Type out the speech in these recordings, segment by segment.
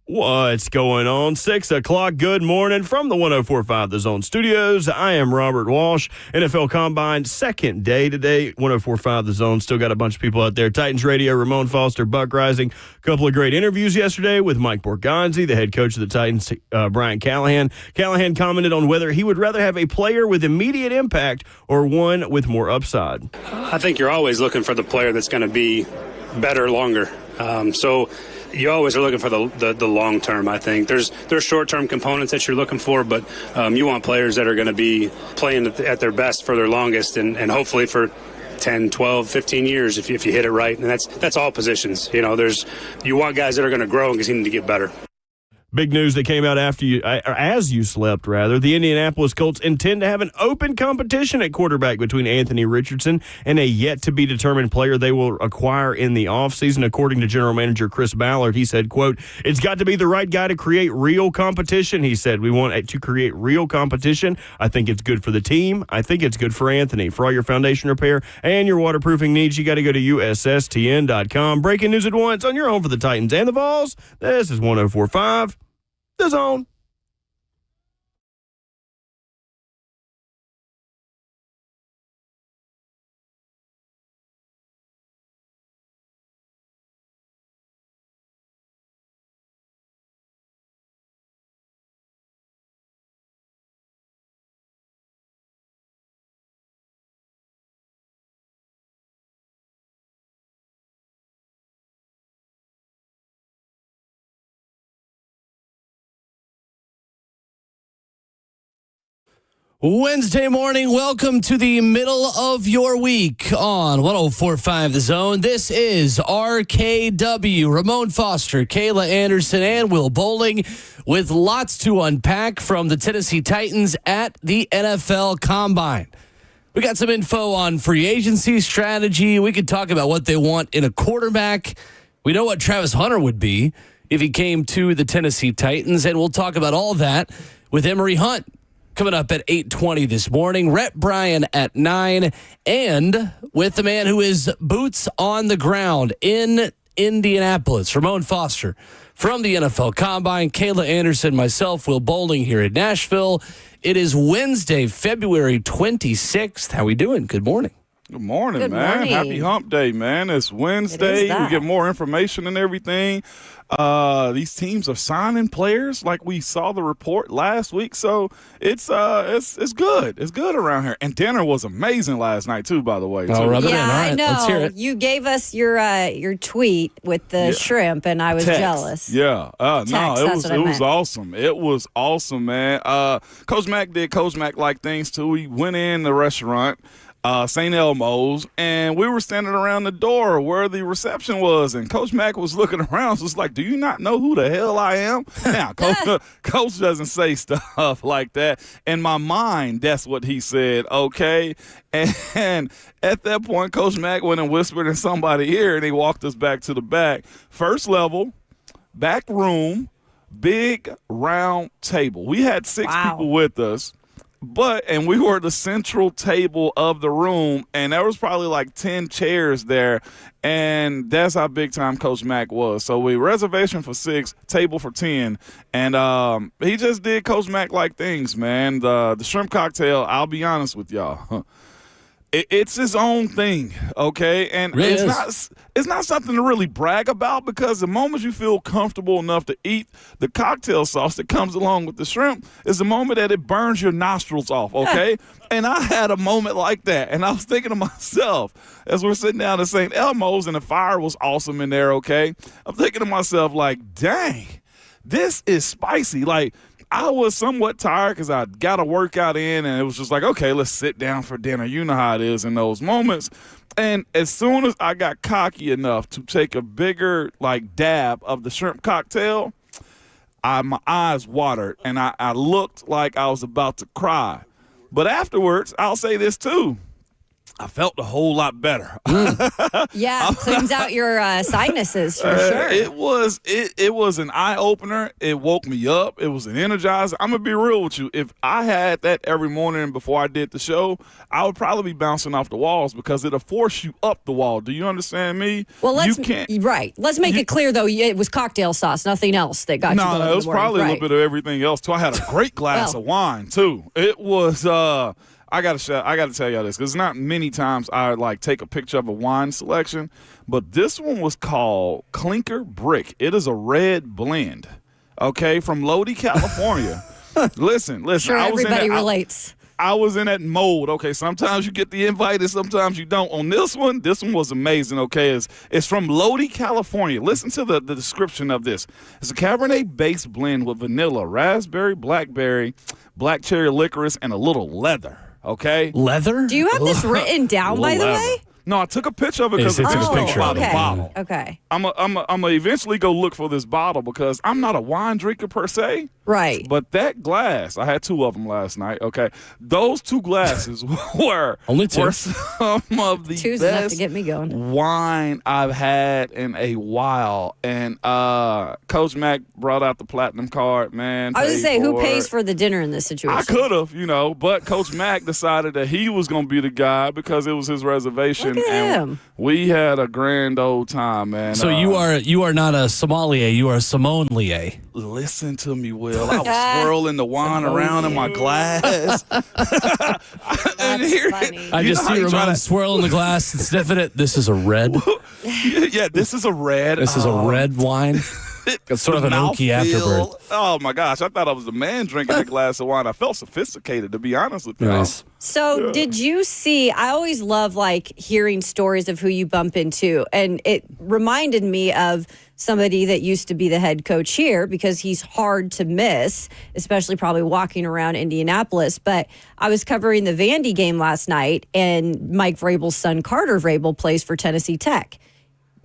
What's going on? 6 o'clock. Good morning from the 104.5 The Zone Studios. I am Robert Walsh. NFL Combine second day today. 104.5 The Zone. Still got a bunch of people out there. Titans Radio, Ramon Foster, Buck Rising. A couple of great interviews yesterday with Mike Borgonzi, the head coach of the Titans, Brian Callahan. Callahan commented on whether he would rather have a player with immediate impact or one with more upside. I think you're always looking for the player that's going to be better longer. So you always are looking for the long term. I think there's short term components that you're looking for, but you want players that are going to be playing at their best for their longest and hopefully for 10, 12, 15 years if you hit it right. And that's all positions. You want guys that are going to grow and continue to get better. Big news that came out as you slept, rather. The Indianapolis Colts intend to have an open competition at quarterback between Anthony Richardson and a yet-to-be-determined player they will acquire in the offseason. According to general manager Chris Ballard, he said, quote, "It's got to be the right guy to create real competition." He said, "We want to create real competition. I think it's good for the team. I think it's good for Anthony. For all your foundation repair and your waterproofing needs, you got to go to USSTN.com. Breaking news at once on your home for the Titans and the Vols. This is 104.5 The Zone. Wednesday morning, welcome to the middle of your week on 104.5 The Zone. This is RKW. Ramon Foster, Kayla Anderson, and Will Bowling with lots to unpack from the Tennessee Titans at the NFL Combine. We got some info on free agency strategy. We could talk about what they want in a quarterback. We know what Travis Hunter would be if he came to the Tennessee Titans, and we'll talk about all that with Emory Hunt coming up at 8:20 this morning. Rhett Bryan at 9, and with the man who is boots on the ground in Indianapolis, Ramon Foster from the NFL Combine, Kayla Anderson, myself, Will Bowling here in Nashville. It is Wednesday, February 26th. How we doing? Good morning. Good morning, Good man. morning. Happy hump day, man. It's Wednesday. We get more information and everything. These teams are signing players like we saw the report last week. So it's good. It's good around here. And dinner was amazing last night too, by the way. I'll rub it in. All I right, know. let's hear it. You gave us your tweet with the shrimp, and I was Text. jealous. Yeah. Text, No, that's it what I was meant. awesome. It was awesome, man. Coach Mac did Coach Mac like things too. We went in the restaurant, St. Elmo's, and we were standing around the door where the reception was, and Coach Mac was looking around, was like, "Do you not know who the hell I am?" Now, Coach doesn't say stuff like that. In my mind, that's what he said, okay? And at that point, Coach Mac went and whispered in somebody's ear, and he walked us back to the back. First level, back room, big round table. We had 6 people with us. And we were the central table of the room, and there was probably like 10 chairs there, and that's how big time Coach Mac was. So we reservation for 6, table for 10, and he just did Coach Mac like things, man. The shrimp cocktail, I'll be honest with y'all, it's his own thing, okay? And Really it's not something to really brag about, because the moment you feel comfortable enough to eat the cocktail sauce that comes along with the shrimp is the moment that it burns your nostrils off, okay? And I had a moment like that, and I was thinking to myself, as we're sitting down at St. Elmo's, and the fire was awesome in there, okay? I'm thinking to myself, like, dang, this is spicy. Like, I was somewhat tired because I got a workout in, and it was just like, okay, let's sit down for dinner. You know how it is in those moments. And as soon as I got cocky enough to take a bigger, like, dab of the shrimp cocktail, my eyes watered, and I looked like I was about to cry. But afterwards, I'll say this too. I felt a whole lot better. Yeah, cleans out your sinuses for sure. It was an eye opener. It woke me up. It was an energizer. I'm gonna be real with you. If I had that every morning before I did the show, I would probably be bouncing off the walls because it'll force you up the wall. Do you understand me? Well, let's make you, it clear though. It was cocktail sauce, nothing else that got you going. No, it was probably a little bit of everything else too. I had a great glass of wine too. It was. I gotta tell y'all this because not many times I like take a picture of a wine selection, but this one was called Clinker Brick. It is a red blend, okay, from Lodi, California. Listen. Sure, everybody relates. I was in that mode. Okay, sometimes you get the invite and sometimes you don't. On this one was amazing. Okay, it's from Lodi, California. Listen to the description of this. It's a Cabernet-based blend with vanilla, raspberry, blackberry, black cherry licorice, and a little leather. Okay. Leather? Do you have this written down, by the way? No, I took a picture of it because it's a picture of the bottle. Okay. I'm gonna eventually go look for this bottle because I'm not a wine drinker per se. Right. But that glass, I had 2 of them last night. Okay, those 2 glasses were only 2. Were some of the Two's enough best to get me going. Wine I've had in a while. And Coach Mac brought out the platinum card. Man, I was gonna say, who pays for the dinner in this situation? I could have, but Coach Mac decided that he was gonna be the guy because it was his reservation. Look at him. We had a grand old time, man. So you are not a sommelier, you are a sommelier. Listen to me, Will. I was swirling the wine around in my glass. That's funny. I just see Ramon swirling the glass and sniffing it. This is a red. Yeah, this is a red. This is a red wine. It's sort of an oaky afterbirth. Oh, my gosh. I thought I was the man drinking a glass of wine. I felt sophisticated, to be honest with you. Nice. So did you see, I always love hearing stories of who you bump into. And it reminded me of somebody that used to be the head coach here because he's hard to miss, especially probably walking around Indianapolis. But I was covering the Vandy game last night, and Mike Vrabel's son, Carter Vrabel, plays for Tennessee Tech.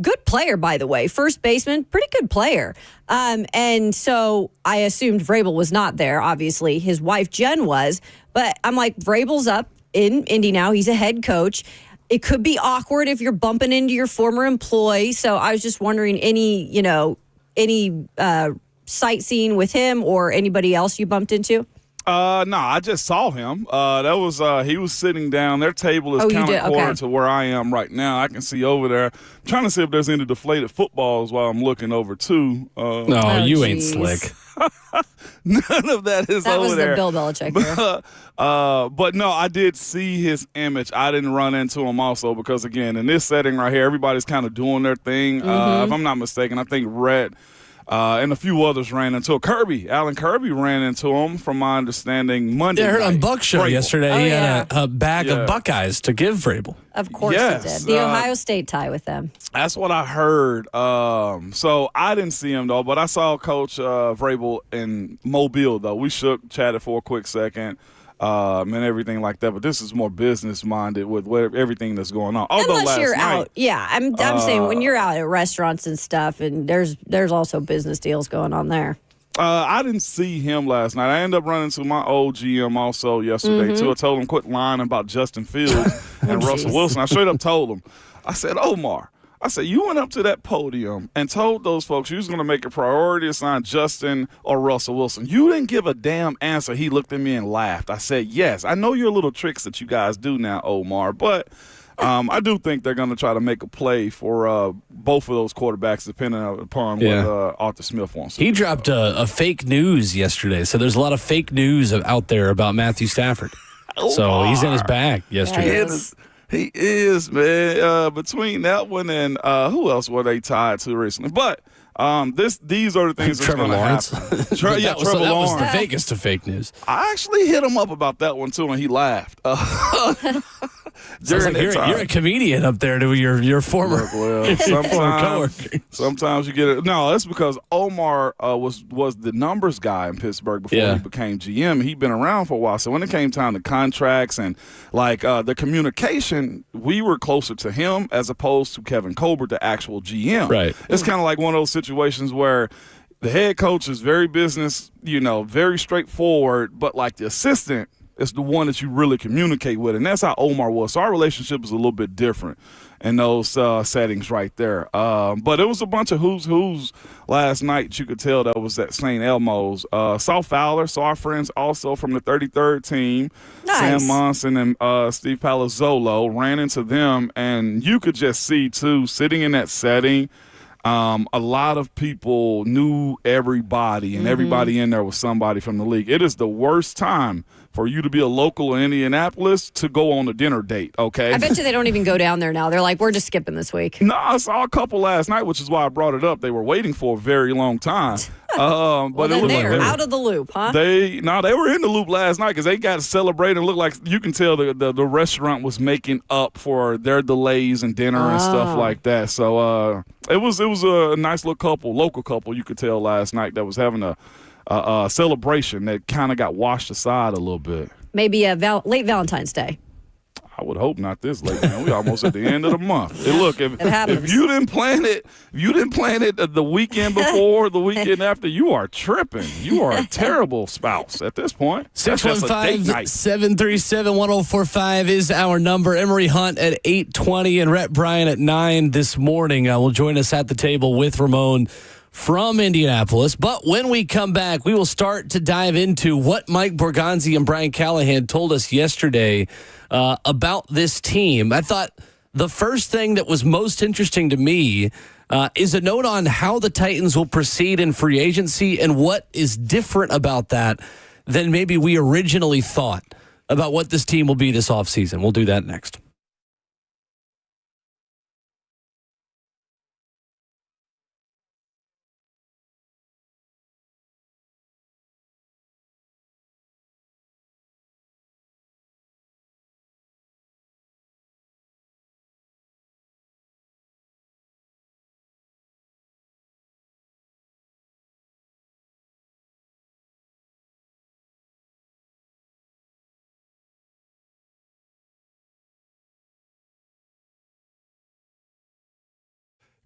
Good player, by the way. First baseman, pretty good player. And so I assumed Vrabel was not there. Obviously, his wife, Jen, was. But I'm like, Vrabel's up in Indy now. He's a head coach. It could be awkward if you're bumping into your former employee. So I was just wondering any sightseeing with him or anybody else you bumped into? No, I just saw him. That was he was sitting down. Their table is kind of corner to where I am right now. I can see over there. I'm trying to see if there's any deflated footballs while I'm looking over too. No, you ain't slick. None of that is that over was there. The Bill Belichick era. But no, I did see his image. I didn't run into him also because, again, in this setting right here, everybody's kind of doing their thing. If I'm not mistaken, I think Rhett and a few others ran into Kirby. Alan Kirby ran into him, from my understanding, Monday. I heard night. on Buck Show yesterday he had a bag of Yeah. Buckeyes to give Vrabel. Of course he did. The Ohio State tie with them. That's what I heard. So I didn't see him, though, but I saw Coach Vrabel in Mobile, though. We chatted for a quick second. And everything like that, but this is more business minded with everything that's going on. Although Unless you're night, out, yeah. I'm saying when you're out at restaurants and stuff, and there's also business deals going on there. I didn't see him last night. I ended up running to my old GM also yesterday too. I told him quit lying about Justin Fields and Russell Wilson. I straight up told him. I said, Omar, you went up to that podium and told those folks you was going to make a priority to sign Justin or Russell Wilson. You didn't give a damn answer. He looked at me and laughed. I said, yes, I know your little tricks that you guys do now, Omar, but I do think they're going to try to make a play for both of those quarterbacks, depending upon what Arthur Smith wants. He dropped a fake news yesterday, so there's a lot of fake news out there about Matthew Stafford. So he's in his bag yesterday. Yeah, he is, man. Between that one and who else were they tied to recently? But these are the things that's Trevor going to Lawrence. happen. Trevor Lawrence. That was the fakest of fake news. I actually hit him up about that one too, and he laughed. Sounds like you're a comedian up there to your former, coworker. Sometimes you get it. No, that's because Omar was the numbers guy in Pittsburgh before he became GM. He'd been around for a while. So when it came time to contracts and the communication, we were closer to him as opposed to Kevin Colbert, the actual GM. Right. It's kind of like one of those situations where the head coach is very business, very straightforward, but the assistant it's the one that you really communicate with, and that's how Omar was. So our relationship is a little bit different in those settings right there. But it was a bunch of who's last night. You could tell that was at St. Elmo's. Saw Fowler, saw our friends also from the 33rd team, Nice. Sam Monson and Steve Palazzolo, ran into them, and you could just see, too, sitting in that setting, a lot of people knew everybody, and everybody in there was somebody from the league. It is the worst time for you to be a local in Indianapolis to go on a dinner date, okay? I bet you they don't even go down there now. They're like, we're just skipping this week. No, I saw a couple last night, which is why I brought it up. They were waiting for a very long time. But Well, it then looked they're like out of the loop, huh? they were in the loop last night because they got to celebrate and look like you can tell the restaurant was making up for their delays and dinner and stuff like that. So it was a nice little local couple you could tell last night that was having a celebration that kind of got washed aside a little bit. Maybe a late Valentine's Day. I would hope not this late, man. We almost at the end of the month. Hey, look, if you didn't plan it, the weekend before, the weekend after, you are tripping. You are a terrible spouse at this point. 615-737-1045 is our number. Emory Hunt at 8:20 and Rhett Bryan at 9 this morning will join us at the table with Ramon from Indianapolis. But when we come back, we will start to dive into what Mike Borgonzi and Brian Callahan told us yesterday about this team. I thought the first thing that was most interesting to me is a note on how the Titans will proceed in free agency and what is different about that than maybe we originally thought about what this team will be this offseason. We'll do that next.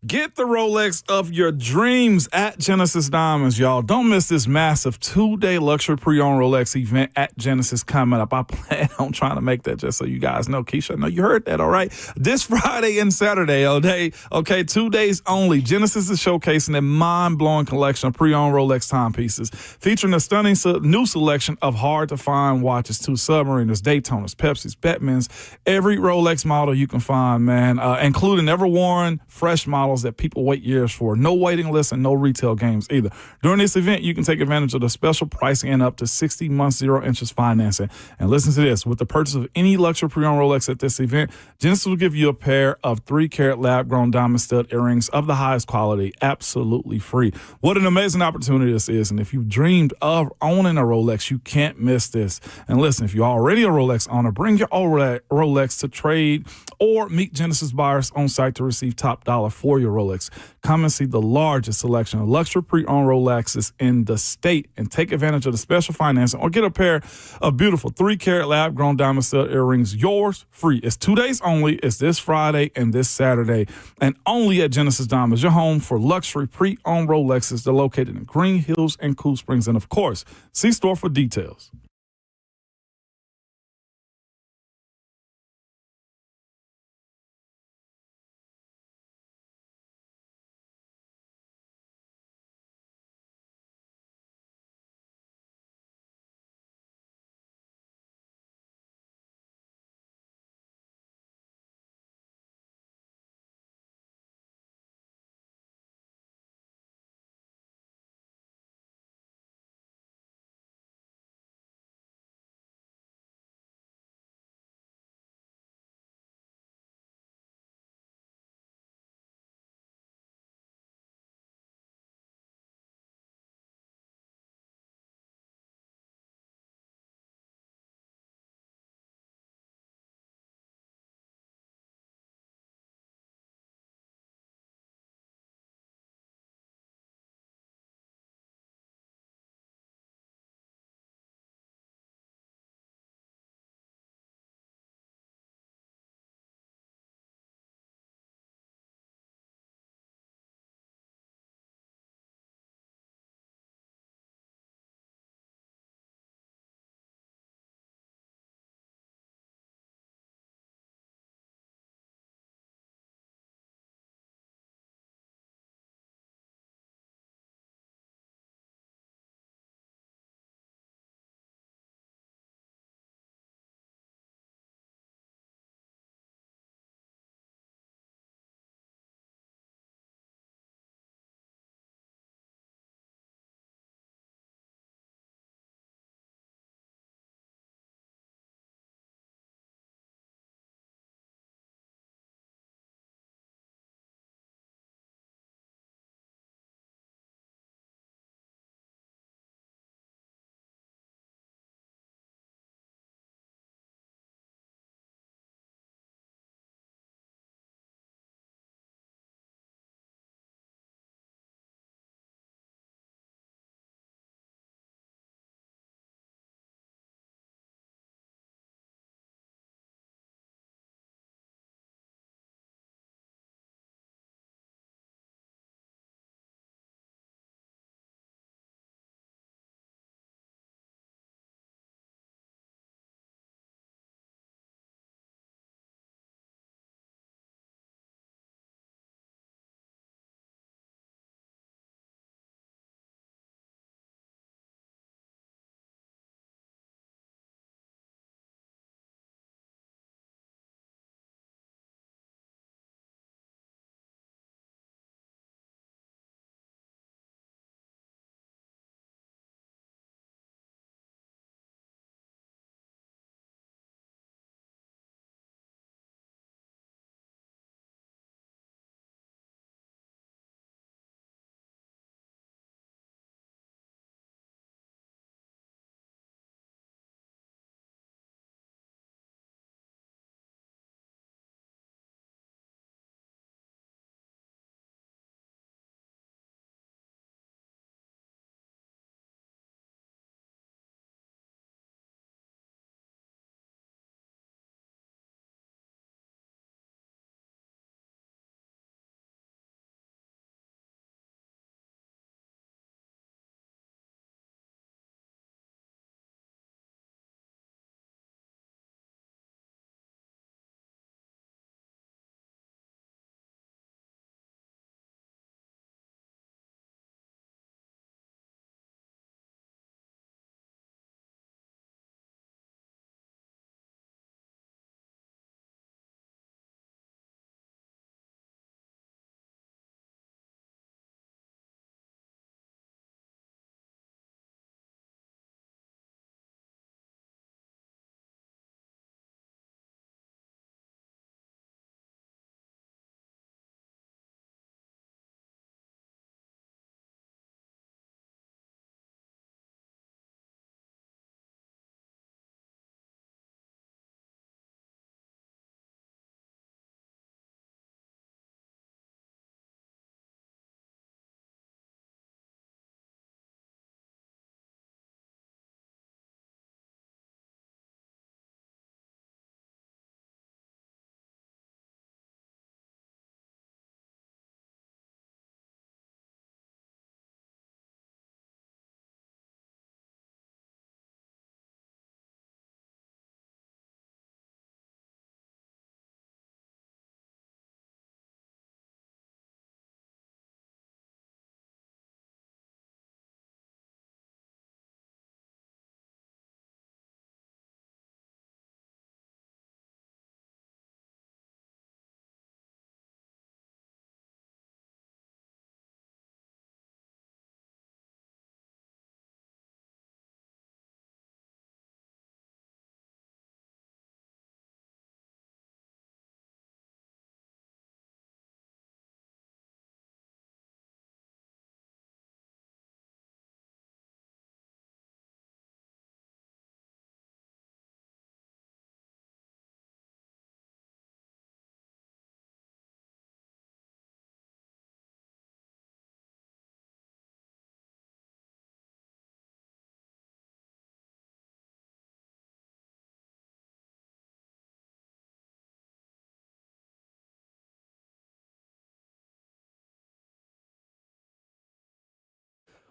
Get the Rolex of your dreams at Genesis Diamonds, y'all. Don't miss this massive 2-day luxury pre-owned Rolex event at Genesis coming up. I plan on trying to make that just so you guys know. Keisha, I know you heard that, all right? This Friday and Saturday, okay, 2 days only. Genesis is showcasing a mind-blowing collection of pre-owned Rolex timepieces featuring a stunning new selection of hard-to-find watches, too. Submariners, Daytonas, Pepsis, Batmans, every Rolex model you can find, man, including never-worn, fresh models that people wait years for. No waiting lists and no retail games either. During this event, you can take advantage of the special pricing and up to 60 months, 0-interest financing. And listen to this. With the purchase of any luxury pre-owned Rolex at this event, Genesis will give you a pair of 3-carat lab-grown diamond stud earrings of the highest quality, absolutely free. What an amazing opportunity this is. And if you've dreamed of owning a Rolex, you can't miss this. And listen, if you're already a Rolex owner, bring your Rolex to trade or meet Genesis buyers on site to receive top dollar for your Rolex. Come and see the largest selection of luxury pre-owned Rolexes in the state and take advantage of the special financing or get a pair of beautiful 3-carat lab-grown diamond stud earrings, yours free. It's 2 days only. It's this Friday and this Saturday, and only at Genesis Diamonds, your home for luxury pre-owned Rolexes. They're located in Green Hills and Cool Springs, and of course, see store for details.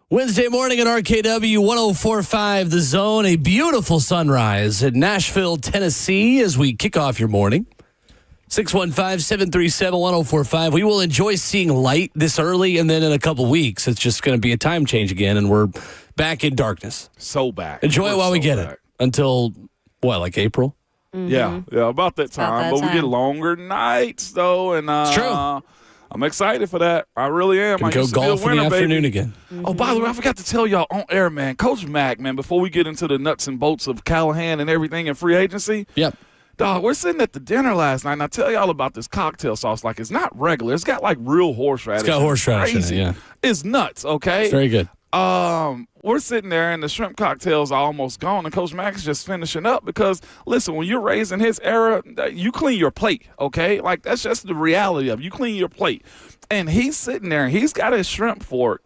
Wednesday morning at RKW 104.5 The Zone. A beautiful sunrise in Nashville, Tennessee as we kick off your morning. 615-737-1045. We will enjoy seeing light this early, and then in a couple weeks, it's just going to be a time change again, and we're back in darkness. So back. Enjoy it while we get back. it. Until, what, like April? Yeah, about that time. But we get longer nights, though, and It's true. I'm excited for that. I really am. Can go golf in the afternoon again. Oh, by the way, I forgot to tell y'all on air, man. Coach Mack, man, before we get into the nuts and bolts of Callahan and everything in free agency. Yep. Dog, we're sitting at the dinner last night, and I tell y'all about this cocktail sauce. Like, it's not regular. It's got, like, real horseradish. It's got horseradish in it, yeah. It's nuts, okay? It's very good. We're sitting there, and the shrimp cocktails are almost gone, and Coach Mack is just finishing up because, listen, when you're raised in his era, you clean your plate, okay? Like, that's just the reality of it. You clean your plate. And he's sitting there, and he's got his shrimp fork,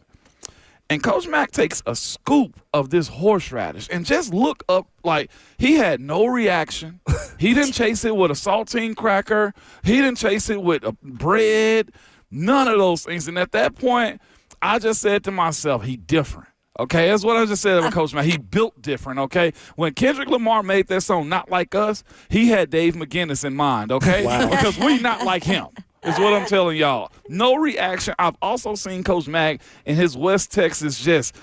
and Coach Mack takes a scoop of this horseradish and just look up like he had no reaction. He didn't chase it with a saltine cracker. He didn't chase it with a bread, none of those things. And at that point, I just said to myself, he different. Okay, that's what I just said about Coach Mack. He built different, okay? When Kendrick Lamar made that song, Not Like Us, he had Dave McGinnis in mind, okay? Wow. Because we not like him. Is what I'm telling y'all. No reaction. I've also seen Coach Mack in his West Texas just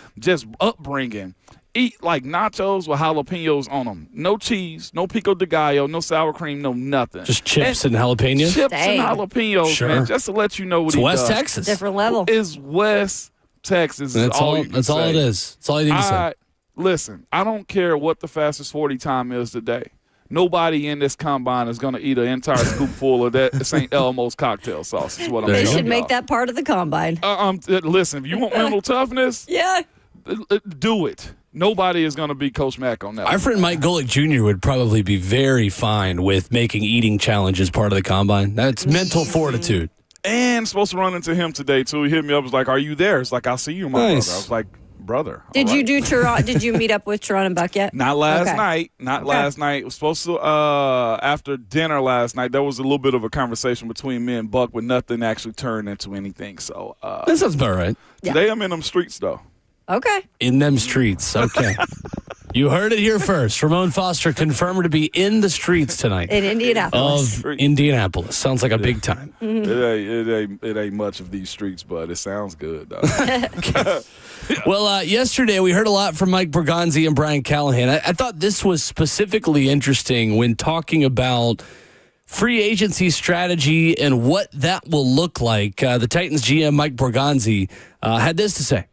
upbringing eat like nachos with jalapenos on them. No cheese, no pico de gallo, no sour cream, no nothing. Just chips and jalapenos? Chips and jalapenos, sure. Man, just to let you know what it's he West does. Texas. Different level. It's West Texas. That's all it is. That's all it you need to say. Listen, I don't care what the fastest 40 time is today. Nobody in this combine is going to eat an entire scoop full of that St. Elmo's cocktail sauce. Is what I'm They telling should make y'all. that part of the combine. Listen, if you want mental toughness, Yeah. do it. Nobody is going to beat Coach Mack on that. Our friend Mike Golick Jr. would probably be very fine with making eating challenges part of the combine. That's mental fortitude. And supposed to run into him today, too. He hit me up. Was like, are you there? It's like, I'll see you, my brother. I was like, brother. Did you do Toronto? Did you meet up with Toronto and Buck yet? Not last Okay. night. Not last night. It was supposed to, after dinner last night, there was a little bit of a conversation between me and Buck, but nothing actually turned into anything. So That sounds about right. today I'm in them streets, though. Okay. In them streets. Okay. You heard it here first. Ramon Foster confirmed to be in the streets tonight In Indianapolis. of Indianapolis. Sounds like a big time. It ain't much of these streets, but it sounds good, though. Well, yesterday we heard a lot from Mike Borgonzi and Brian Callahan. I thought this was specifically interesting when talking about free agency strategy and what that will look like. The Titans GM, Mike Borgonzi, had this to say.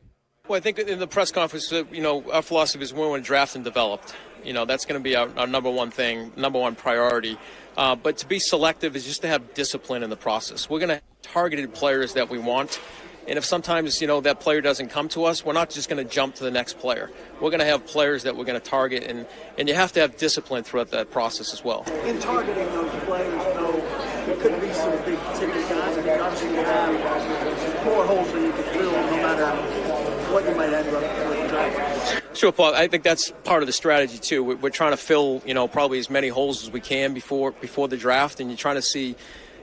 Well, I think in the press conference, our philosophy is we want to draft and develop. That's going to be our number one thing, number one priority. But to be selective is just to have discipline in the process. We're going to have targeted players that we want. And if sometimes, that player doesn't come to us, we're not just going to jump to the next player. We're going to have players that we're going to target, and you have to have discipline throughout that process as well. In targeting those players, though, there could be some big ticket guys. I mean, obviously you have more holes than you can fill no matter what you might end up with the draft. Sure, Paul. I think that's part of the strategy, too. We're trying to fill, probably as many holes as we can before the draft, and you're trying to see.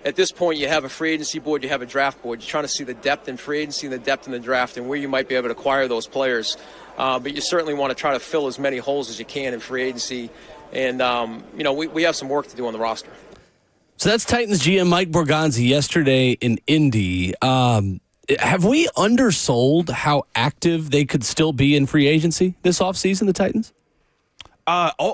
At this point, you have a free agency board, you have a draft board. You're trying to see the depth in free agency and the depth in the draft and where you might be able to acquire those players. But you certainly want to try to fill as many holes as you can in free agency. And, we have some work to do on the roster. So that's Titans GM Mike Borgonzi yesterday in Indy. Have we undersold how active they could still be in free agency this offseason, the Titans?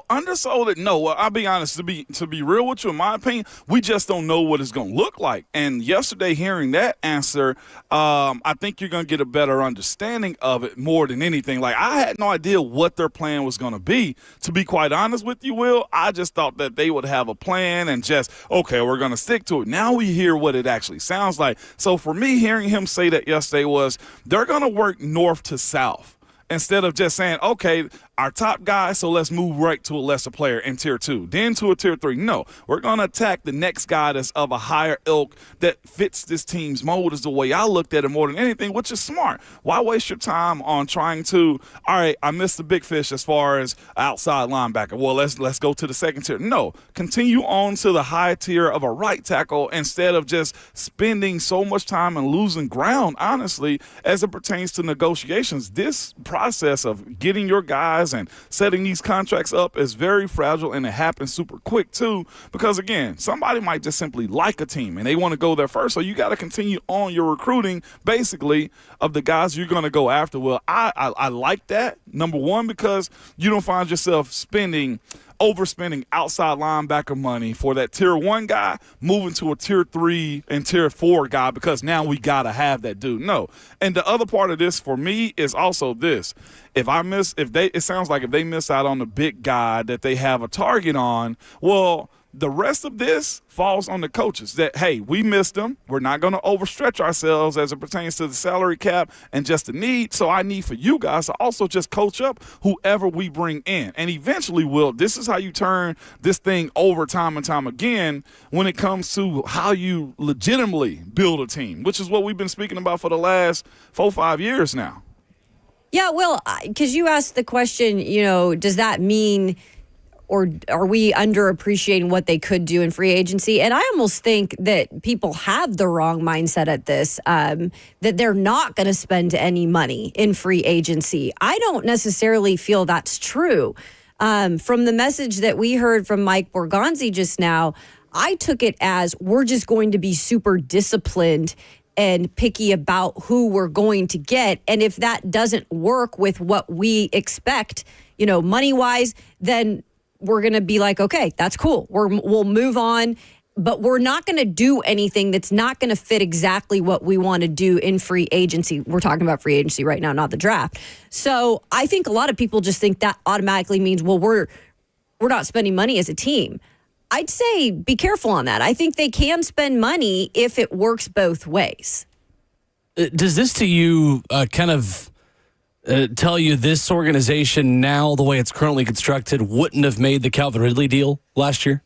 Undersold it? No. Well, I'll be honest. To be real with you, in my opinion, we just don't know what it's going to look like. And yesterday, hearing that answer, I think you're going to get a better understanding of it more than anything. Like, I had no idea what their plan was going to be. To be quite honest with you, Will, I just thought that they would have a plan and just, okay, we're going to stick to it. Now we hear what it actually sounds like. So for me, hearing him say that yesterday was they're going to work north to south. instead of just saying, okay, our top guy, so let's move right to a lesser player in tier 2, then to a tier 3. No, we're going to attack the next guy that's of a higher ilk that fits this team's mold is the way I looked at it more than anything, which is smart. Why waste your time on trying to, all right, I missed the big fish as far as outside linebacker. Well, let's go to the second tier. No, continue on to the high tier of a right tackle instead of just spending so much time and losing ground, honestly, as it pertains to negotiations. This process of getting your guys and setting these contracts up is very fragile, and it happens super quick too, because again, somebody might just simply like a team and they want to go there first. So you got to continue on your recruiting basically of the guys you're going to go after. Well, I like that, number one, because you don't find yourself overspending outside linebacker money for that tier 1 guy, moving to a tier 3 and tier 4 guy because now we got to have that dude. No. And the other part of this for me is also this. It sounds like if they miss out on the big guy that they have a target on, well, the rest of this falls on the coaches that, hey, we missed them. We're not going to overstretch ourselves as it pertains to the salary cap and just the need. So I need for you guys to also just coach up whoever we bring in. And eventually, Will, this is how you turn this thing over time and time again when it comes to how you legitimately build a team, which is what we've been speaking about for the last 4-5 years now. Yeah, well, because you asked the question, does that mean – or are we underappreciating what they could do in free agency? And I almost think that people have the wrong mindset at this, that they're not going to spend any money in free agency. I don't necessarily feel that's true. From the message that we heard from Mike Borgonzi just now, I took it as we're just going to be super disciplined and picky about who we're going to get. And if that doesn't work with what we expect, money-wise, then we're going to be like, okay, that's cool. We'll move on, but we're not going to do anything that's not going to fit exactly what we want to do in free agency. We're talking about free agency right now, not the draft. So I think a lot of people just think that automatically means, well, we're not spending money as a team. I'd say be careful on that. I think they can spend money if it works both ways. Does this to you tell you this organization now, the way it's currently constructed, wouldn't have made the Calvin Ridley deal last year?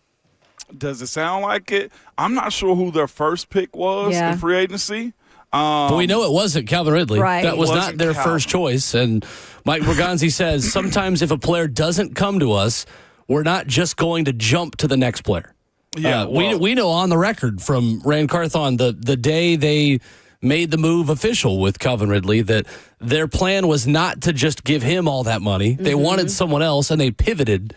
Does it sound like it? I'm not sure who their first pick was in free agency. But we know it wasn't Calvin Ridley. Right. That was not their first choice. And Mike Borgonzi says sometimes if a player doesn't come to us, we're not just going to jump to the next player. Yeah, we know on the record from Rand Carthon the day they made the move official with Calvin Ridley that their plan was not to just give him all that money. They wanted someone else, and they pivoted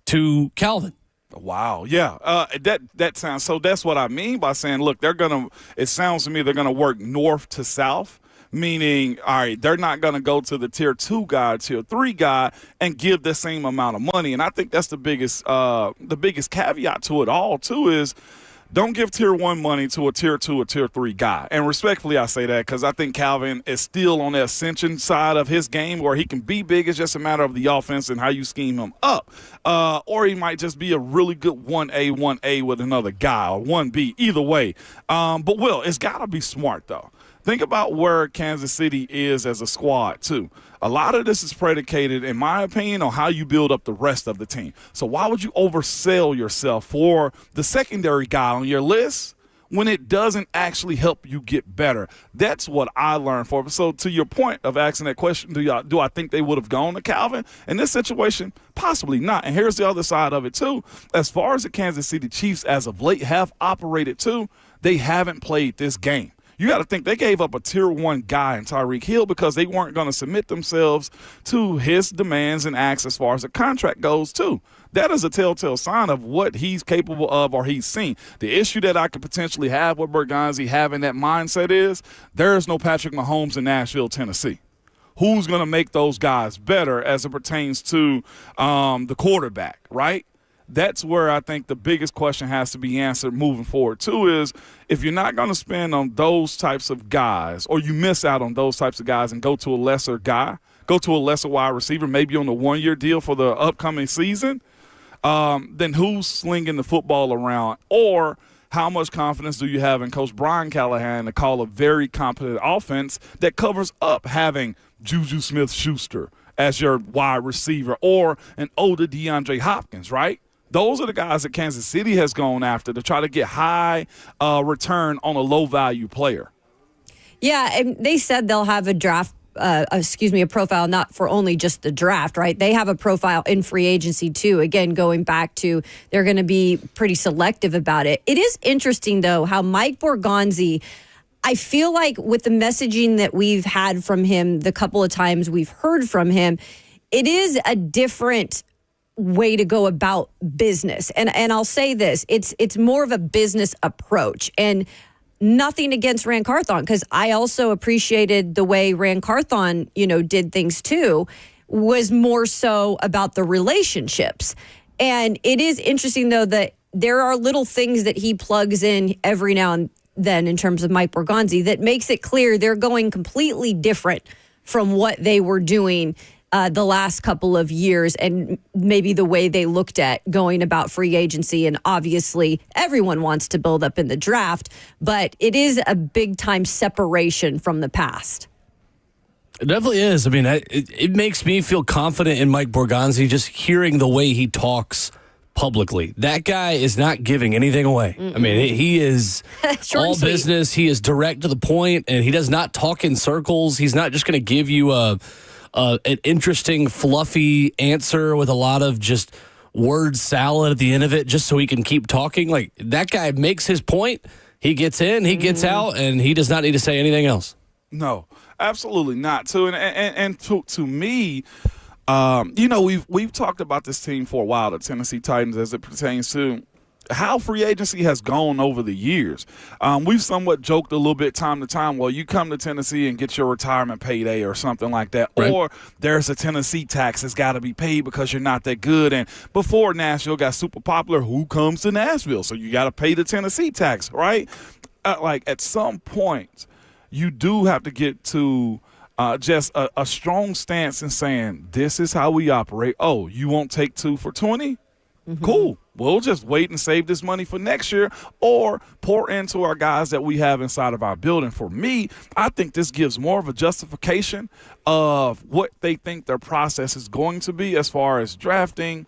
to Calvin. Wow. Yeah. That sounds, so that's what I mean by saying, look, it sounds to me they're going to work north to south, meaning, all right, they're not going to go to the tier 2 guy, tier 3 guy and give the same amount of money. And I think that's the biggest caveat to it all too is, don't give tier 1 money to a tier 2 or tier 3 guy. And respectfully, I say that because I think Calvin is still on the ascension side of his game where he can be big. It's just a matter of the offense and how you scheme him up. Or he might just be a really good 1A with another guy or 1B, either way. But, Will, it's got to be smart, though. Think about where Kansas City is as a squad, too. A lot of this is predicated, in my opinion, on how you build up the rest of the team. So why would you oversell yourself for the secondary guy on your list when it doesn't actually help you get better? That's what I learned for. So to your point of asking that question, do I think they would have gone to Calvin in this situation? Possibly not. And here's the other side of it, too. As far as the Kansas City Chiefs as of late have operated, too, they haven't played this game. You got to think they gave up a tier 1 guy in Tyreek Hill because they weren't going to submit themselves to his demands and acts as far as the contract goes, too. That is a telltale sign of what he's capable of or he's seen. The issue that I could potentially have with Borgonzi having that mindset is there is no Patrick Mahomes in Nashville, Tennessee. Who's going to make those guys better as it pertains to the quarterback, right? That's where I think the biggest question has to be answered moving forward, too, is if you're not going to spend on those types of guys or you miss out on those types of guys and go to a lesser guy, go to a lesser wide receiver, maybe on a 1-year deal for the upcoming season, then who's slinging the football around? Or how much confidence do you have in Coach Brian Callahan to call a very competent offense that covers up having Juju Smith-Schuster as your wide receiver or an older DeAndre Hopkins, right? Those are the guys that Kansas City has gone after to try to get high return on a low-value player. Yeah, and they said they'll have a a profile not for only just the draft, right? They have a profile in free agency too. Again, going back to they're going to be pretty selective about it. It is interesting, though, how Mike Borgonzi, I feel like with the messaging that we've had from him, the couple of times we've heard from him, it is a different way to go about business. And I'll say this, it's more of a business approach. And nothing against Ran Carthon, because I also appreciated the way Ran Carthon, did things too, was more so about the relationships. And it is interesting, though, that there are little things that he plugs in every now and then in terms of Mike Borgonzi that makes it clear they're going completely different from what they were doing the last couple of years, and maybe the way they looked at going about free agency. And obviously everyone wants to build up in the draft, but it is a big time separation from the past. It definitely is. I mean, it makes me feel confident in Mike Borgonzi just hearing the way he talks publicly. That guy is not giving anything away. I mean, he is all business. He is direct to the point, and he does not talk in circles. He's not just going to give you an interesting, fluffy answer with a lot of just word salad at the end of it just so he can keep talking. Like, that guy makes his point. He gets in, he gets out, and he does not need to say anything else. No, absolutely not. And to me, we've talked about this team for a while, the Tennessee Titans, as it pertains to how free agency has gone over the years. We've somewhat joked a little bit time to time, well, you come to Tennessee and get your retirement payday or something like that, right. Or there's a Tennessee tax that's got to be paid because you're not that good. And before Nashville got super popular, who comes to Nashville? So you got to pay the Tennessee tax, right? At some point, you do have to get to just a strong stance in saying, this is how we operate. Oh, you won't take 2 for $20? Mm-hmm. Cool. We'll just wait and save this money for next year or pour into our guys that we have inside of our building. For me, I think this gives more of a justification of what they think their process is going to be as far as drafting,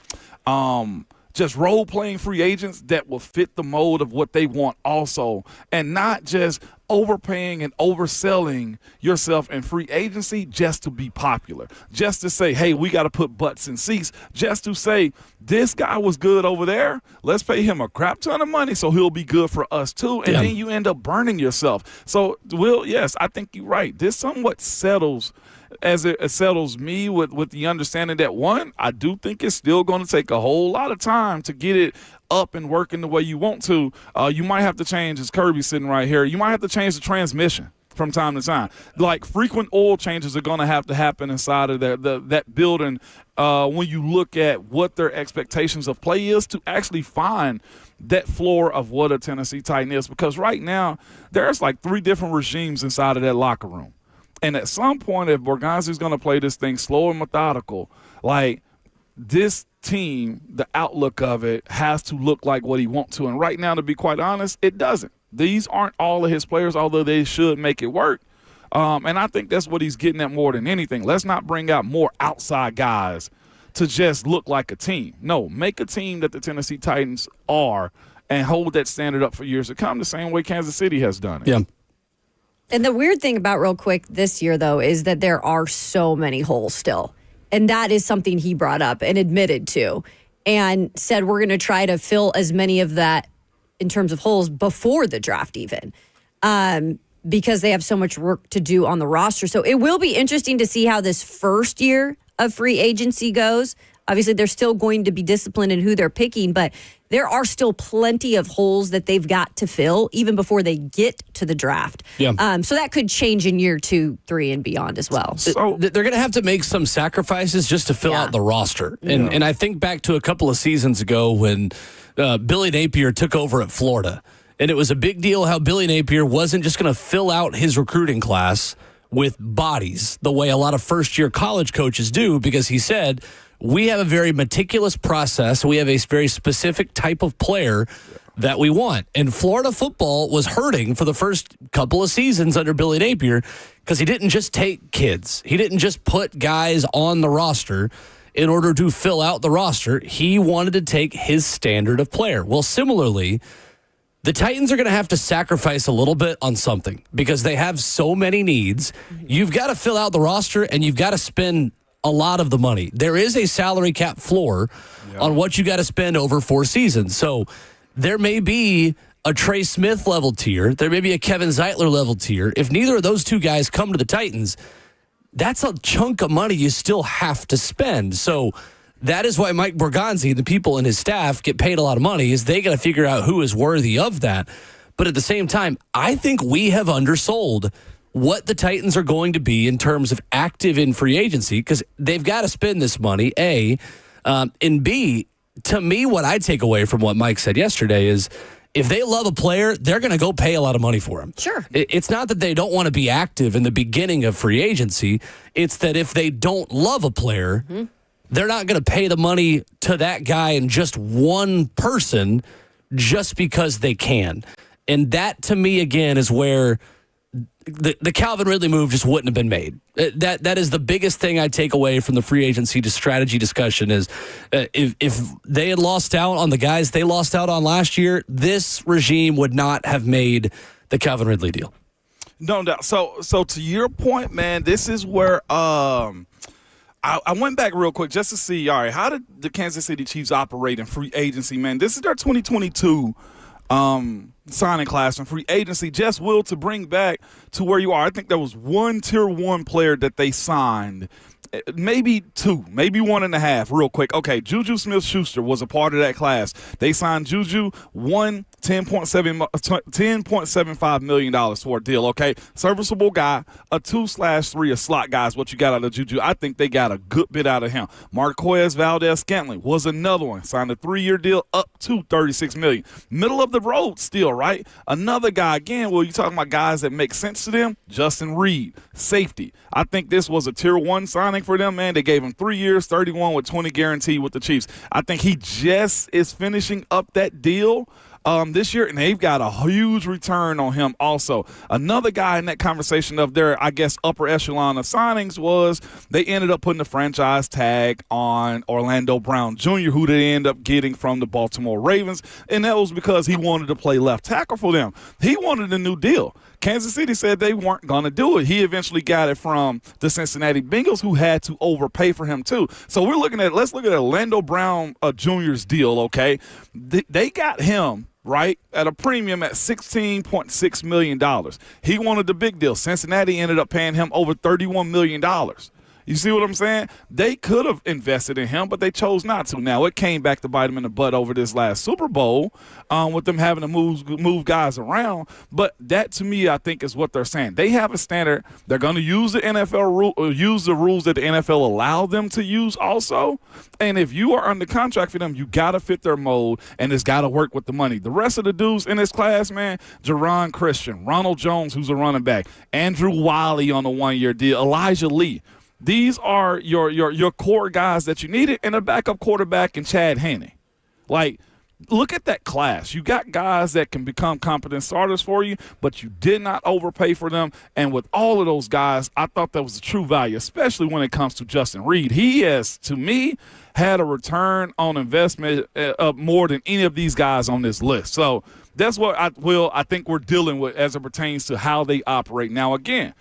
just role-playing free agents that will fit the mold of what they want also, and not just overpaying and overselling yourself in free agency just to be popular, just to say, hey, we got to put butts in seats, just to say, this guy was good over there, let's pay him a crap ton of money so he'll be good for us too, and then you end up burning yourself. So, Will, yes, I think you're right. This somewhat settles as it settles me with the understanding that, one, I do think it's still going to take a whole lot of time to get it up and working the way you want to. You might have to change, as Kirby sitting right here, you might have to change the transmission from time to time. Like, frequent oil changes are going to have to happen inside of that building when you look at what their expectations of play is to actually find that floor of what a Tennessee Titan is. Because right now, there's like 3 different regimes inside of that locker room. And at some point, if Borgonzi's going to play this thing slow and methodical, like, this team, the outlook of it has to look like what he wants to. And right now, to be quite honest, it doesn't. These aren't all of his players, although they should make it work. And I think that's what he's getting at more than anything. Let's not bring out more outside guys to just look like a team. No, make a team that the Tennessee Titans are and hold that standard up for years to come, the same way Kansas City has done it. Yeah. And the weird thing about, real quick, this year, though, is that there are so many holes still. And that is something he brought up and admitted to and said we're going to try to fill as many of that in terms of holes before the draft even because they have so much work to do on the roster. So it will be interesting to see how this first year of free agency goes. Obviously, they're still going to be disciplined in who they're picking, but there are still plenty of holes that they've got to fill even before they get to the draft. Yeah. So that could change in year 2, 3, and beyond as well. So they're going to have to make some sacrifices just to fill out the roster. And I think back to a couple of seasons ago when Billy Napier took over at Florida. And it was a big deal how Billy Napier wasn't just going to fill out his recruiting class with bodies the way a lot of first-year college coaches do, because he said, we have a very meticulous process. We have a very specific type of player that we want. And Florida football was hurting for the first couple of seasons under Billy Napier because he didn't just take kids. He didn't just put guys on the roster in order to fill out the roster. He wanted to take his standard of player. Well, similarly, the Titans are going to have to sacrifice a little bit on something because they have so many needs. You've got to fill out the roster, and you've got to spend a lot of the money. There is a salary cap floor on what you got to spend over 4 seasons. So there may be a Trey Smith level tier. There may be a Kevin Zeitler level tier. If neither of those two guys come to the Titans, that's a chunk of money you still have to spend. So that is why Mike Borgonzi, the people in his staff, get paid a lot of money, is they got to figure out who is worthy of that. But at the same time, I think we have undersold what the Titans are going to be in terms of active in free agency because they've got to spend this money, A. And B, to me, what I take away from what Mike said yesterday is if they love a player, they're going to go pay a lot of money for him. Sure. It's not that they don't want to be active in the beginning of free agency. It's that if they don't love a player, they're not going to pay the money to that guy and just one person just because they can. And that, to me, again, is where the Calvin Ridley move just wouldn't have been made. That is the biggest thing I take away from the free agency to strategy discussion is if they had lost out on the guys they lost out on last year, this regime would not have made the Calvin Ridley deal. No doubt. So to your point, man, this is where I went back real quick just to see, all right, how did the Kansas City Chiefs operate in free agency, man? This is their 2022 signing class and free agency. Just will to bring back to where you are. I think there was one tier 1 player that they signed, maybe 2, maybe 1.5 real quick. Okay, Juju Smith-Schuster was a part of that class. They signed Juju $10.75 million for a deal, okay? Serviceable guy, a 2/3, a slot guy is what you got out of Juju. I think they got a good bit out of him. Marquez Valdez-Scantling was another one. Signed a 3-year deal up to $36 million. Middle of the road still, right? Another guy, again, well, you're talking about guys that make sense to them. Justin Reed, safety. I think this was a tier 1 signing for them, man. They gave him 3 years, 31 with 20 guaranteed with the Chiefs. I think he just is finishing up that deal this year, and they've got a huge return on him also. Another guy in that conversation of their, I guess, upper echelon of signings was they ended up putting the franchise tag on Orlando Brown Jr., who they ended up getting from the Baltimore Ravens, and that was because he wanted to play left tackle for them. He wanted a new deal. Kansas City said they weren't going to do it. He eventually got it from the Cincinnati Bengals, who had to overpay for him too. So let's look at Orlando Brown Jr.'s deal, okay? They got him right at a premium at $16.6 million. He wanted the big deal. Cincinnati ended up paying him over $31 million. You see what I'm saying? They could have invested in him, but they chose not to. Now, it came back to bite them in the butt over this last Super Bowl with them having to move guys around. But that, to me, I think is what they're saying. They have a standard. They're going to use the NFL rule, or use the rules that the NFL allow them to use also. And if you are under contract for them, you got to fit their mold, and it's got to work with the money. The rest of the dudes in this class, man, Jerron Christian, Ronald Jones, who's a running back, Andrew Wiley on a 1-year deal, Elijah Lee. These are your core guys that you needed, and a backup quarterback in Chad Henne. Like, look at that class. You got guys that can become competent starters for you, but you did not overpay for them. And with all of those guys, I thought that was a true value, especially when it comes to Justin Reed. He has, to me, had a return on investment of more than any of these guys on this list. So that's what I think we're dealing with as it pertains to how they operate. Now, again,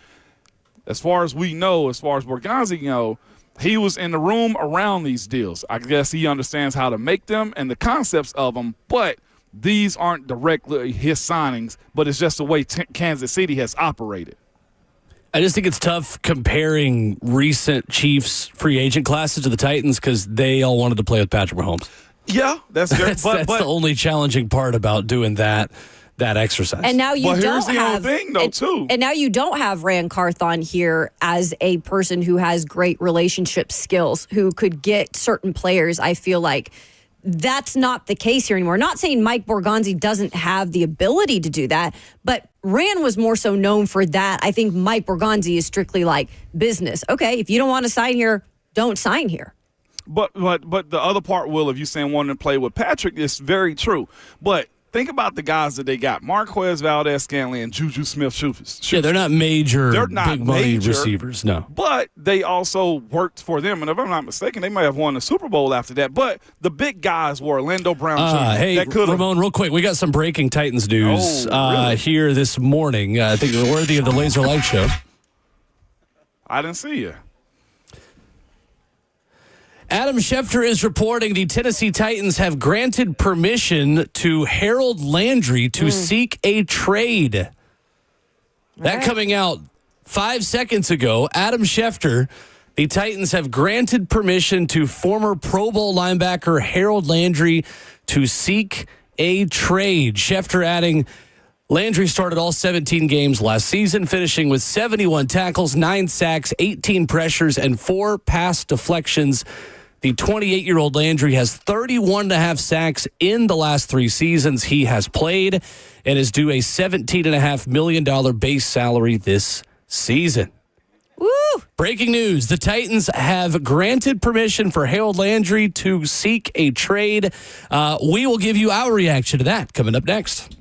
as far as we know, as far as Borgonzi know, he was in the room around these deals. I guess he understands how to make them and the concepts of them, but these aren't directly his signings, but it's just the way Kansas City has operated. I just think it's tough comparing recent Chiefs free agent classes to the Titans because they all wanted to play with Patrick Mahomes. Yeah, that's good. That's the only challenging part about doing that exercise. And now you here's don't the have thing, though, too. And now you don't have Rand Carthon here as a person who has great relationship skills, who could get certain players. I feel like that's not the case here anymore. Not saying Mike Borgonzi doesn't have the ability to do that, but Rand was more so known for that. I think Mike Borgonzi is strictly like business. Okay, if you don't want to sign here, don't sign here. But the other part, Will, if you're saying wanting to play with Patrick, is very true. But think about the guys that they got: Marquez Valdez-Scantling and Juju Smith-Schuster. Yeah, they're not major, They're not big money major, receivers. No, but they also worked for them. And if I'm not mistaken, they may have won the Super Bowl after that. But the big guys were Orlando Brown Jr. Hey, that could've- Ramon, real quick, we got some breaking Titans news really? here this morning. I think it's worthy of the Laser Light Show. I didn't see you. Adam Schefter is reporting the Tennessee Titans have granted permission to Harold Landry to seek a trade. That coming out 5 seconds ago. Adam Schefter, the Titans have granted permission to former Pro Bowl linebacker Harold Landry to seek a trade. Schefter adding, Landry started all 17 games last season, finishing with 71 tackles, 9 sacks, 18 pressures, and 4 pass deflections. The 28-year-old Landry has 31.5 sacks in the last 3 seasons he has played and is due a $17.5 million base salary this season. Woo! Breaking news. The Titans have granted permission for Harold Landry to seek a trade. We will give you our reaction to that coming up next.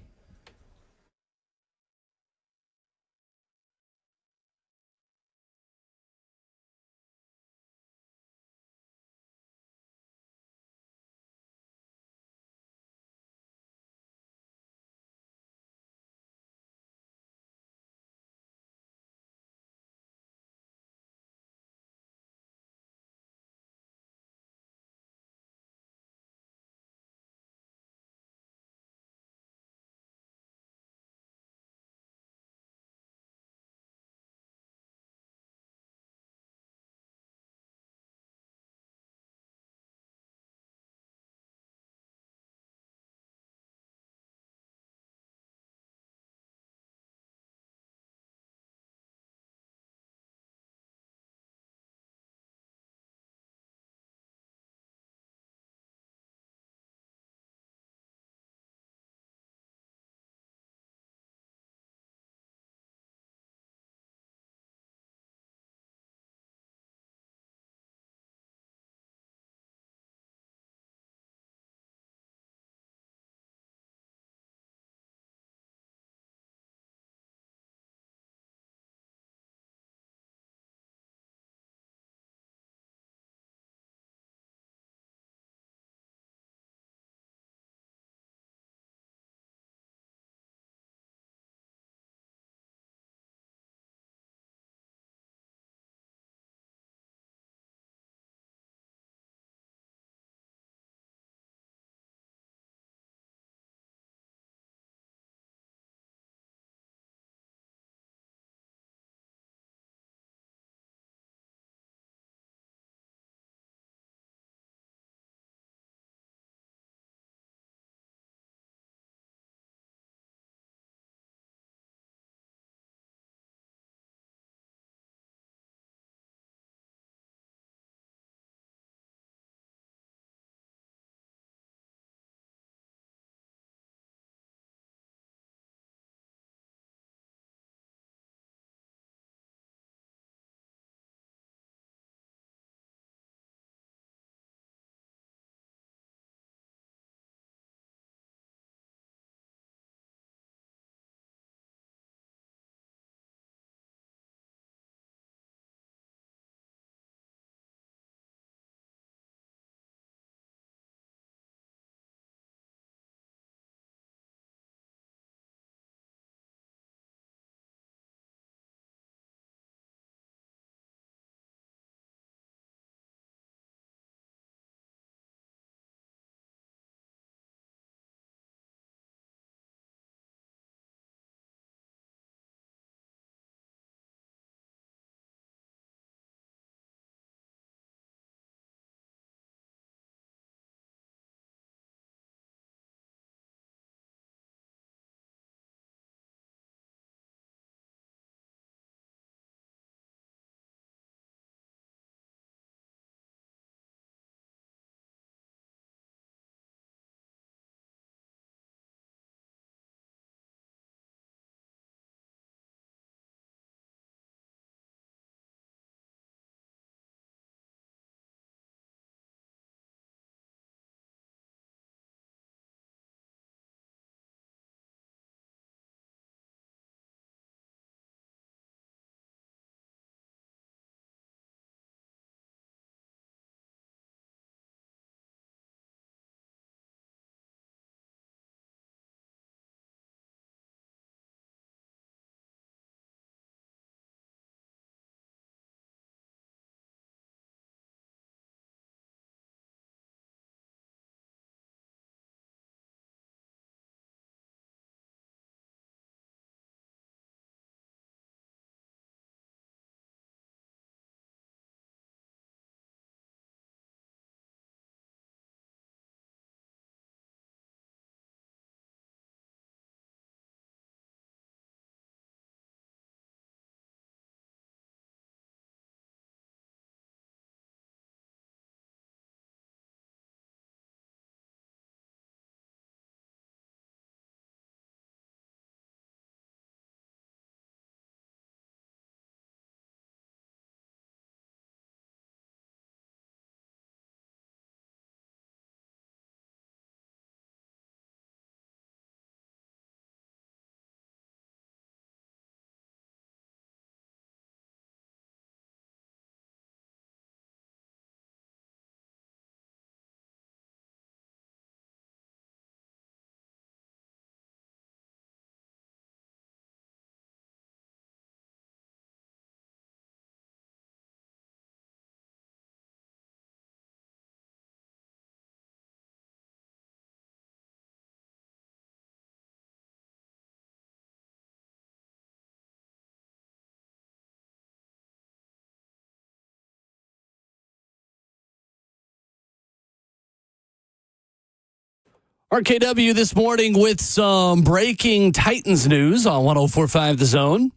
RKW this morning with some breaking Titans news on 104.5 The Zone.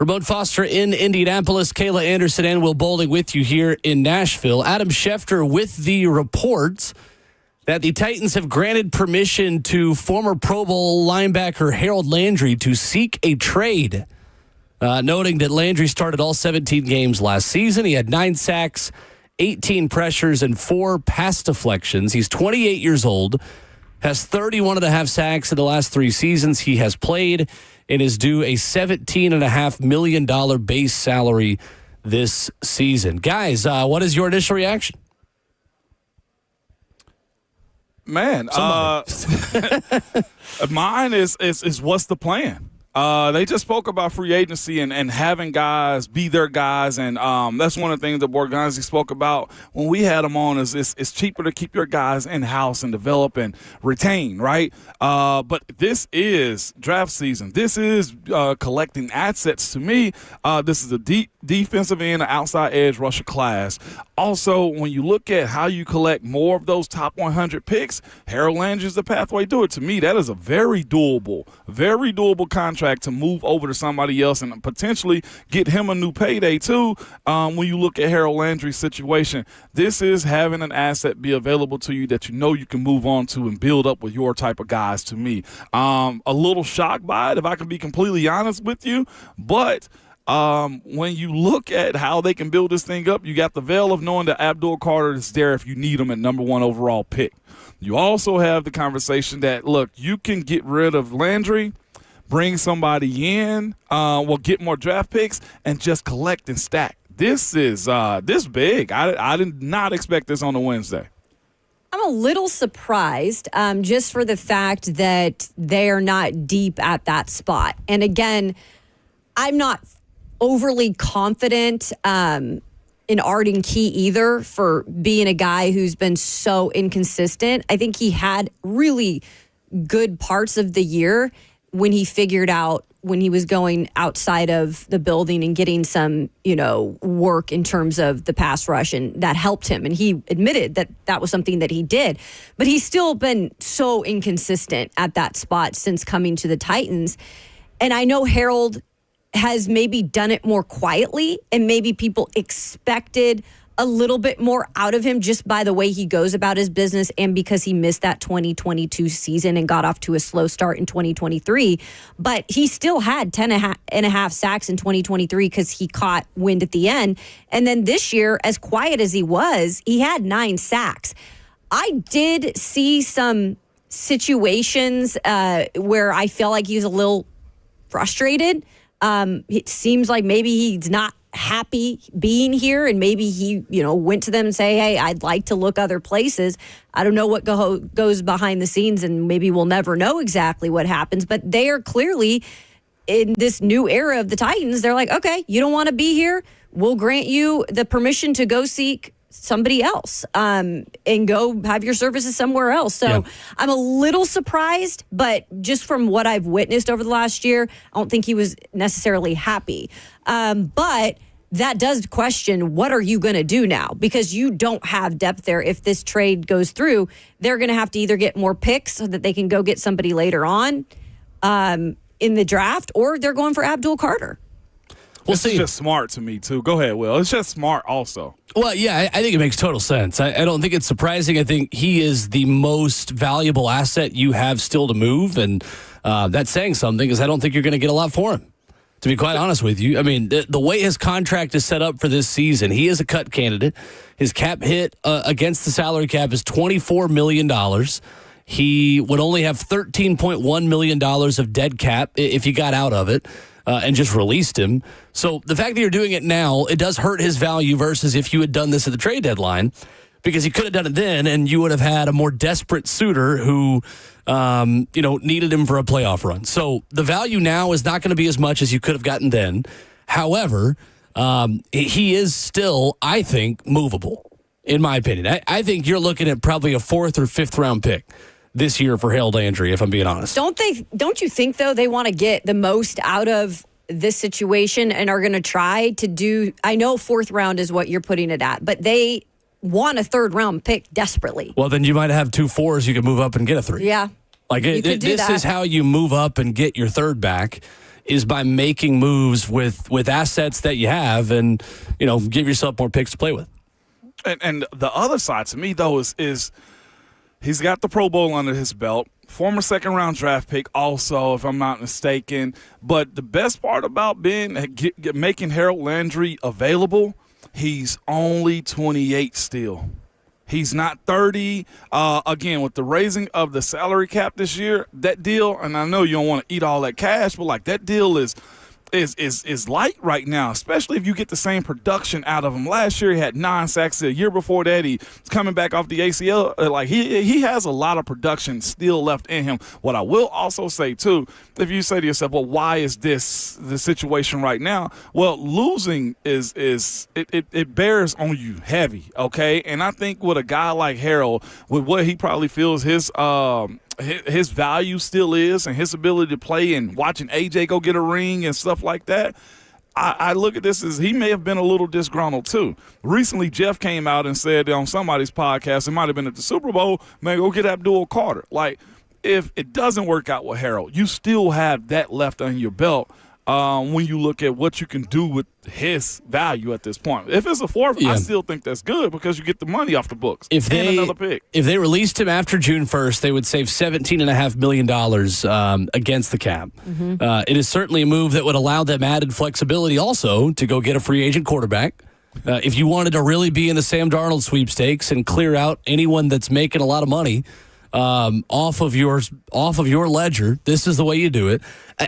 Ramon Foster in Indianapolis, Kayla Anderson and Will Bowling with you here in Nashville. Adam Schefter with the reports that the Titans have granted permission to former Pro Bowl linebacker Harold Landry to seek a trade, noting that Landry started all 17 games last season. He had 9 sacks, 18 pressures, and 4 pass deflections. He's 28 years old, has 31.5 sacks in the last 3 seasons he has played, and is due a $17.5 million base salary this season. Guys, what is your initial reaction? Man, mine is what's the plan? They just spoke about free agency and having guys be their guys, and that's one of the things that Borgonzi spoke about when we had them on. Is it's cheaper to keep your guys in house and develop and retain, right? But this is draft season. This is collecting assets. To me, this is a deep defensive end, outside edge rusher class. Also, when you look at how you collect more of those top 100 picks, Harold Landry is the pathway to it. To me, that is a very doable contract to move over to somebody else and potentially get him a new payday too. When you look at Harold Landry's situation, this is having an asset be available to you that you know you can move on to and build up with your type of guys. To me, a little shocked by it, if I can be completely honest with you, but when you look at how they can build this thing up, you got the veil of knowing that Abdul Carter is there if you need him at number 1 overall pick. You also have the conversation that, look, you can get rid of Landry, bring somebody in, get more draft picks, and just collect and stack. This is this big. I did not expect this on a Wednesday. I'm a little surprised just for the fact that they are not deep at that spot. And again, I'm not overly confident in Arden Key either for being a guy who's been so inconsistent. I think he had really good parts of the year when he figured out when he was going outside of the building and getting some, work in terms of the pass rush, and that helped him. And he admitted that that was something that he did. But he's still been so inconsistent at that spot since coming to the Titans. And I know Harold has maybe done it more quietly, and maybe people expected a little bit more out of him just by the way he goes about his business and because he missed that 2022 season and got off to a slow start in 2023. But he still had 10.5 sacks in 2023 because he caught wind at the end. And then this year, as quiet as he was, he had 9 sacks. I did see some situations where I felt like he was a little frustrated. It seems like maybe he's not happy being here, and maybe he, went to them and say, hey, I'd like to look other places. I don't know what goes behind the scenes, and maybe we'll never know exactly what happens, but they are clearly in this new era of the Titans. They're like, okay, you don't want to be here. We'll grant you the permission to go seek somebody else and go have your services somewhere else. So I'm a little surprised, but just from what I've witnessed over the last year, I don't think he was necessarily happy. But that does question, what are you going to do now? Because you don't have depth there. If this trade goes through, they're going to have to either get more picks so that they can go get somebody later on in the draft, or they're going for Abdul Carter. We'll see. It's just smart to me, too. Go ahead, Will. It's just smart also. Well, yeah, I think it makes total sense. I don't think it's surprising. I think he is the most valuable asset you have still to move, and that's saying something because I don't think you're going to get a lot for him, to be quite honest with you. I mean, the way his contract is set up for this season, he is a cut candidate. His cap hit against the salary cap is $24 million. He would only have $13.1 million of dead cap if he got out of it. And just released him. So the fact that you're doing it now, it does hurt his value versus if you had done this at the trade deadline, because he could have done it then and you would have had a more desperate suitor who, needed him for a playoff run. So the value now is not going to be as much as you could have gotten then. However, he is still, I think, movable, in my opinion. I think you're looking at probably a 4th or 5th round pick this year for Harold Landry, if I'm being honest. Don't you think, though, they want to get the most out of this situation and are going to try to do, I know 4th round is what you're putting it at, but they want a third-round pick desperately. Well, then you might have 2 4s. You could move up and get a 3. Yeah. Like You could do this that. is how you move up and get your third back, is by making moves with assets that you have, and give yourself more picks to play with. And the other side to me though is he's got the Pro Bowl under his belt. Former second-round draft pick also, if I'm not mistaken. But the best part about making Harold Landry available, he's only 28 still. He's not 30. Again, with the raising of the salary cap this year, that deal, and I know you don't want to eat all that cash, but like that deal is light right now, especially if you get the same production out of him. Last year he had 9 sacks. A year before that he's coming back off the ACL. Like he has a lot of production still left in him. What I will also say too, if you say to yourself, well, why is this the situation right now? Well, losing it bears on you heavy, okay? And I think with a guy like Harold, with what he probably feels his value still is, and his ability to play, and watching AJ go get a ring and stuff like that, I look at this as he may have been a little disgruntled too. Recently, Jeff came out and said on somebody's podcast, it might have been at the Super Bowl, man, go get Abdul Carter. Like, if it doesn't work out with Harold, you still have that left on your belt. When you look at what you can do with his value at this point. If it's a 4th, I still think that's good because you get the money off the books and another pick. If they released him after June 1st, they would save $17.5 million against the cap. It is certainly a move that would allow them added flexibility also to go get a free agent quarterback. If you wanted to really be in the Sam Darnold sweepstakes and clear out anyone that's making a lot of money off of your ledger, this is the way you do it.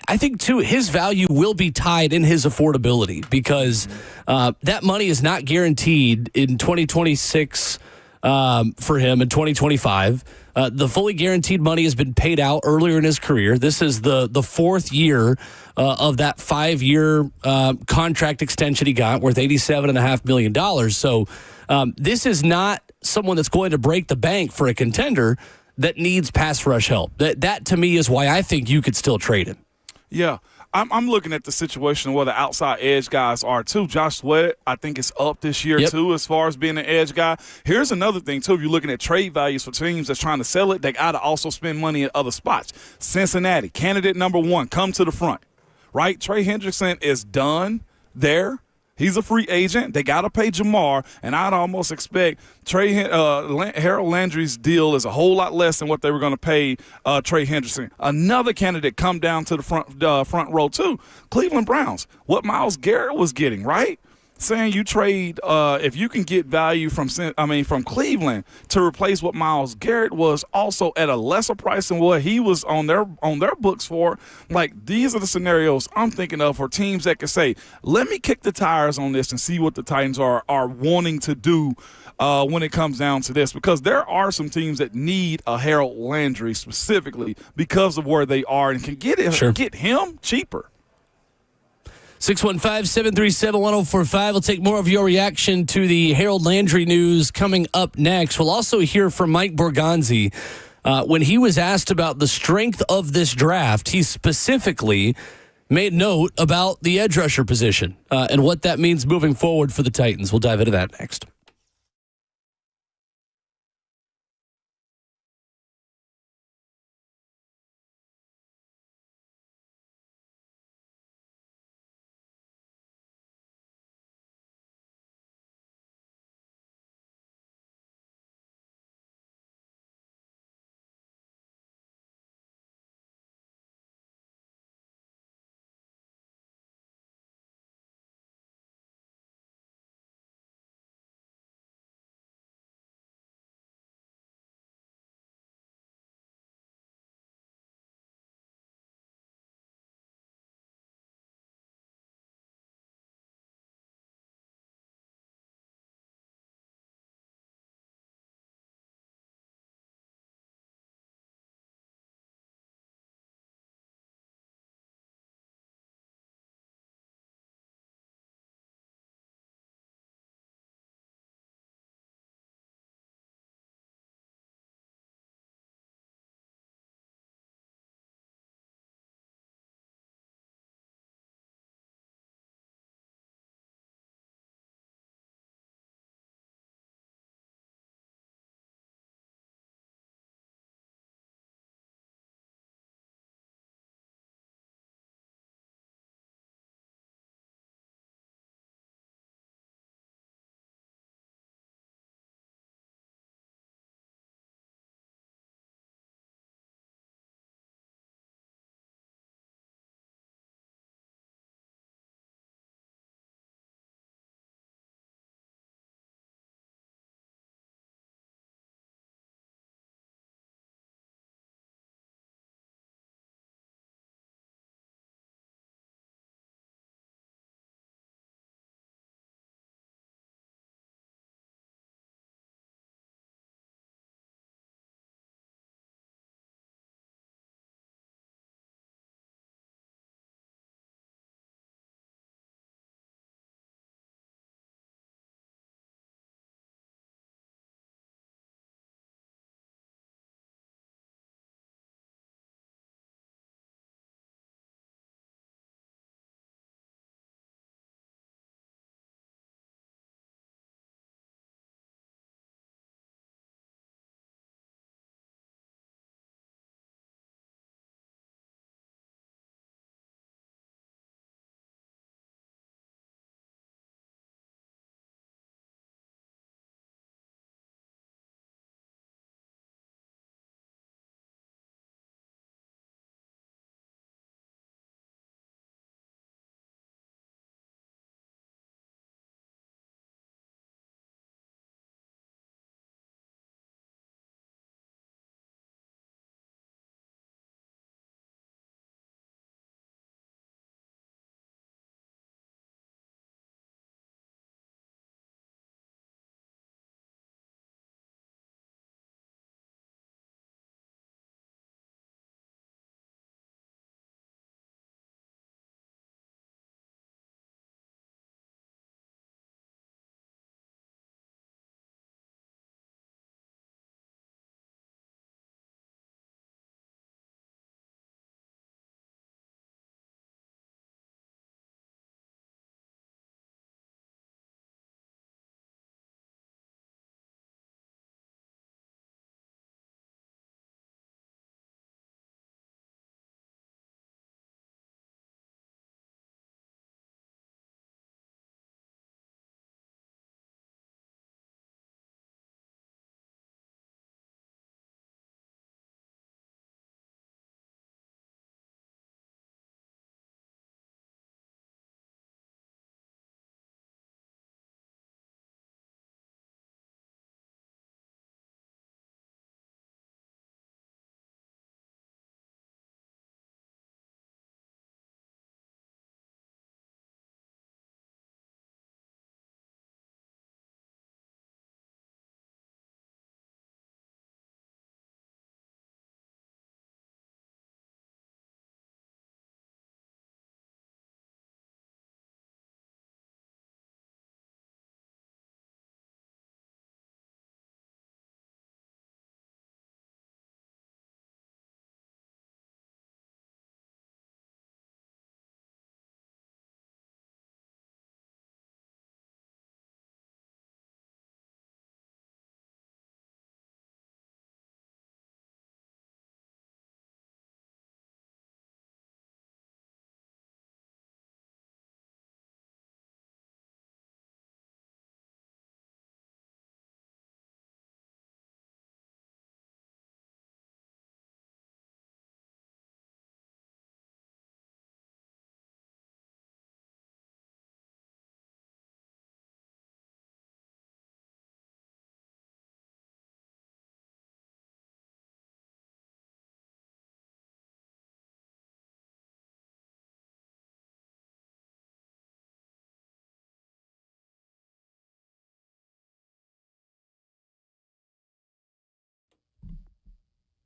I think too, his value will be tied in his affordability, because that money is not guaranteed in 2026 for him in 2025. The fully guaranteed money has been paid out earlier in his career. This is the 4th year of that 5-year contract extension he got, worth $87.5 million. So this is not someone that's going to break the bank for a contender that needs pass rush help. That to me is why I think you could still trade him. Yeah. I'm looking at the situation where the outside edge guys are too. Josh Sweat, I think, is up this year too as far as being an edge guy. Here's another thing too. If you're looking at trade values for teams that's trying to sell it, they got to also spend money at other spots. Cincinnati, candidate number 1, come to the front, right? Trey Hendrickson is done there. He's a free agent. They got to pay Jamar, and I'd almost expect Harold Landry's deal is a whole lot less than what they were going to pay Trey Hendrickson. Another candidate come down to the front row too. Cleveland Browns, what Myles Garrett was getting, right? Saying you trade if you can get value from Cleveland to replace what Myles Garrett was, also at a lesser price than what he was on their books for. Like, these are the scenarios I'm thinking of for teams that can say, let me kick the tires on this and see what the Titans are wanting to do when it comes down to this, because there are some teams that need a Harold Landry specifically because of where they are and can get him cheaper. 615-737-1045. We'll take more of your reaction to the Harold Landry news coming up next. We'll also hear from Mike Borgonzi. When he was asked about the strength of this draft, he specifically made note about the edge rusher position and what that means moving forward for the Titans. We'll dive into that next.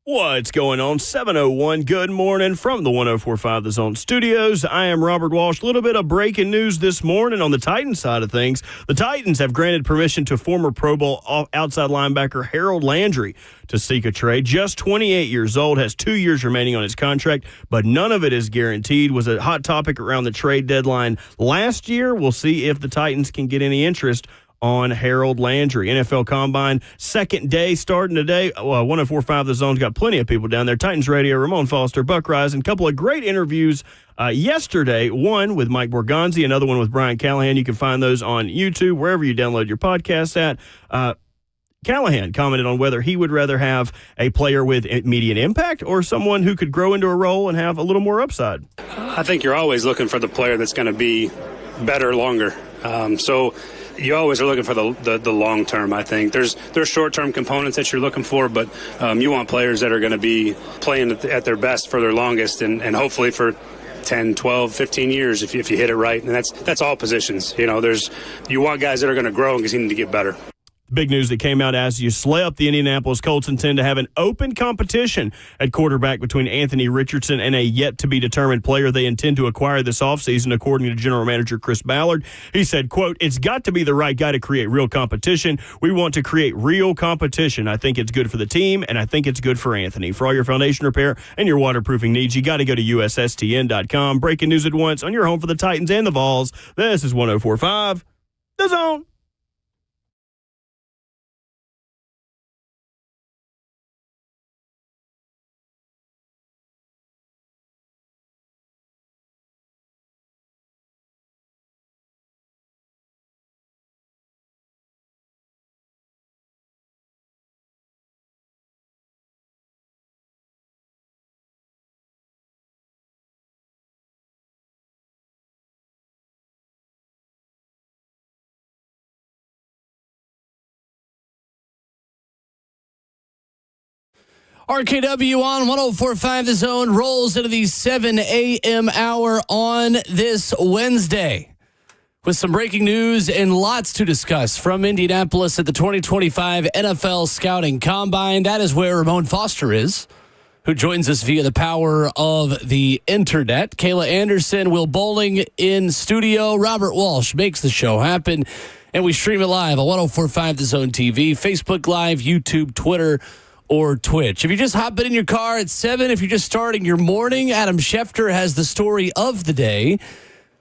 What's going on? 7:01. Good morning from the 104.5 The Zone studios. I am Robert Walsh. A little bit of breaking news this morning on the Titans side of things. The Titans have granted permission to former Pro Bowl outside linebacker Harold Landry to seek a trade. Just 28 years old, has 2 years remaining on his contract, but none of it is guaranteed. Was a hot topic around the trade deadline last year. We'll see if the Titans can get any interest on Harold Landry. NFL Combine, second day starting today. 104.5 The Zone's got plenty of people down there. Titans Radio, Ramon Foster, Buck Rise, and a couple of great interviews yesterday. One with Mike Borgonzi, another one with Brian Callahan. You can find those on YouTube, wherever you download your podcasts at. Callahan commented on whether he would rather have a player with immediate impact or someone who could grow into a role and have a little more upside. I think you're always looking for the player that's going to be better longer. So you always are looking for the long term. I think there's short term components that you're looking for, but you want players that are going to be playing at their best for their longest and hopefully for 10, 12, 15 years if you hit it right. And that's all positions. You want guys that are going to grow and continue to get better. Big news that came out as you slept. The Indianapolis Colts intend to have an open competition at quarterback between Anthony Richardson and a yet-to-be-determined player they intend to acquire this offseason, according to General Manager Chris Ballard. He said, quote, "It's got to be the right guy to create real competition. We want to create real competition. I think it's good for the team, and I think it's good for Anthony. For all your foundation repair and your waterproofing needs, you got to go to USSTN.com. Breaking news at once on your home for the Titans and the Vols. This is 104.5 The Zone." RKW on 104.5 The Zone rolls into the 7 a.m. hour on this Wednesday with some breaking news and lots to discuss from Indianapolis at the 2025 NFL Scouting Combine. That is where Ramon Foster is, who joins us via the power of the internet. Kayla Anderson, Will Bowling in studio. Robert Walsh makes the show happen, and we stream it live on 104.5 The Zone TV, Facebook Live, YouTube, Twitter, or Twitch. If you just hop in your car at 7, if you're just starting your morning, Adam Schefter has the story of the day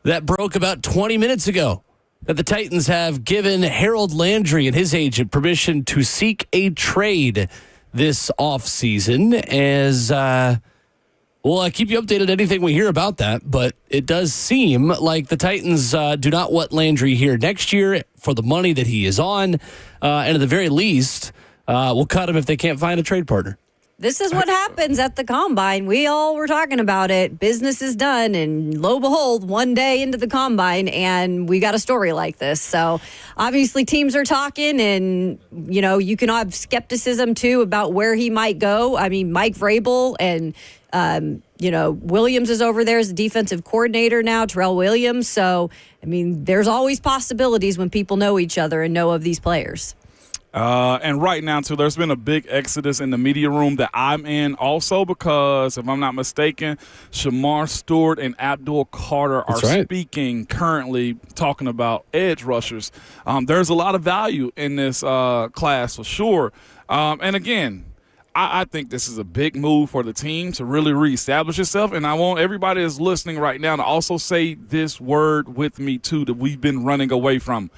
that broke about 20 minutes ago, that the Titans have given Harold Landry and his agent permission to seek a trade this offseason. As well, I keep you updated on anything we hear about that, but it does seem like the Titans do not want Landry here next year for the money that he is on, and at the very least, we'll cut him if they can't find a trade partner. This is what happens at the Combine. We all were talking about it. Business is done, and lo and behold, one day into the Combine, and we got a story like this. So obviously teams are talking, and, you can have skepticism, too, about where he might go. I mean, Mike Vrabel and, Williams is over there as a defensive coordinator now, Terrell Williams. So, I mean, there's always possibilities when people know each other and know of these players. And right now, too, there's been a big exodus in the media room that I'm in also because, if I'm not mistaken, Shamar Stewart and Abdul Carter are speaking currently, talking about edge rushers. There's a lot of value in this class for sure. And again, I think this is a big move for the team to really reestablish itself. And I want everybody that's listening right now to also say this word with me, too, that we've been running away from.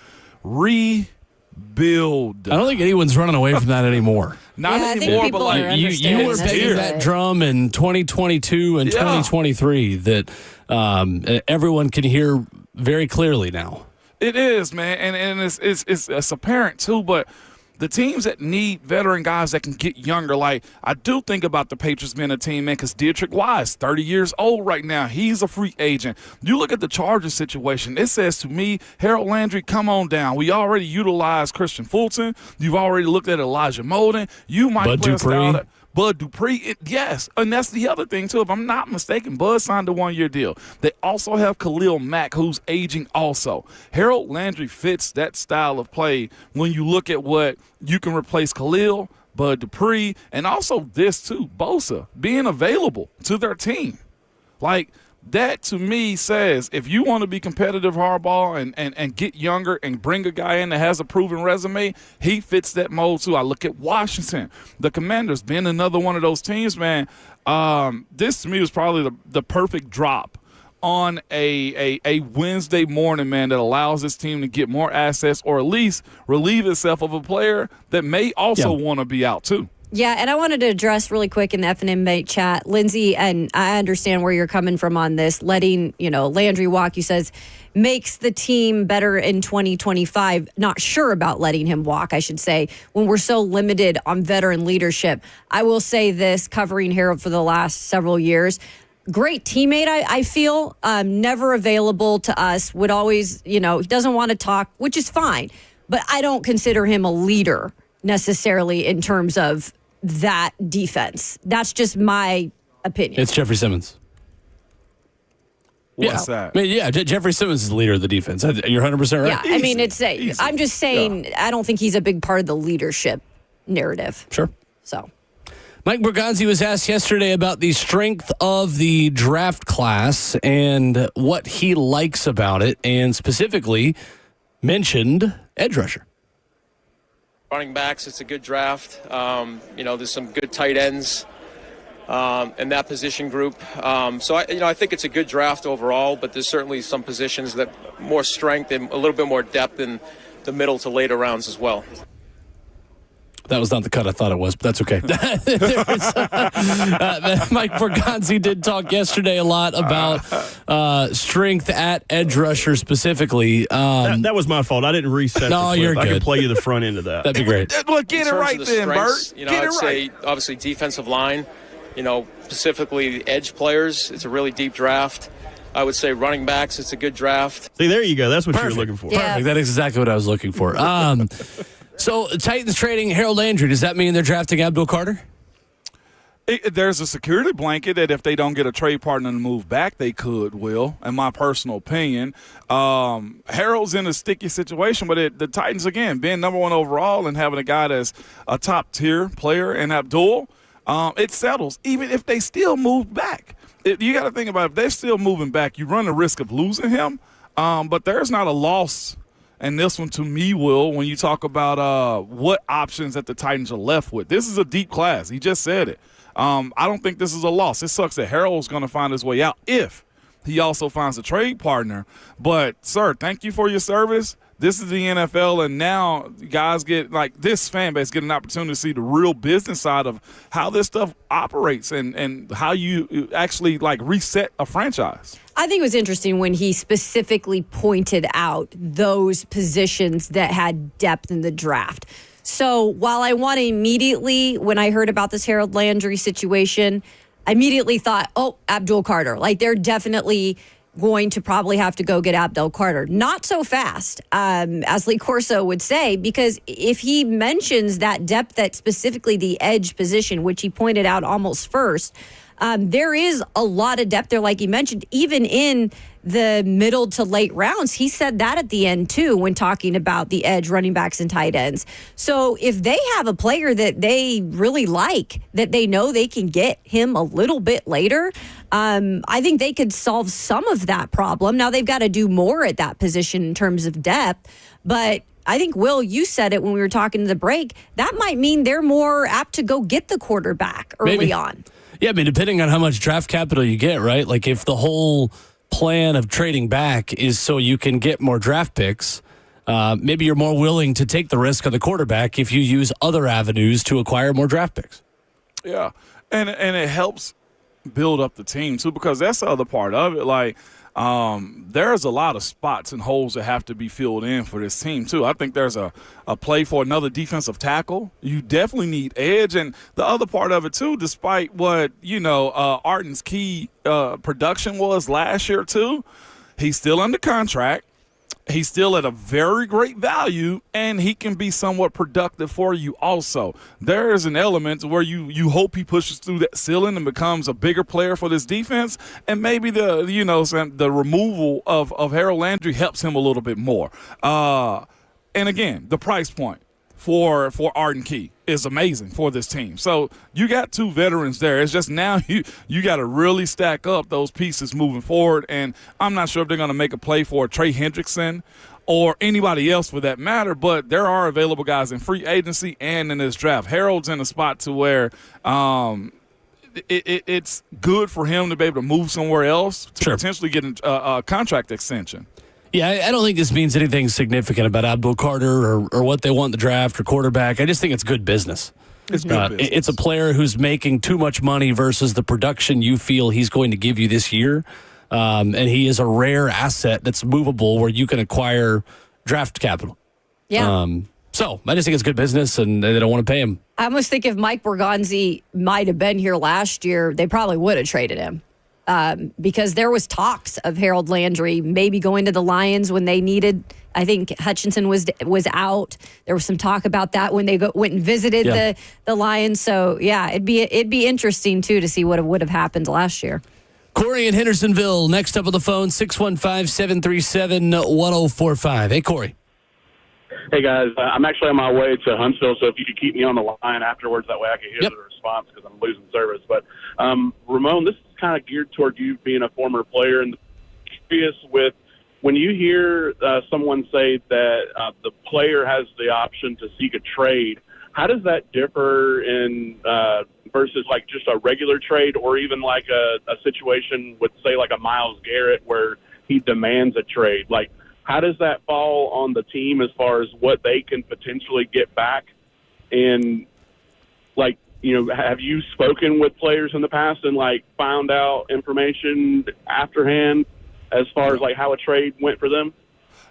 Build. I don't think anyone's running away from that anymore. Not anymore, but like you were banging that drum in 2022 and 2023 that everyone can hear very clearly now. It is, man, and it's apparent too. But the teams that need veteran guys that can get younger, like I do think about the Patriots being a team, man, because Dietrich Wise, 30 years old right now. He's a free agent. You look at the Chargers situation, it says to me, Harold Landry, come on down. We already utilized Christian Fulton. You've already looked at Elijah Molden. You might play a style that Bud Dupree, yes. And that's the other thing, too. If I'm not mistaken, Bud signed a one-year deal. They also have Khalil Mack, who's aging also. Harold Landry fits that style of play when you look at what you can replace Khalil, Bud Dupree, and also this too, Bosa being available to their team. Like, that to me says if you want to be competitive hardball and get younger and bring a guy in that has a proven resume, he fits that mold too. I look at Washington, the Commanders being another one of those teams, man. This to me was probably the perfect drop on a Wednesday morning, man, that allows this team to get more assets or at least relieve itself of a player that may also want to be out too. Yeah, and I wanted to address really quick in the FNM chat, Lindsay, and I understand where you're coming from on this. Letting, Landry walk, you says, makes the team better in 2025. Not sure about letting him walk, I should say, when we're so limited on veteran leadership. I will say this, covering Harold for the last several years, great teammate, I feel, never available to us, would always, he doesn't want to talk, which is fine, but I don't consider him a leader necessarily in terms of that defense. That's just my opinion. It's Jeffrey Simmons. What's that? I mean, Jeffrey Simmons is the leader of the defense. You're 100% right. Yeah, I mean, I'm just saying, I don't think he's a big part of the leadership narrative. Sure. So, Mike Berganzi was asked yesterday about the strength of the draft class and what he likes about it, and specifically mentioned edge rusher. Running backs, it's a good draft. There's some good tight ends in that position group. So I think it's a good draft overall, but there's certainly some positions that more strength and a little bit more depth in the middle to later rounds as well. That was not the cut I thought it was, but that's okay. Mike Berganzi did talk yesterday a lot about strength at edge rusher specifically. That was my fault. I didn't reset. No, you're good. I can play you the front end of that. That'd be great. Well, get it right then, Bert. I'd say obviously defensive line, specifically the edge players. It's a really deep draft. I would say running backs, it's a good draft. See, there you go. That's what you're looking for. Yeah. Perfect. That is exactly what I was looking for. So Titans trading Harold Landry. Does that mean they're drafting Abdul Carter? There's a security blanket that if they don't get a trade partner to move back, they could, Will, in my personal opinion. Harold's in a sticky situation, but the Titans, again, being number one overall and having a guy that's a top-tier player in Abdul, it settles, even if they still move back. You got to think about it. If they're still moving back, you run the risk of losing him, but there's not a loss. And this one, to me, Will, when you talk about what options that the Titans are left with, this is a deep class. He just said it. I don't think this is a loss. It sucks that Harold's going to find his way out if he also finds a trade partner. But, sir, thank you for your service. This is the NFL, and now guys get, like, this fan base get an opportunity to see the real business side of how this stuff operates and how you actually, like, reset a franchise. I think it was interesting when he specifically pointed out those positions that had depth in the draft. So while I want to immediately, when I heard about this Harold Landry situation, I immediately thought, Abdul Carter. Like, they're definitely going to probably have to go get Abdul Carter. Not so fast, as Lee Corso would say, because if he mentions that depth at specifically the edge position, which he pointed out almost first, there is a lot of depth there, like he mentioned, even in the middle to late rounds. He said that at the end, too, when talking about the edge running backs and tight ends. So if they have a player that they really like, that they know they can get him a little bit later, I think they could solve some of that problem. Now, they've got to do more at that position in terms of depth, but I think, Will, you said it when we were talking to the break, that might mean they're more apt to go get the quarterback early on. Yeah, I mean, depending on how much draft capital you get, right? Like, if the whole plan of trading back is so you can get more draft picks, maybe you're more willing to take the risk on the quarterback if you use other avenues to acquire more draft picks. Yeah, and it helps build up the team, too, because that's the other part of it. Like, there's a lot of spots and holes that have to be filled in for this team, too. I think there's a play for another defensive tackle. You definitely need edge. And the other part of it, too, despite what, Arden's key production was last year, too, he's still under contract. He's still at a very great value, and he can be somewhat productive for you also. There is an element where you hope he pushes through that ceiling and becomes a bigger player for this defense, and maybe the removal of Harold Landry helps him a little bit more. And again, the price point. for Arden Key is amazing for this team. So you got 2 veterans there. It's just now you got to really stack up those pieces moving forward. And I'm not sure if they're going to make a play for Trey Hendrickson or anybody else for that matter, but there are available guys in free agency and in this draft. Harold's in a spot to where it's good for him to be able to move somewhere else to potentially get a contract extension. Yeah, I don't think this means anything significant about Abdul Carter or what they want in the draft or quarterback. I just think it's good business. It's good business. It's a player who's making too much money versus the production you feel he's going to give you this year. And he is a rare asset that's movable where you can acquire draft capital. Yeah. So I just think it's good business, and they don't want to pay him. I almost think if Mike Borgonzi might have been here last year, they probably would have traded him. Because there was talks of Harold Landry maybe going to the Lions when they needed. I think Hutchinson was out. There was some talk about that when they went and visited the Lions. So yeah, it'd be interesting too to see what would have happened last year. Corey in Hendersonville next up on the phone, 615-737-1045. Hey, Corey. Hey, guys. I'm actually on my way to Huntsville, so if you could keep me on the line afterwards, that way I can hear the response because I'm losing service. But, Ramon, this is kind of geared toward you being a former player. And curious with when you hear someone say that the player has the option to seek a trade, how does that differ in versus like just a regular trade or even like a situation with, say, like a Myles Garrett where he demands a trade? Like, how does that fall on the team as far as what they can potentially get back? And, like, you know, have you spoken with players in the past and, like, found out information afterhand as far as, like, how a trade went for them?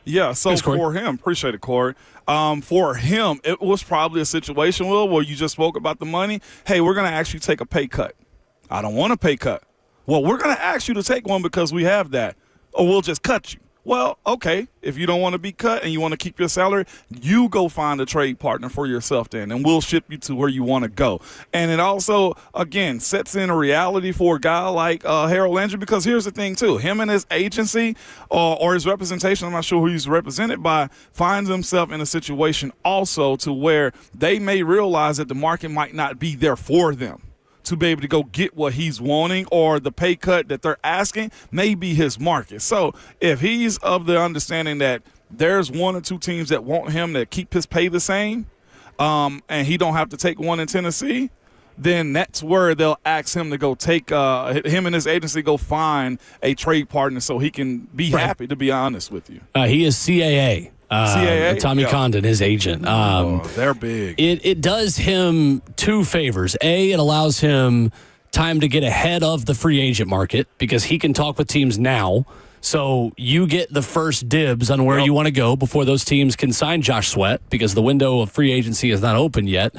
Yeah, so for him, appreciate it, Corey. For him, it was probably a situation, Will, where you just spoke about the money. Hey, we're going to ask you to take a pay cut. I don't want a pay cut. Well, we're going to ask you to take one because we have that, or we'll just cut you. Well, okay, if you don't want to be cut and you want to keep your salary, you go find a trade partner for yourself then, and we'll ship you to where you want to go. And it also, again, sets in a reality for a guy like Harold Landry, because here's the thing, too. Him and his agency or his representation, I'm not sure who he's represented by, finds himself in a situation also to where they may realize that the market might not be there for them to be able to go get what he's wanting, or the pay cut that they're asking may be his market. So if he's of the understanding that there's 1 or 2 teams that want him to keep his pay the same, and he don't have to take one in Tennessee, then that's where they'll ask him to go take him and his agency go find a trade partner so he can be happy, to be honest with you. He is CAA. CAA? Tommy Condon, his agent. They're big. It does him 2 favors. A, it allows him time to get ahead of the free agent market because he can talk with teams now. So you get the first dibs on where you want to go before those teams can sign Josh Sweat, because the window of free agency is not open yet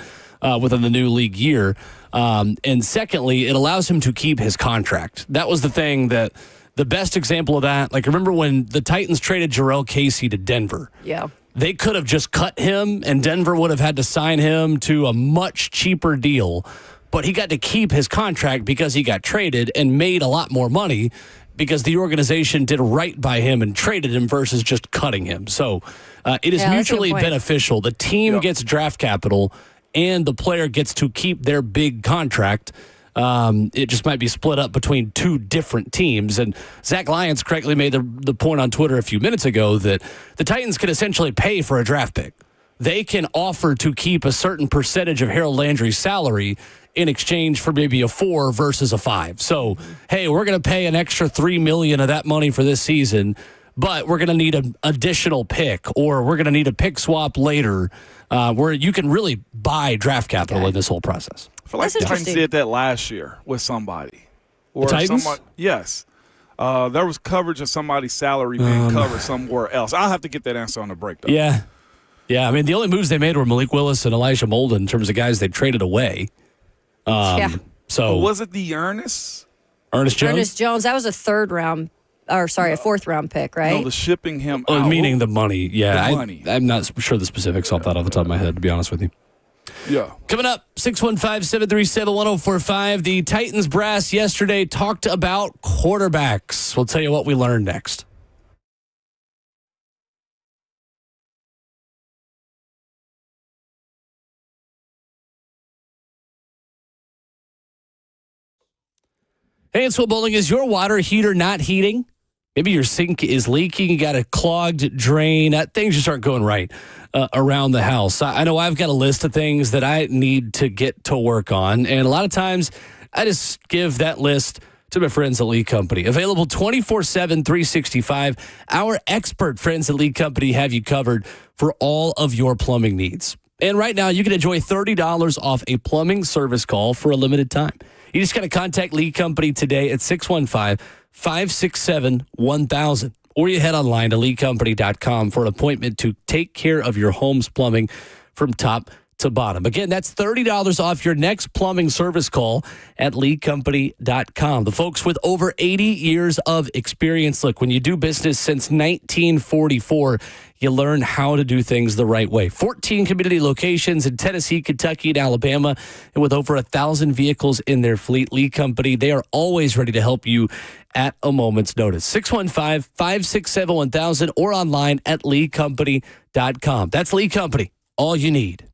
within the new league year. And secondly, it allows him to keep his contract. That was the thing that the best example of that, like, remember when the Titans traded Jarrell Casey to Denver? Yeah. They could have just cut him, and Denver would have had to sign him to a much cheaper deal. But he got to keep his contract because he got traded and made a lot more money because the organization did right by him and traded him versus just cutting him. So it is mutually beneficial. The team gets draft capital, and the player gets to keep their big contract. It just might be split up between 2 different teams. And Zach Lyons correctly made the point on Twitter a few minutes ago that the Titans can essentially pay for a draft pick. They can offer to keep a certain percentage of Harold Landry's salary in exchange for maybe a 4 versus a 5. So, hey, we're going to pay an extra $3 million of that money for this season, but we're going to need an additional pick, or we're going to need a pick swap later, where you can really buy draft capital in this whole process. I feel like the Titans did that last year with somebody. The Titans? Yes. There was coverage of somebody's salary being covered somewhere else. I'll have to get that answer on the break, though. Yeah. Yeah, I mean, the only moves they made were Malik Willis and Elijah Molden in terms of guys they traded away. So was it the Ernest Jones? Ernest Jones, that was a 4th round pick, right? No, the shipping him out. Meaning the money. Yeah, the money. I'm not sure the specifics off that off the top of my head, to be honest with you. Yeah. Coming up, 615-737-1045. The Titans brass yesterday talked about quarterbacks. We'll tell you what we learned next. Hey, it's Will Bowling. Is your water heater not heating? Maybe your sink is leaking. You got a clogged drain. Things just aren't going right around the house. I know I've got a list of things that I need to get to work on. And a lot of times I just give that list to my friends at Lee Company. Available 24/7, 365. Our expert friends at Lee Company have you covered for all of your plumbing needs. And right now, you can enjoy $30 off a plumbing service call for a limited time. You just got to contact Lee Company today at 615-567-1000. Or you head online to leecompany.com for an appointment to take care of your home's plumbing from top to bottom. Again, that's $30 off your next plumbing service call at leecompany.com. The folks with over 80 years of experience. Look, when you do business since 1944, you learn how to do things the right way. 14 community locations in Tennessee, Kentucky, and Alabama. And with over 1,000 vehicles in their fleet, Lee Company, they are always ready to help you at a moment's notice. 615-567-1000 or online at leecompany.com. That's Lee Company. All you need.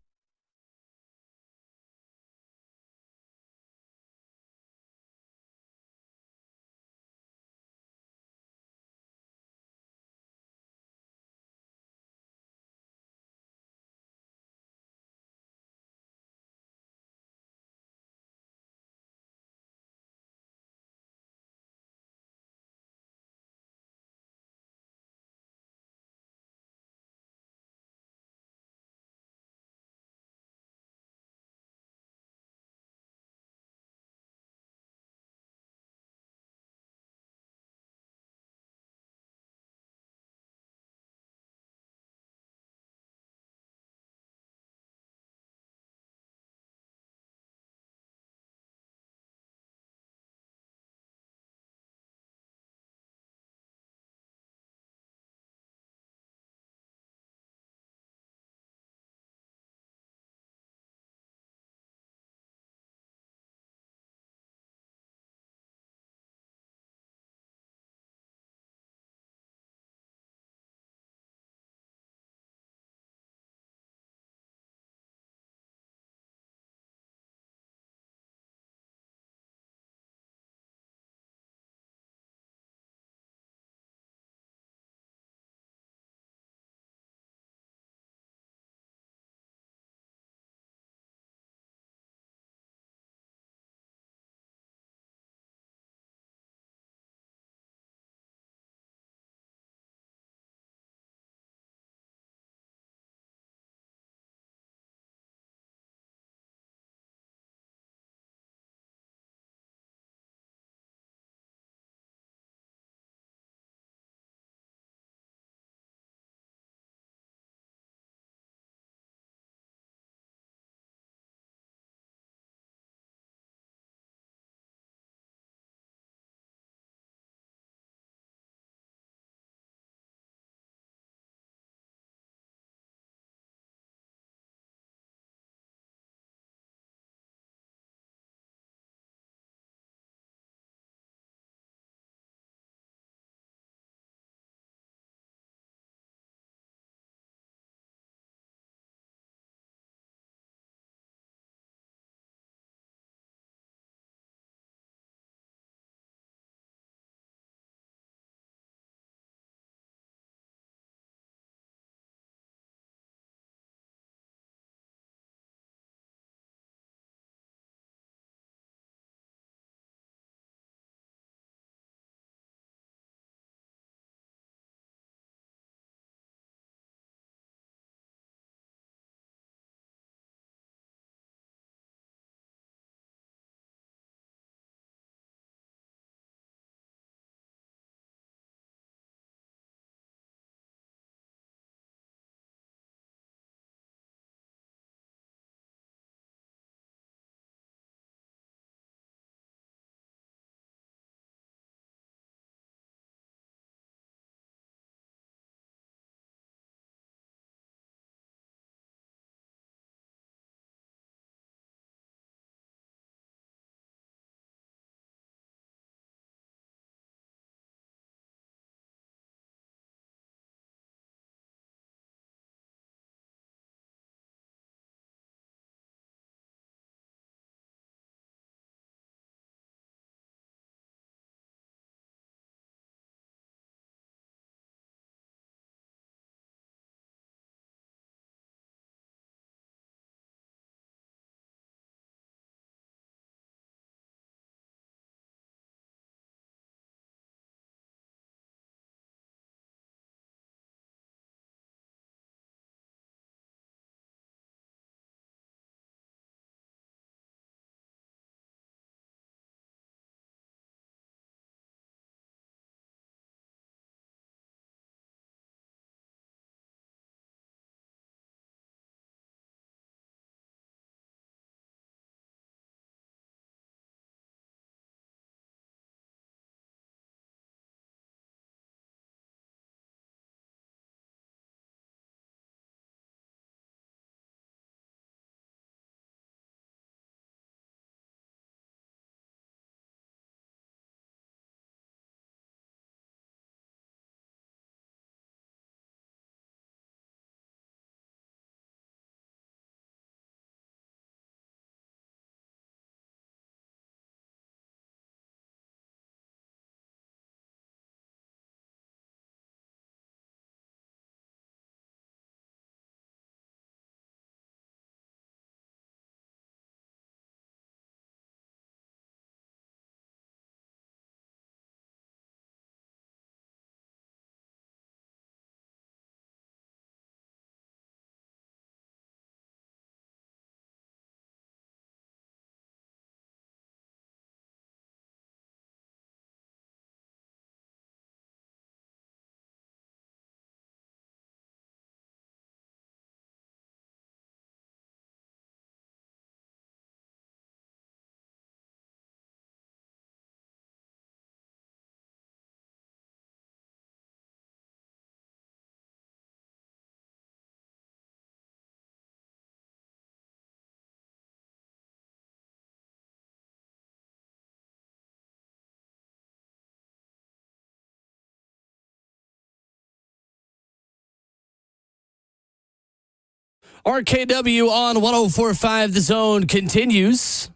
RKW on 104.5 The Zone continues.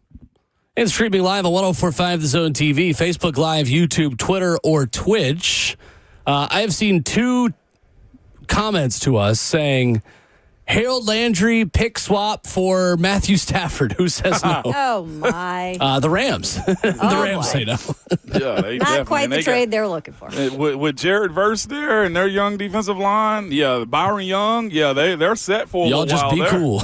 And streaming live on 104.5 The Zone TV, Facebook Live, YouTube, Twitter, or Twitch. I have seen 2 comments to us saying, Harold Landry pick swap for Matthew Stafford. Who says no? Oh, my. The Rams. The Rams say no. Yeah, they Not quite the trade they're looking for. With Jared Verse there and their young defensive line, Byron Young, they're set for a Y'all while just be there. cool.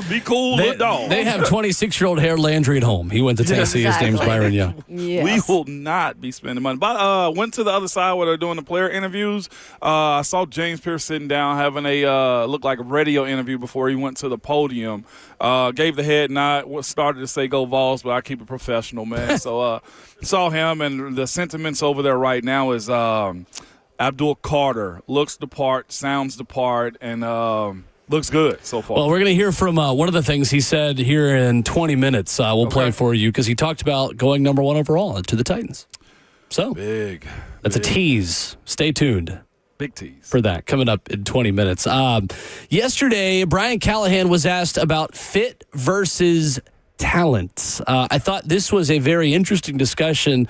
Be cool, little dog. They have 26-year-old Harold Landry at home. He went to Tennessee. Exactly. His name's Byron Young. Yes. We will not be spending money. But went to the other side where they're doing the player interviews. I saw James Pierce sitting down having a look like a radio interview before he went to the podium. Gave the head nod, started to say go Vols, but I keep it professional, man. So saw him, and the sentiments over there right now is Abdul Carter looks the part, sounds the part, and looks good so far. Well, we're going to hear from one of the things he said here in 20 minutes. We'll play for you because he talked about going number 1 overall to the Titans. So that's a tease. Stay tuned. Big tease. For that, coming up in 20 minutes. Yesterday, Brian Callahan was asked about fit versus talent. I thought this was a very interesting discussion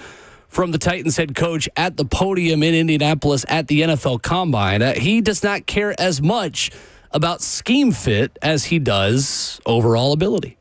from the Titans head coach at the podium in Indianapolis at the NFL Combine. He does not care as much about scheme fit as he does overall ability.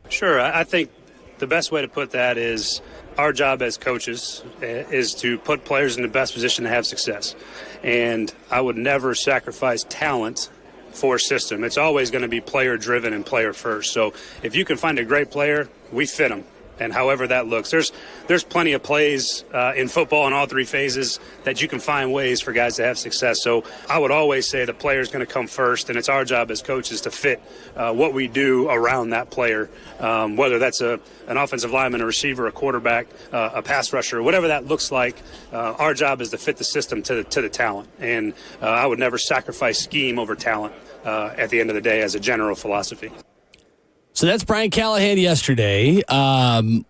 Sure. I think the best way to put that is our job as coaches is to put players in the best position to have success. And I would never sacrifice talent for system. It's always going to be player driven and player first. So if you can find a great player, we fit them. And however that looks, there's plenty of plays in football in all 3 phases that you can find ways for guys to have success. So I would always say the player is going to come first, and it's our job as coaches to fit what we do around that player, whether that's an offensive lineman, a receiver, a quarterback, a pass rusher, whatever that looks like. Our job is to fit the system to the talent, and I would never sacrifice scheme over talent at the end of the day as a general philosophy. So that's Brian Callahan yesterday.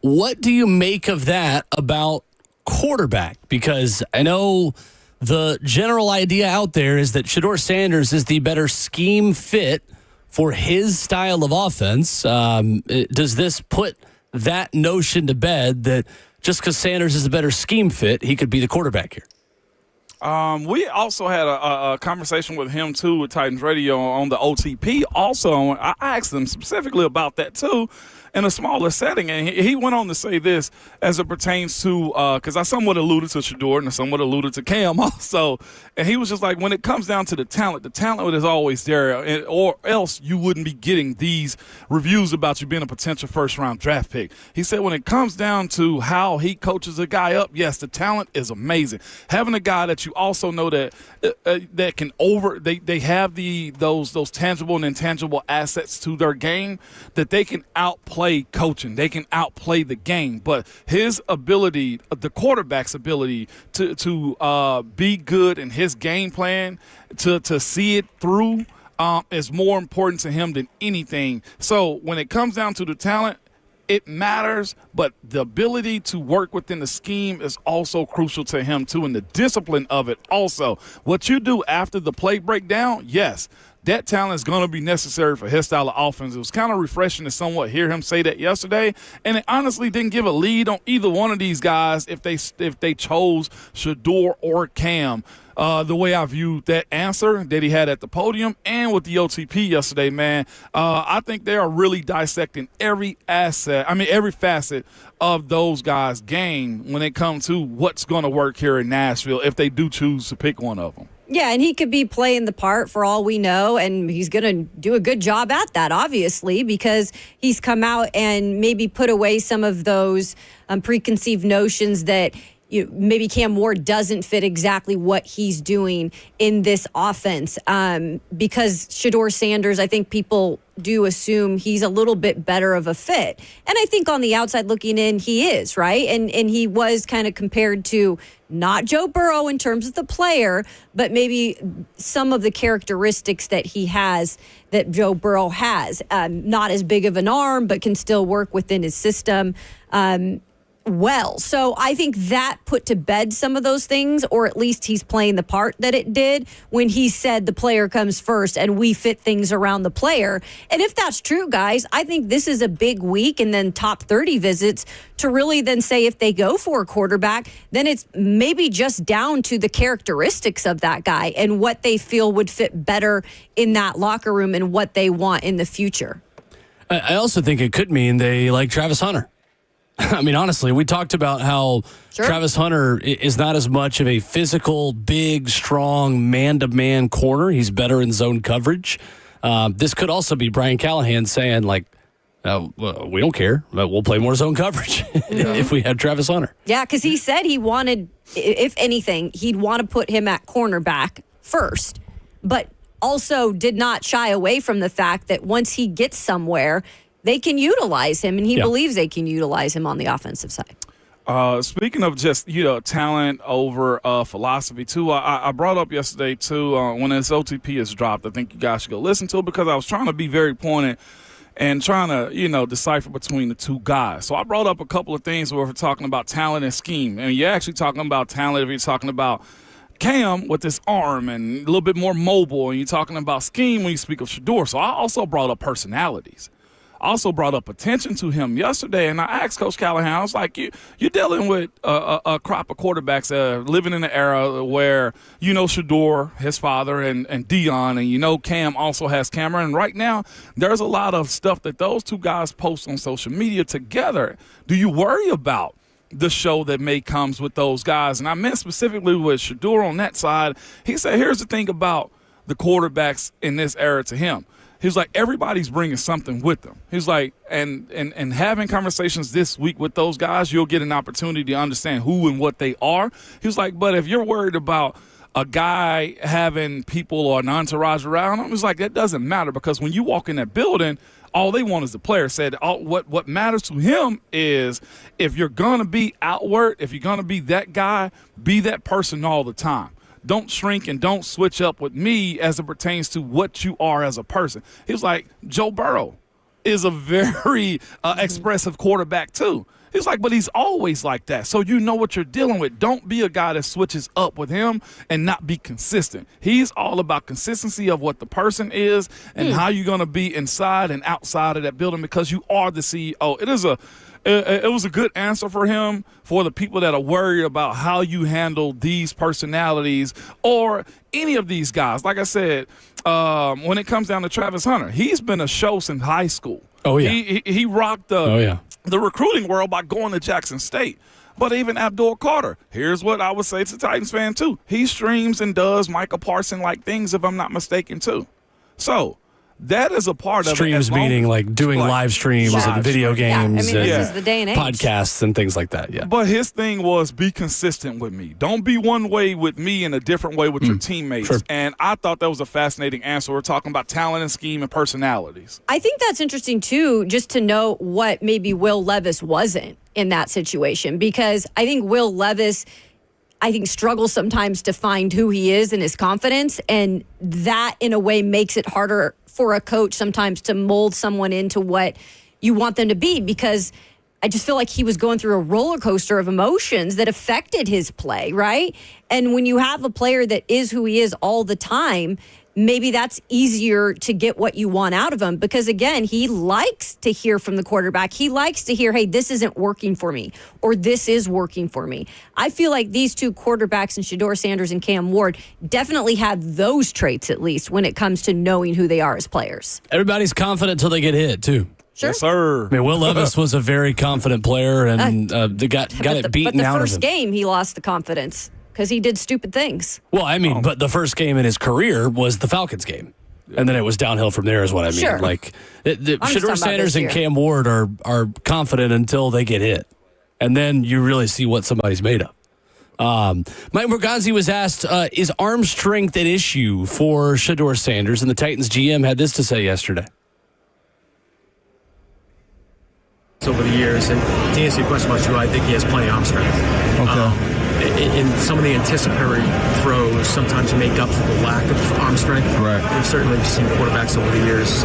What do you make of that about quarterback? Because I know the general idea out there is that Shedeur Sanders is the better scheme fit for his style of offense. Does this put that notion to bed that just because Sanders is a better scheme fit, he could be the quarterback here? We also had a conversation with him, too, with Titans Radio on the OTP. Also, I asked him specifically about that, too, in a smaller setting. And he went on to say this as it pertains to because I somewhat alluded to Shedeur and I somewhat alluded to Cam also. And he was just like, when it comes down to the talent is always there, or else you wouldn't be getting these reviews about you being a potential first-round draft pick. He said when it comes down to how he coaches a guy up, yes, the talent is amazing. Having a guy that you also know that that can they have those tangible and intangible assets to their game that they can outplay coaching. They can outplay the game. But his ability, the quarterback's ability to be good in his game plan, to see it through, is more important to him than anything. So when it comes down to the talent, it matters, but the ability to work within the scheme is also crucial to him, too, and the discipline of it also. What you do after the play breakdown, yes, that talent is going to be necessary for his style of offense. It was kind of refreshing to somewhat hear him say that yesterday, and it honestly didn't give a lead on either one of these guys if they chose Shedeur or Cam. The way I viewed that answer that he had at the podium and with the OTP yesterday, man, I think they are really dissecting every facet of those guys' game when it comes to what's going to work here in Nashville if they do choose to pick one of them. Yeah, and he could be playing the part for all we know, and he's going to do a good job at that, obviously, because he's come out and maybe put away some of those preconceived notions that maybe Cam Ward doesn't fit exactly what he's doing in this offense. Because Shedeur Sanders, I think people do assume he's a little bit better of a fit. And I think on the outside looking in, he is, right? And he was kind of compared to not Joe Burrow in terms of the player, but maybe some of the characteristics that he has that Joe Burrow has. Not as big of an arm, but can still work within his system. well. So I think that put to bed some of those things, or at least he's playing the part that it did when he said the player comes first and we fit things around the player. And if that's true, guys, I think this is a big week and then top 30 visits to really then say if they go for a quarterback, then it's maybe just down to the characteristics of that guy and what they feel would fit better in that locker room and what they want in the future. I also think it could mean they like Travis Hunter. I mean, honestly, we talked about how Travis Hunter is not as much of a physical, big, strong, man-to-man corner. He's better in zone coverage. This could also be Brian Callahan saying, like, we don't care, but we'll play more zone coverage if we had Travis Hunter. Yeah, because he said he wanted, if anything, he'd want to put him at cornerback first, but also did not shy away from the fact that once he gets somewhere, they can utilize him, and he believes they can utilize him on the offensive side. Speaking of just, talent over philosophy, too, I brought up yesterday, too, when this OTP is dropped, I think you guys should go listen to it because I was trying to be very pointed and trying to, decipher between the two guys. So I brought up a couple of things where we're talking about talent and scheme. And you're actually talking about talent if you're talking about Cam with his arm and a little bit more mobile, and you're talking about scheme when you speak of Shedeur. So I also brought up personalities. I also brought up attention to him yesterday, and I asked Coach Callahan, I was like, you're dealing with a crop of quarterbacks living in an era where Shedeur, his father, and Dion, and Cam also has Cameron. And right now, there's a lot of stuff that those two guys post on social media together. Do you worry about the show that may comes with those guys? And I meant specifically with Shedeur on that side. He said, here's the thing about the quarterbacks in this era to him. He's like, everybody's bringing something with them. He's like, and having conversations this week with those guys, you'll get an opportunity to understand who and what they are. He's like, but if you're worried about a guy having people or an entourage around him, it's like, that doesn't matter because when you walk in that building, all they want is the player. Said what matters to him is if you're going to be outward, if you're going to be that guy, be that person all the time. Don't shrink and don't switch up with me as it pertains to what you are as a person. He was like, Joe Burrow is a very expressive quarterback too. He's like, but he's always like that. So you know what you're dealing with. Don't be a guy that switches up with him and not be consistent. He's all about consistency of what the person is and how you're going to be inside and outside of that building because you are the CEO. It was a good answer for him for the people that are worried about how you handle these personalities or any of these guys. Like I said, when it comes down to Travis Hunter, he's been a show since high school. Oh, yeah. He rocked the recruiting world by going to Jackson State. But even Abdul Carter, here's what I would say to Titans fan, too. He streams and does Micah Parson-like things, if I'm not mistaken, too. So that is a part of it. Streams meaning like doing live streams and video games and this is the day and age. Podcasts and things like that. Yeah. But his thing was be consistent with me. Don't be one way with me and a different way with your teammates. Sure. And I thought that was a fascinating answer. We're talking about talent and scheme and personalities. I think that's interesting, too, just to know what maybe Will Levis wasn't in that situation. Because I think Will Levis struggles sometimes to find who he is and his confidence. And that, in a way, makes it harder for a coach sometimes to mold someone into what you want them to be, because I just feel like he was going through a roller coaster of emotions that affected his play, right? And when you have a player that is who he is all the time, maybe that's easier to get what you want out of him because, again, he likes to hear from the quarterback. He likes to hear, hey, this isn't working for me or this is working for me. I feel like these two quarterbacks, in Shedeur Sanders and Cam Ward, definitely have those traits, at least, when it comes to knowing who they are as players. Everybody's confident until they get hit, too. Sure. Yes, sir. I mean, Will Levis was a very confident player and they got it beaten out of him. But the first game, he lost the confidence. Because he did stupid things. Well, I mean, but the first game in his career was the Falcons game. And then it was downhill from there is what I mean. Sure. Like, Shedeur Sanders and Cam Ward are confident until they get hit. And then you really see what somebody's made of. Mike Morganzi was asked, is arm strength an issue for Shedeur Sanders? And the Titans GM had this to say yesterday. Over the years, and to answer your question about Shedeur, I think he has plenty of arm strength. Okay. In some of the anticipatory throws, sometimes make up for the lack of arm strength. Right. We've certainly seen quarterbacks over the years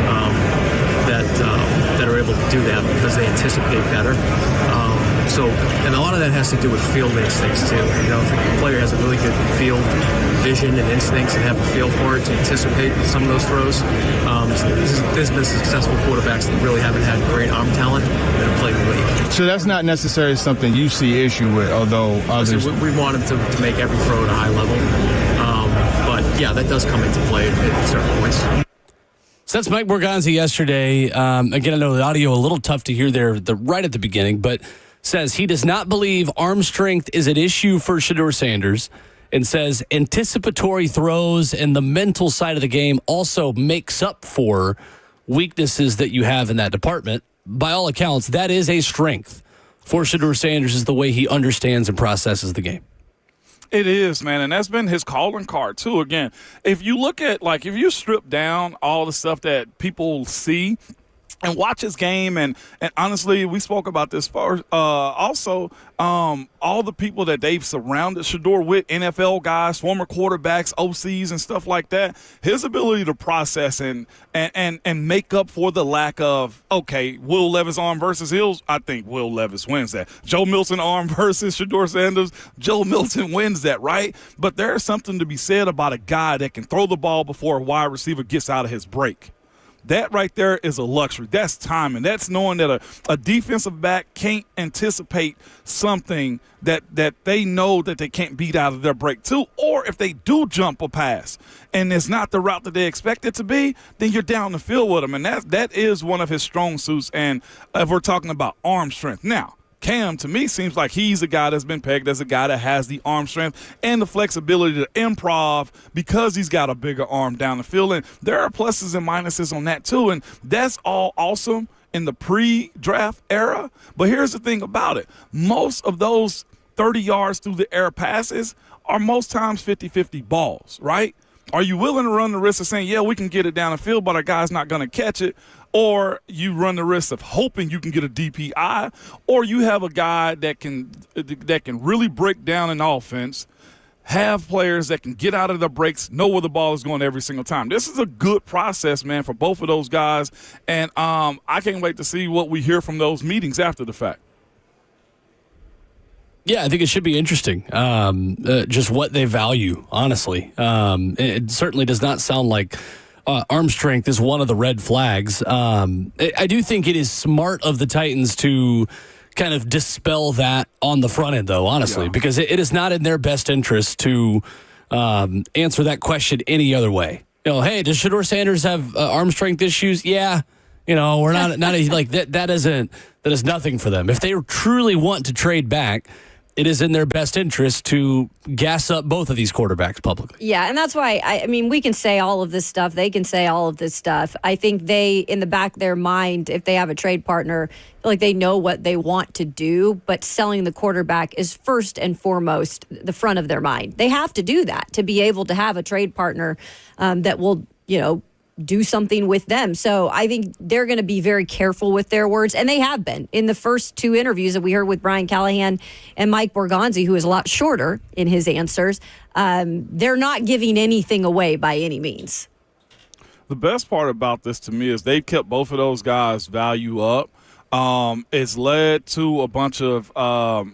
that are able to do that because they anticipate better. So, and a lot of that has to do with field instincts too. You know, if a player has a really good field vision and instincts and have a feel for it to anticipate some of those throws. There's been successful quarterbacks that really haven't had great arm talent that have played in the league. So that's not necessarily something you see issue with, although others. Listen, we want him to make every throw at a high level. But yeah, that does come into play at certain points. So that's Mike Borgonzi yesterday. Again, I know the audio a little tough to hear there right at the beginning, but says he does not believe arm strength is an issue for Shedeur Sanders, and says anticipatory throws and the mental side of the game also makes up for weaknesses that you have in that department. By all accounts, that is a strength for Shedeur Sanders, is the way he understands and processes the game. It is, man, and that's been his calling card, too. Again, if you look at, like, if you strip down all the stuff that people see and watch his game, and honestly, we spoke about this first, also, all the people that they've surrounded Shedeur with, NFL guys, former quarterbacks, OCs, and stuff like that, his ability to process and make up for the lack of, okay, Will Levis arm versus Hills, I think Will Levis wins that. Joe Milton arm versus Shedeur Sanders, Joe Milton wins that, right? But there's something to be said about a guy that can throw the ball before a wide receiver gets out of his break. That right there is a luxury. That's timing. That's knowing that a defensive back can't anticipate something that they know that they can't beat out of their break too. Or if they do jump a pass and it's not the route that they expect it to be, then you're down the field with them. And that is one of his strong suits. And if we're talking about arm strength. Now, Cam, to me, seems like he's a guy that's been pegged as a guy that has the arm strength and the flexibility to improv because he's got a bigger arm down the field. And there are pluses and minuses on that, too. And that's all awesome in the pre-draft era. But here's the thing about it. Most of those 30 yards through the air passes are most times 50-50 balls, right? Are you willing to run the risk of saying, yeah, we can get it down the field, but our guy's not going to catch it? Or you run the risk of hoping you can get a DPI, or you have a guy that can really break down an offense, have players that can get out of their breaks, know where the ball is going every single time. This is a good process, man, for both of those guys, and I can't wait to see what we hear from those meetings after the fact. Yeah, I think it should be interesting, just what they value, honestly. It certainly does not sound like arm strength is one of the red flags. I do think it is smart of the Titans to kind of dispel that on the front end, though, honestly, because it is not in their best interest to answer that question any other way. You know, hey, does Shedeur Sanders have arm strength issues? Yeah. You know, we're not like that. That is nothing for them. If they truly want to trade back, it is in their best interest to gas up both of these quarterbacks publicly. Yeah, and that's why, I mean, we can say all of this stuff. They can say all of this stuff. I think they, in the back of their mind, if they have a trade partner, feel like they know what they want to do, but selling the quarterback is first and foremost the front of their mind. They have to do that to be able to have a trade partner that will, do something with them. So I think they're going to be very careful with their words, and they have been. In the first two interviews that we heard with Brian Callahan and Mike Borgonzi, who is a lot shorter in his answers, they're not giving anything away by any means. The best part about this to me is they've kept both of those guys' value up. It's led to a bunch of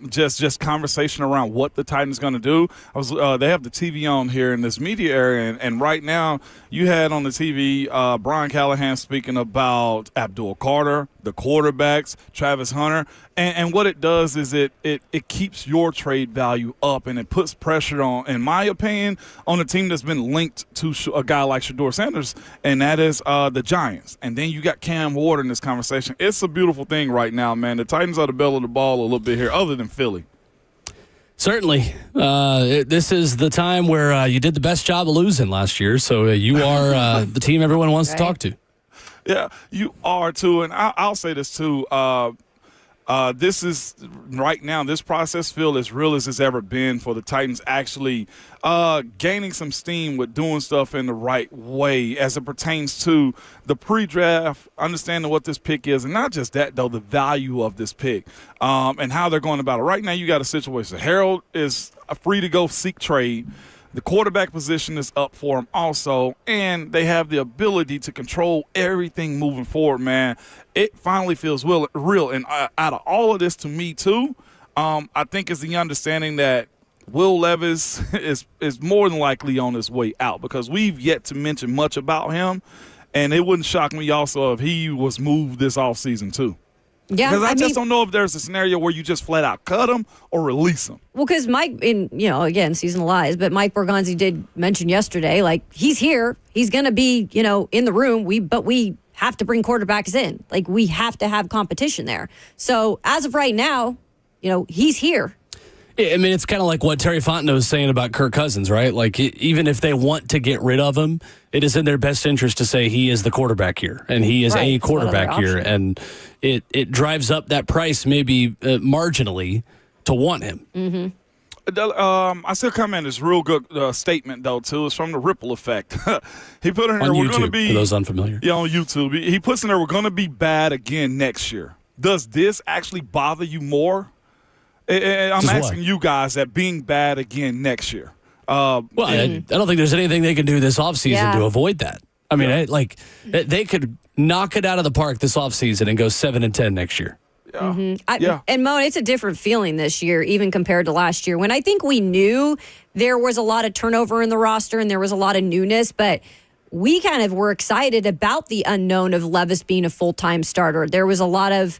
just conversation around what the Titans going to do. They have the TV on here in this media area, and right now you had on the TV Brian Callahan speaking about Abdul Carter, the quarterbacks, Travis Hunter, and what it does is it keeps your trade value up, and it puts pressure on, in my opinion, on a team that's been linked to a guy like Shedeur Sanders, and that is the Giants. And then you got Cam Ward in this conversation. It's a beautiful thing right now, man. The Titans are the belle of the ball a little bit here, other than Philly. Certainly. This is the time where you did the best job of losing last year, so you are the team everyone wants to talk to. Yeah, you are too, and I'll say this too. This is right now. This process feels as real as it's ever been for the Titans. Actually, gaining some steam with doing stuff in the right way as it pertains to the pre-draft, understanding what this pick is, and not just that though, the value of this pick, and how they're going about it. Right now, you got a situation. Harold is free to go seek trade. The quarterback position is up for him also, and they have the ability to control everything moving forward, man. It finally feels real. And out of all of this, to me, too, I think it's the understanding that Will Levis is more than likely on his way out, because we've yet to mention much about him, and it wouldn't shock me also if he was moved this offseason, too. Yeah, because I just don't know if there's a scenario where you just flat out cut him or release him. Well, because Mike, again, season of lies, but Mike Borgonzi did mention yesterday, like, he's here. He's going to be, in the room. But we have to bring quarterbacks in. Like, we have to have competition there. So as of right now, he's here. I mean, it's kind of like what Terry Fontenot was saying about Kirk Cousins, right? Like, even if they want to get rid of him, it is in their best interest to say he is the quarterback here, and he is a quarterback here, and it drives up that price maybe marginally to want him. Mm-hmm. I still come in this real good statement, though, too. It's from the Ripple Effect. He put in there, on we're YouTube, going to be, for those unfamiliar. Yeah, on YouTube. He puts in there, we're going to be bad again next year. Does this actually bother you more? I'm asking you guys that being bad again next year. I don't think there's anything they can do this offseason to avoid that. I mean, they could knock it out of the park this offseason and go 7-10 next year. Yeah. Mm-hmm. And Mo, it's a different feeling this year, even compared to last year, when I think we knew there was a lot of turnover in the roster and there was a lot of newness, but we kind of were excited about the unknown of Levis being a full-time starter. There was a lot of,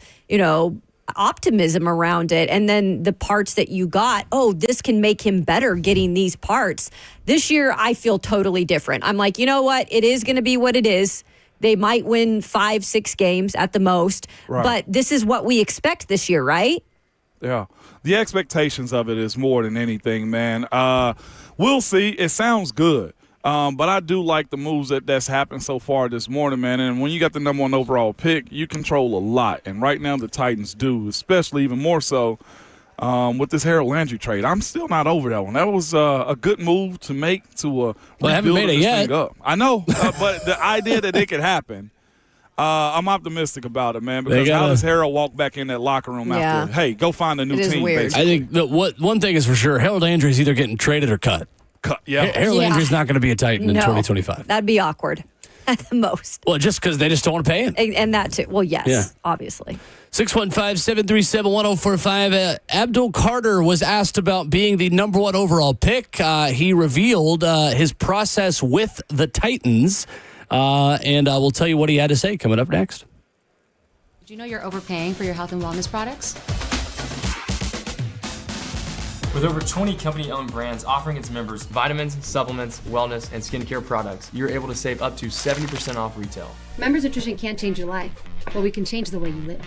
optimism around it, and then the parts that you got, this can make him better getting these parts. This year I feel totally different. I'm like, you know what, it is going to be what it is. They might win 5-6 games at the most, but this is what we expect this year, right? Yeah, the expectations of it is more than anything, man. We'll see. It sounds good. But I do like the moves that's happened so far this morning, man. And when you got the number 1 overall pick, you control a lot. And right now the Titans do, especially even more so with this Harold Landry trade. I'm still not over that one. That was a good move to make to I haven't made it yet. Up. I know, but the idea that it could happen, I'm optimistic about it, man. Because how does Harold walk back in that locker room after, hey, go find a new team? Weird. I think one thing is for sure, Harold Landry is either getting traded or cut. Harold Landry's not going to be a Titan in 2025. That'd be awkward at the most. Well, just because they just don't want to pay him. And that too. Well, yes, obviously. 615-737-1045. Abdul Carter was asked about being the number 1 overall pick. He revealed his process with the Titans, and we'll tell you what he had to say coming up next. Did you know you're overpaying for your health and wellness products? With over 20 company-owned brands offering its members vitamins, supplements, wellness, and skincare products, you're able to save up to 70% off retail. Members Nutrition can't change your life, but we can change the way you live.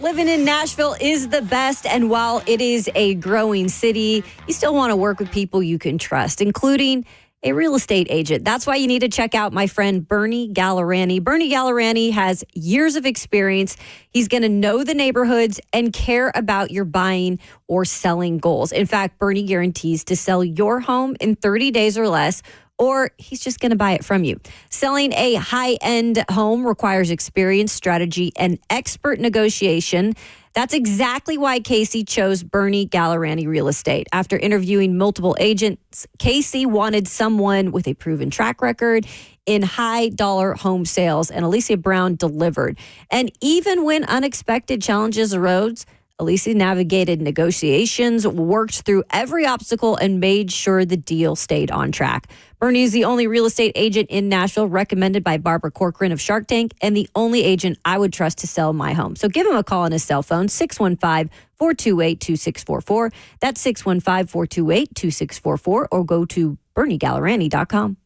Living in Nashville is the best, and while it is a growing city, you still want to work with people you can trust, including a real estate agent. That's why you need to check out my friend Bernie Gallerani. Bernie Gallerani has years of experience. He's going to know the neighborhoods and care about your buying or selling goals. In fact, Bernie guarantees to sell your home in 30 days or less, or he's just going to buy it from you. Selling a high-end home requires experience, strategy, and expert negotiation. That's exactly why Casey chose Bernie Gallerani Real Estate. After interviewing multiple agents, Casey wanted someone with a proven track record in high-dollar home sales, and Alicia Brown delivered. And even when unexpected challenges arose, Alicia navigated negotiations, worked through every obstacle, and made sure the deal stayed on track. Bernie is the only real estate agent in Nashville recommended by Barbara Corcoran of Shark Tank, and the only agent I would trust to sell my home. So give him a call on his cell phone, 615-428-2644. That's 615-428-2644, or go to BernieGallerani.com.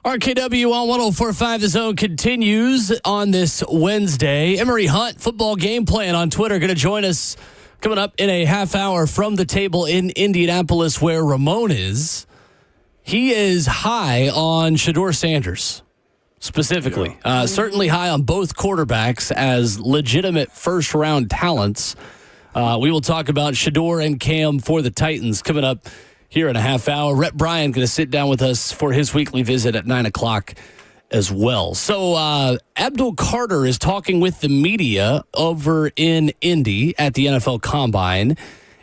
RKW on 104.5 The Zone continues on this Wednesday. Emory Hunt, football game plan on Twitter, going to join us coming up in a half hour from the table in Indianapolis where Ramon is. He is high on Shedeur Sanders, specifically. Certainly high on both quarterbacks as legitimate first-round talents. We will talk about Shedeur and Cam for the Titans coming up here in a half hour. Rhett Bryan going to sit down with us for his weekly visit at 9 o'clock as well. So Abdul Carter is talking with the media over in Indy at the NFL Combine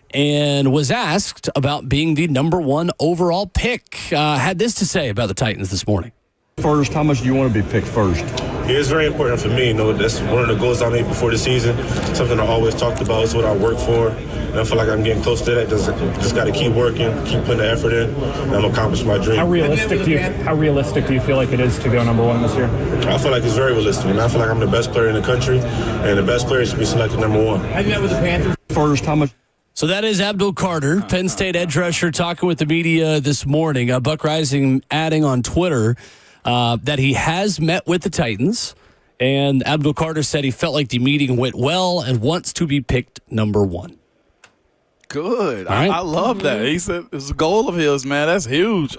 and was asked about being the number 1 overall pick. Had this to say about the Titans this morning. First, how much do you want to be picked first? It's very important for me. That's one of the goals I made before the season. Something I always talked about. It's what I work for. And I feel like I'm getting close to that. Just got to keep working, keep putting the effort in, and I'm accomplish my dream. How realistic do you feel like it is to go number 1 this year? I feel like it's very realistic, and I feel like I'm the best player in the country, and the best player should be selected number 1. Have you met with the Panthers? First, how much? So that is Abdul Carter, Penn State edge rusher, talking with the media this morning. Buck Rising adding on Twitter that he has met with the Titans, and Abdul Carter said he felt like the meeting went well and wants to be picked number 1. Good. Right. I love that. He said it's a goal of his, man. That's huge.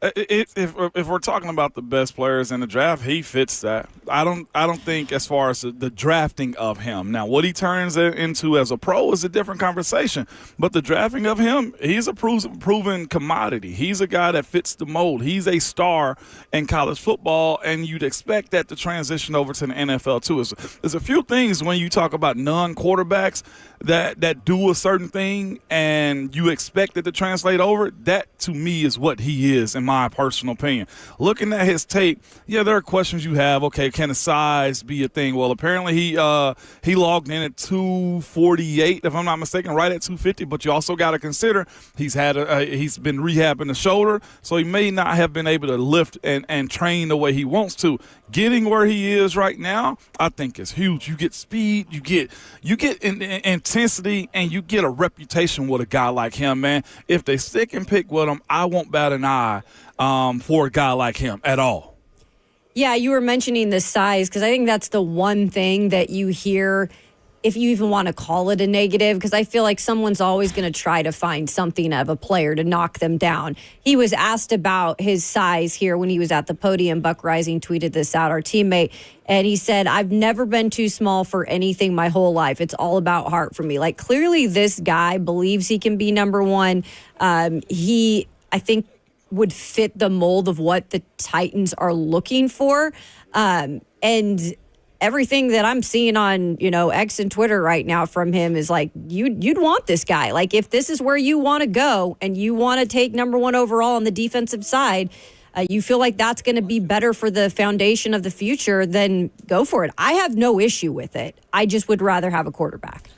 If we're talking about the best players in the draft, he fits that. I don't think as far as the drafting of him. Now, what he turns into as a pro is a different conversation. But the drafting of him, he's a proven commodity. He's a guy that fits the mold. He's a star in college football, and you'd expect that to transition over to the NFL too. There's a few things when you talk about non-quarterbacks that do a certain thing and you expect it to translate over. That, to me, is what he is, in my personal opinion. Looking at his tape, there are questions you have. Okay, can the size be a thing? Well, apparently he logged in at 248, if I'm not mistaken, right at 250. But you also got to consider he's been rehabbing the shoulder, so he may not have been able to lift and train the way he wants to. Getting where he is right now, I think is huge. You get speed, you get intensity, and you get a reputation with a guy like him, man. If they stick and pick with him, I won't bat an eye for a guy like him at all. Yeah, you were mentioning the size because I think that's the one thing that you hear, if you even want to call it a negative, because I feel like someone's always going to try to find something of a player to knock them down. He was asked about his size here when he was at the podium. Buck Rising tweeted this out, our teammate, and he said, "I've never been too small for anything my whole life. It's all about heart for me." Like, clearly this guy believes he can be number 1. He, I think, would fit the mold of what the Titans are looking for. And everything that I'm seeing on, X and Twitter right now from him is like, you'd want this guy. Like, if this is where you want to go and you want to take number 1 overall on the defensive side, you feel like that's going to be better for the foundation of the future, then go for it. I have no issue with it. I just would rather have a quarterback.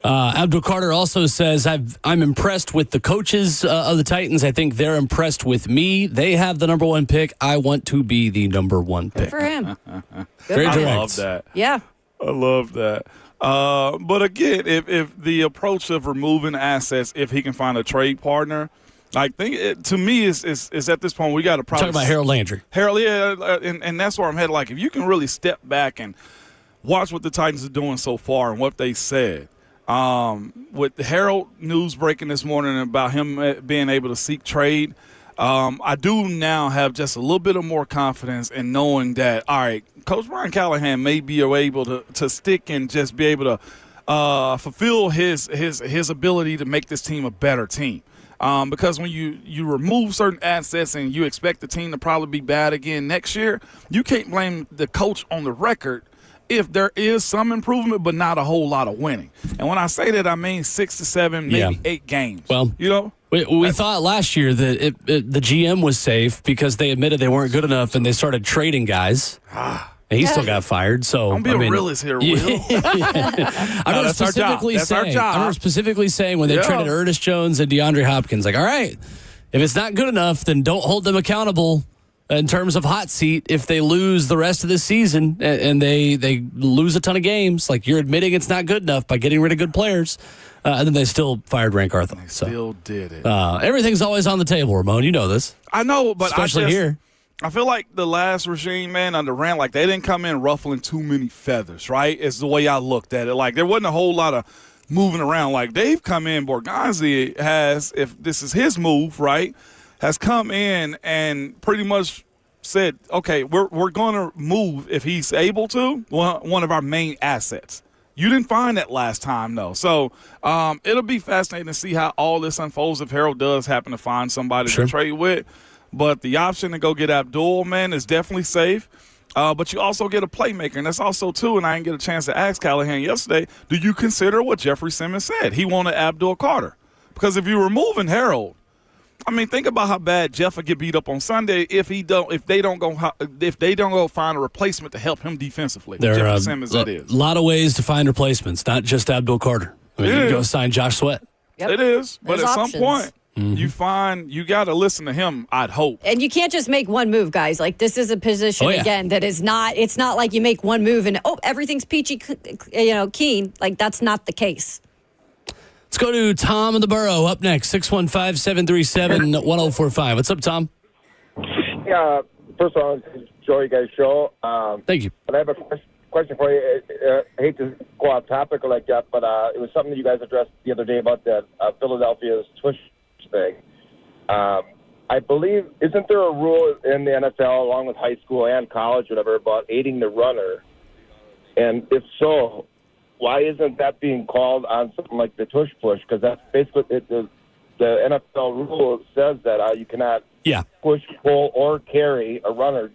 Abdul Carter also says, I'm impressed with the coaches of the Titans. I think they're impressed with me. They have the number 1 pick. I want to be the number 1 pick. Good for him. Very direct. I love that. Yeah. I love that. But again, if the approach of removing assets, if he can find a trade partner, I think to me is at this point we got to probably talk about Harold Landry. Harold, and that's where I'm headed. Like, if you can really step back and watch what the Titans are doing so far and what they said. With the Harold news breaking this morning about him being able to seek trade, I do now have just a little bit of more confidence in knowing that, all right, Coach Brian Callahan may be able to stick and just be able to fulfill his ability to make this team a better team. Because when you remove certain assets and you expect the team to probably be bad again next year, you can't blame the coach on the record if there is some improvement, but not a whole lot of winning. And when I say that, I mean 6 to 7, maybe 8 games. Well, we thought last year that the GM was safe because they admitted they weren't good enough and they started trading guys. And he still got fired. So I'm being realist here, Will. I remember specifically saying when they traded Ernest Jones and DeAndre Hopkins, like, all right, if it's not good enough, then don't hold them accountable in terms of hot seat if they lose the rest of the season and they lose a ton of games. Like, you're admitting it's not good enough by getting rid of good players. And then they still fired Rand Carthon. They still did it. Everything's always on the table, Ramon. You know this. I know, but especially here. I feel like the last regime, man, under Rand, like, they didn't come in ruffling too many feathers, right? It's the way I looked at it. Like, there wasn't a whole lot of moving around. Like, they've come in, Borgonzi has, if this is his move, right, has come in and pretty much said, okay, we're going to move if he's able to, one of our main assets. You didn't find that last time, though. So it'll be fascinating to see how all this unfolds if Harold does happen to find somebody to trade with. But the option to go get Abdul, man, is definitely safe. But you also get a playmaker, and that's also, too, and I didn't get a chance to ask Callahan yesterday, do you consider what Jeffrey Simmons said? He wanted Abdul Carter. Because if you're removing Harold, I mean, think about how bad Jeff would get beat up on Sunday if they don't go find a replacement to help him defensively. There are Simmons, that is. A lot of ways to find replacements, not just Abdul Carter. I mean, you can go sign Josh Sweat. Yep. It is, but There's at options. some point, you got to listen to him, I'd hope. And you can't just make one move, guys. Like, this is a position, again, that is not, it's not like you make one move and, everything's peachy, keen. Like, that's not the case. Let's go to Tom in the Borough up next, 615-737-1045. What's up, Tom? Yeah, first of all, enjoy you guys' show. Thank you. But I have a question for you. I hate to go off topic like that, but it was something that you guys addressed the other day about the Philadelphia's tush thing. I believe, isn't there a rule in the NFL, along with high school and college, whatever, about aiding the runner? And if so, why isn't that being called on something like the tush push? Because that's basically the NFL rule says that you cannot push, pull, or carry a runner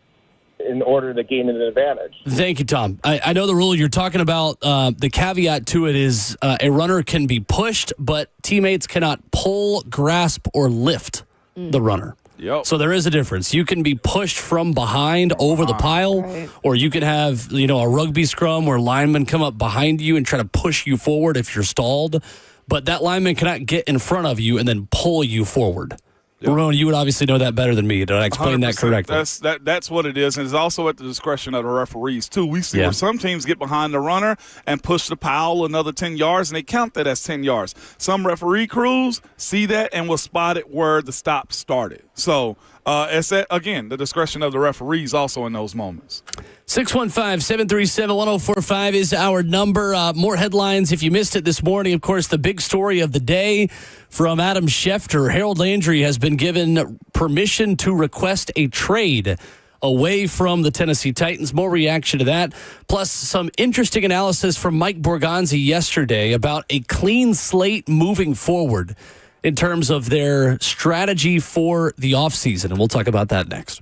in order to gain an advantage. Thank you, Tom. I know the rule you're talking about. The caveat to it is a runner can be pushed, but teammates cannot pull, grasp, or lift the runner. Yep. So there is a difference. You can be pushed from behind over the pile, or you can have a rugby scrum where linemen come up behind you and try to push you forward if you're stalled. But that lineman cannot get in front of you and then pull you forward. Ramon, you would obviously know that better than me. Did I explain that correctly? That's what it is, and it's also at the discretion of the referees, too. We see where some teams get behind the runner and push the pile another 10 yards, and they count that as 10 yards. Some referee crews see that and will spot it where the stop started. So it's, again, the discretion of the referees also in those moments. 615-737-1045 is our number. More headlines if you missed it this morning. Of course, the big story of the day from Adam Schefter. Harold Landry has been given permission to request a trade away from the Tennessee Titans. More reaction to that, plus some interesting analysis from Mike Borgonzi yesterday about a clean slate moving forward in terms of their strategy for the offseason. And we'll talk about that next.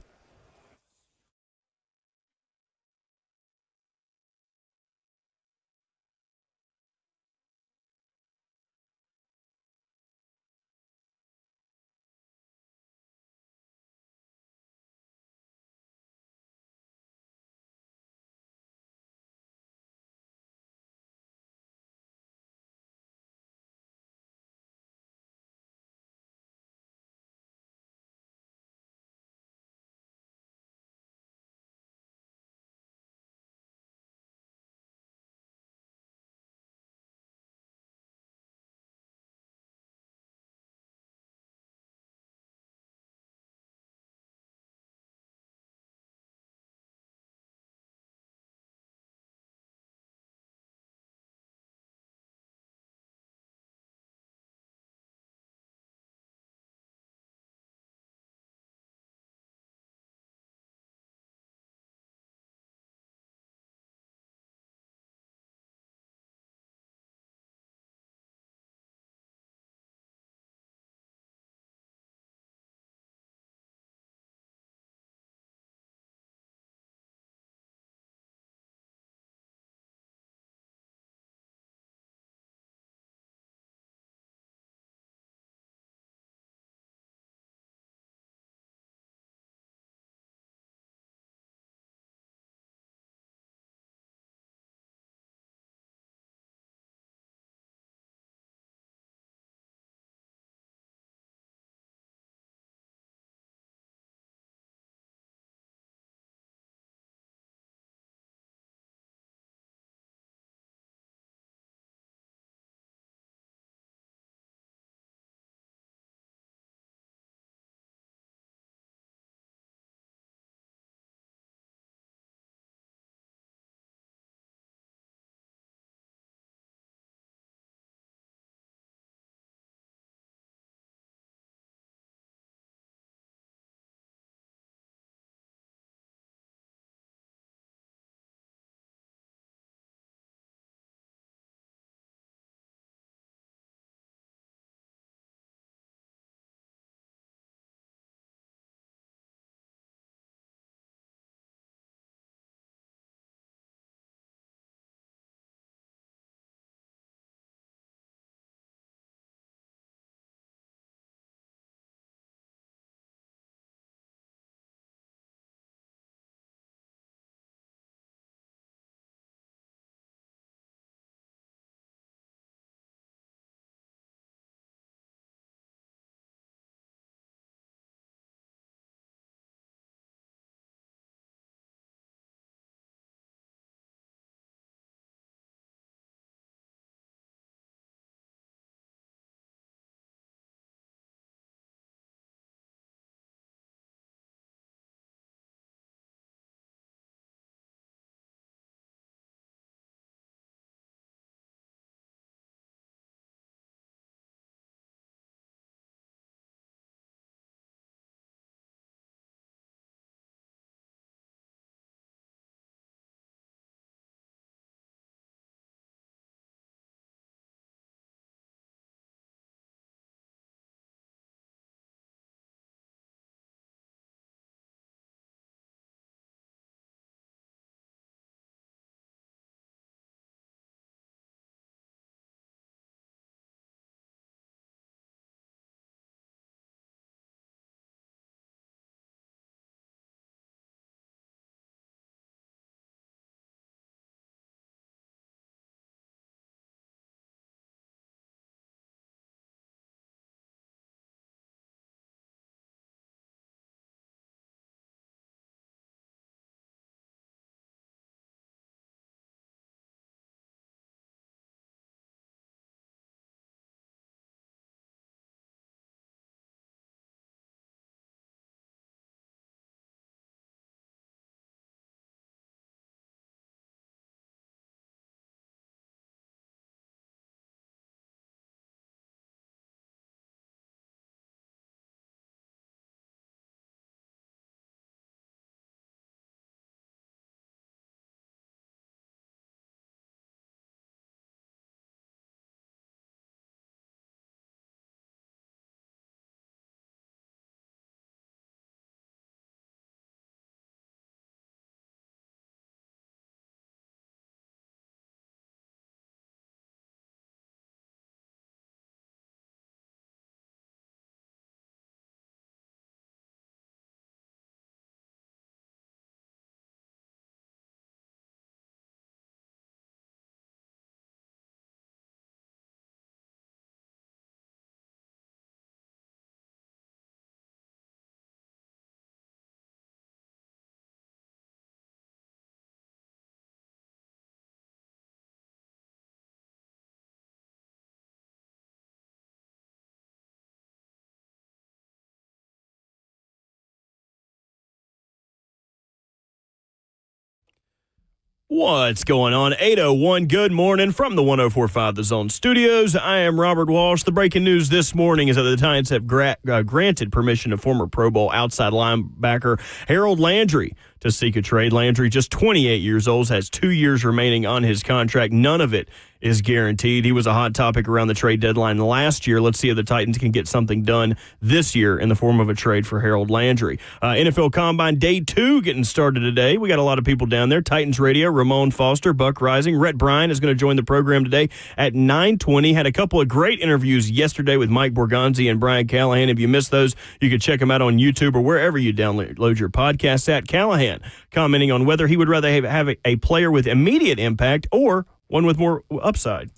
What's going on? 8:01, good morning from the 104.5 The Zone studios. I am Robert Walsh. The breaking news this morning is that the Titans have granted permission to former Pro Bowl outside linebacker Harold Landry to seek a trade. Landry, just 28 years old, has 2 years remaining on his contract. None of it is guaranteed. He was a hot topic around the trade deadline last year. Let's see if the Titans can get something done this year in the form of a trade for Harold Landry. NFL Combine Day 2 getting started today. We got a lot of people down there. Titans Radio, Ramon Foster, Buck Rising. Rhett Bryan is going to join the program today at 9:20. Had a couple of great interviews yesterday with Mike Borgonzi and Brian Callahan. If you missed those, you can check them out on YouTube or wherever you download your podcasts at. Callahan commenting on whether he would rather have a player with immediate impact or one with more upside.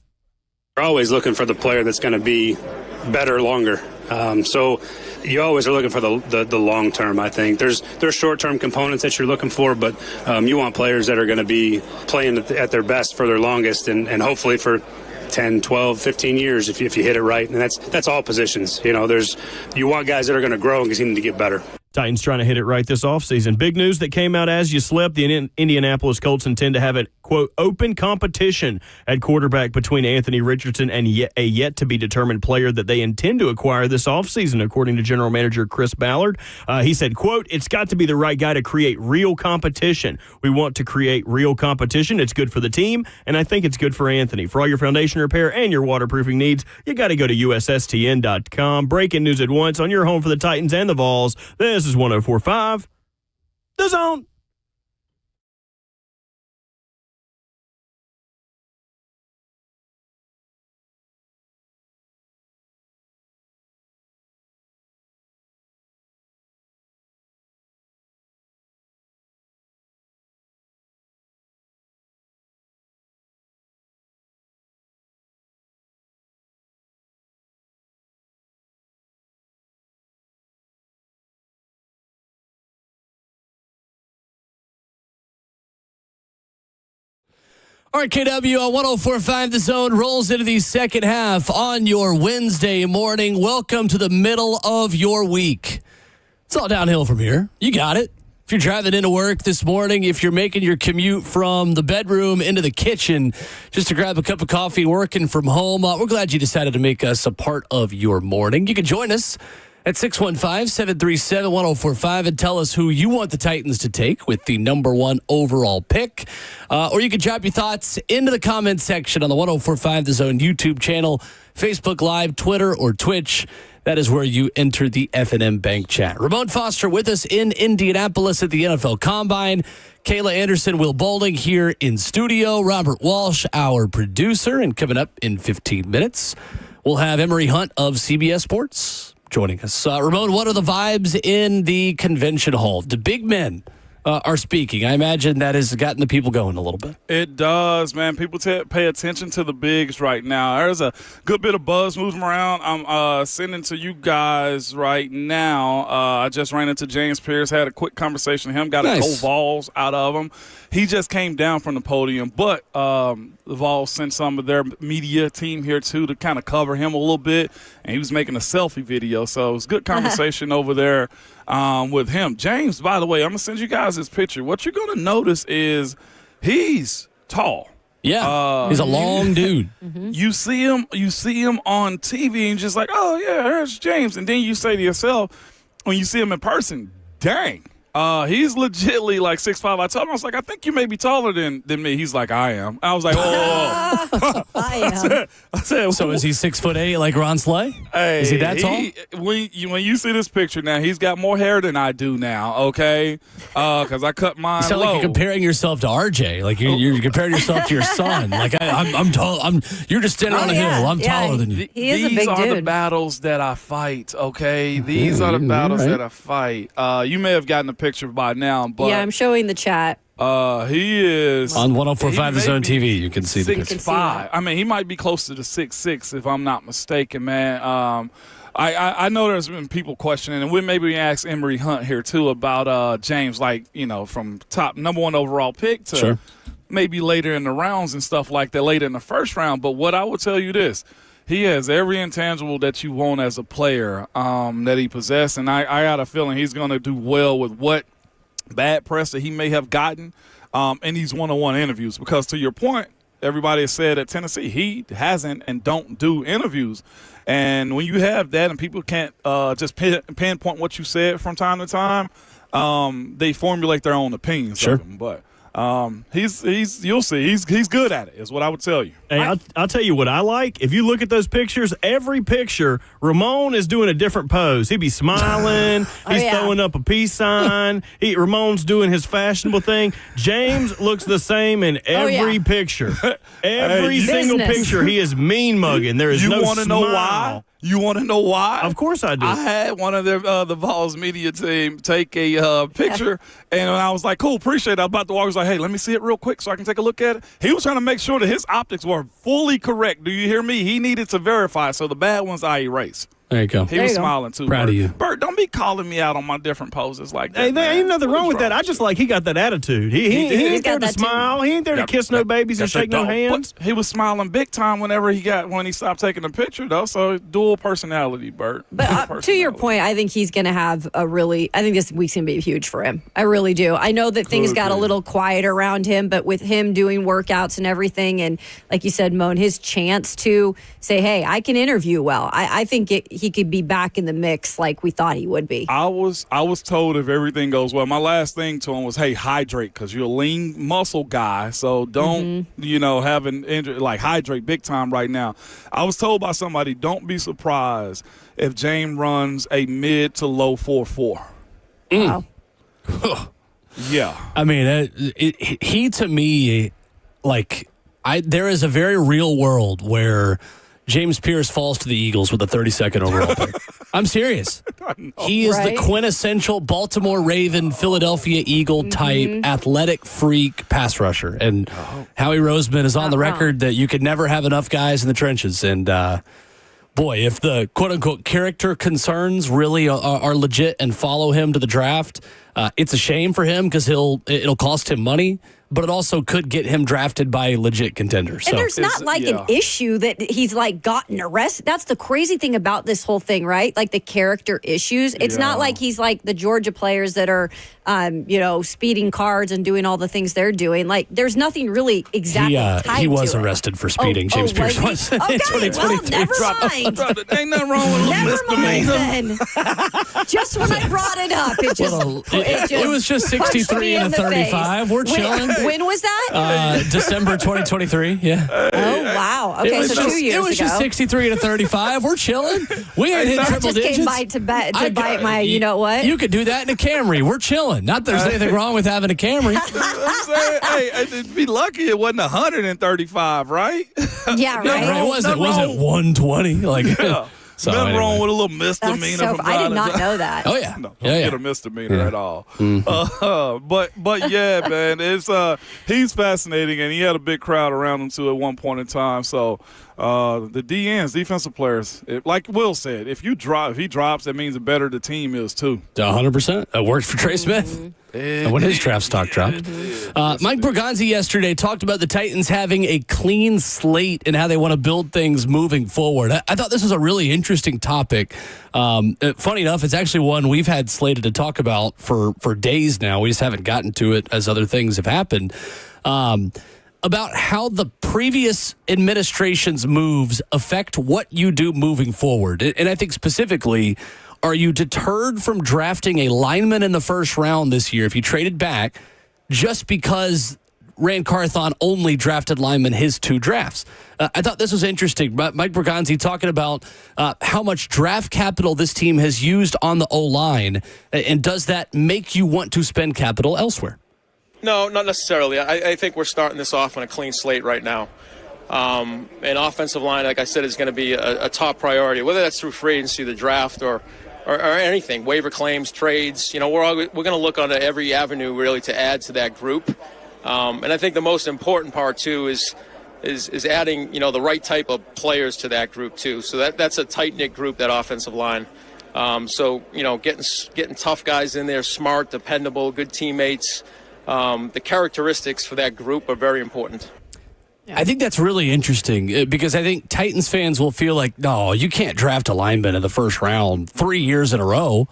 We're always looking for the player that's going to be better longer. So you always are looking for the long term, I think. There's short-term components that you're looking for, but you want players that are going to be playing at their best for their longest and hopefully for 10, 12, 15 years if you hit it right. And that's all positions. You want guys that are going to grow and continue to get better. Titans trying to hit it right this offseason. Big news that came out as you slept. The Indianapolis Colts intend to have an, quote, open competition at quarterback between Anthony Richardson and a yet-to-be-determined player that they intend to acquire this offseason, according to General Manager Chris Ballard. He said, quote, it's got to be the right guy to create real competition. We want to create real competition. It's good for the team, and I think it's good for Anthony. For all your foundation repair and your waterproofing needs, you got to go to USSTN.com. Breaking news at once on your home for the Titans and the Vols. This is 104.5 The Zone. RKW on 104.5 The Zone rolls into the second half on your Wednesday morning. Welcome to the middle of your week. It's all downhill from here. You got it. If you're driving into work this morning, if you're making your commute from the bedroom into the kitchen just to grab a cup of coffee working from home, we're glad you decided to make us a part of your morning. You can join us at 615-737-1045 and tell us who you want the Titans to take with the number one overall pick. Or you can drop your thoughts into the comments section on the 104.5 The Zone YouTube channel, Facebook Live, Twitter, or Twitch. That is where you enter the F&M Bank chat. Ramon Foster with us in Indianapolis at the NFL Combine. Kayla Anderson, Will Bowling here in studio. Robert Walsh, our producer. And coming up in 15 minutes, we'll have Emory Hunt of CBS Sports joining us. Ramon, what are the vibes in the convention hall? The big men are speaking. I imagine that has gotten the people going a little bit. It does, man. People pay attention to the bigs right now. There's a good bit of buzz moving around. I'm sending to you guys right now. I just ran into James Pierce, had a quick conversation with him, got a couple Vols out of him. He just came down from the podium, but the Vols sent some of their media team here, too, to kind of cover him a little bit, and he was making a selfie video, so it was a good conversation over there with him. James, by the way, I'm going to send you guys this picture. What you're going to notice is he's tall. Yeah, he's a long dude. You see him on TV and just like, oh, yeah, there's James. And then you say to yourself, when you see him in person, dang. He's legitly like 6'5". I told him, I was like, I think you may be taller than me. He's like, I am. I was like, oh. I am. So is he 6'8" like Ron Slay? Hey, is he that tall? When you see this picture now, he's got more hair than I do now, okay? Because I cut mine You sound low. like you're comparing yourself to RJ. Like you're comparing yourself to your son. Like I'm tall. You're just standing on a hill. I'm taller than you. He is a big These are dude. the battles that I fight, okay? These are the battles that I fight. You may have gotten a picture by now, but Yeah, I'm showing the chat. he is on 104.5 The Zone TV. You can see the picture. 6'5". I mean, he might be closer to 6'6" if I'm not mistaken, man. I know there's been people questioning, and we maybe ask Emory Hunt here too about James, like from top number one overall pick to maybe later in the rounds and stuff like that, later in the first round. But what I will tell you this. He has every intangible that you want as a player that he possesses, and I got a feeling he's going to do well with what bad press that he may have gotten in these one-on-one interviews. Because to your point, everybody has said at Tennessee he hasn't and don't do interviews. And when you have that and people can't just pinpoint what you said from time to time, they formulate their own opinions of him. But you'll see, he's good at it, is what I would tell you. Hey, I'll tell you what I like. If you look at those pictures, every picture, Ramon is doing a different pose. He'd be smiling. He's throwing up a peace sign. Ramon's doing his fashionable thing. James looks the same in every picture. Every single picture, he is mean mugging. There is no smile. Know why? You want to know why? Of course I do. I had one of the Vols media team take a picture, and I was like, cool, appreciate it. I was about to walk. I was like, hey, let me see it real quick so I can take a look at it. He was trying to make sure that his optics were fully correct. Do you hear me? He needed to verify, so the bad ones I erase. There you go. He was smiling, too. Proud of you. Bert, don't be calling me out on my different poses like that. Hey, there ain't nothing wrong with that. I just like he got that attitude. He ain't there to smile. He ain't there to kiss no babies and shake no hands. He was smiling big time when he stopped taking the picture, though. So dual personality, Bert. But to your point, I think he's going to have I think this week's going to be huge for him. I really do. I know that things got a little quiet around him, but with him doing workouts and everything, and like you said, Moan, his chance to say, hey, I can interview well. I think he could be back in the mix like we thought he would be. I was told if everything goes well, my last thing to him was, hey, hydrate, because you're a lean muscle guy, so don't have an injury, like hydrate big time right now. I was told by somebody, don't be surprised if James runs a mid to low 4.4. Wow. Yeah. I mean, he to me, there is a very real world where James Pierce falls to the Eagles with a 32nd overall pick. I'm serious. He is the quintessential Baltimore Raven, Philadelphia Eagle type athletic freak pass rusher. And Howie Roseman is on the record that you could never have enough guys in the trenches. And boy, if the quote-unquote character concerns really are legit and follow him to the draft, it's a shame for him because it'll cost him money, but it also could get him drafted by a legit contender. And there's not an issue that he's gotten arrested. That's the crazy thing about this whole thing, right? Like the character issues. It's not like he's like the Georgia players that are, speeding cars and doing all the things they're doing. Like there's nothing really exactly tied to it. He was arrested for speeding. James Pierce was. Okay, well, never mind. Ain't nothing wrong with a little misdemeanor. Then. Just when I brought it up, it was just 63 and a 35. We're chilling. When was that? December 2023. Yeah. Oh wow. Okay, so 2 years ago. It was just 63 and a 35. We're chilling. We ain't hit triple digits. Came by to bite my. You know what? You could do that in a Camry. We're chilling. Not that there's anything wrong with having a Camry. Hey, be lucky it wasn't 135, right? Yeah, right. It wasn't 120. Nothing wrong with a little misdemeanor. I did not know that. Oh yeah, don't get a misdemeanor at all. But yeah, man, it's he's fascinating, and he had a big crowd around him too at one point in time. So the DNs, defensive players, like Will said, if he drops, that means the better the team is too. 100%. That worked for Trey Smith. When his draft stock dropped. Mike Berganzi yesterday talked about the Titans having a clean slate and how they want to build things moving forward. I thought this was a really interesting topic. Funny enough, it's actually one we've had slated to talk about for days now. We just haven't gotten to it as other things have happened. About how the previous administration's moves affect what you do moving forward. And I think specifically, are you deterred from drafting a lineman in the first round this year if you traded back just because Rand Carthon only drafted linemen his 2 drafts? I thought this was interesting. Mike Berganzi talking about how much draft capital this team has used on the O-line, and does that make you want to spend capital elsewhere? No, not necessarily. I think we're starting this off on a clean slate right now. An offensive line, like I said, is going to be a top priority, whether that's through free agency, the draft, or anything, waiver claims, trades. We're going to look onto every avenue really to add to that group. And I think the most important part too is adding the right type of players to that group too. So that's a tight knit group, that offensive line. So getting tough guys in there, smart, dependable, good teammates. The characteristics for that group are very important. I think that's really interesting because I think Titans fans will feel like, no, you can't draft a lineman in the first round 3 years in a row.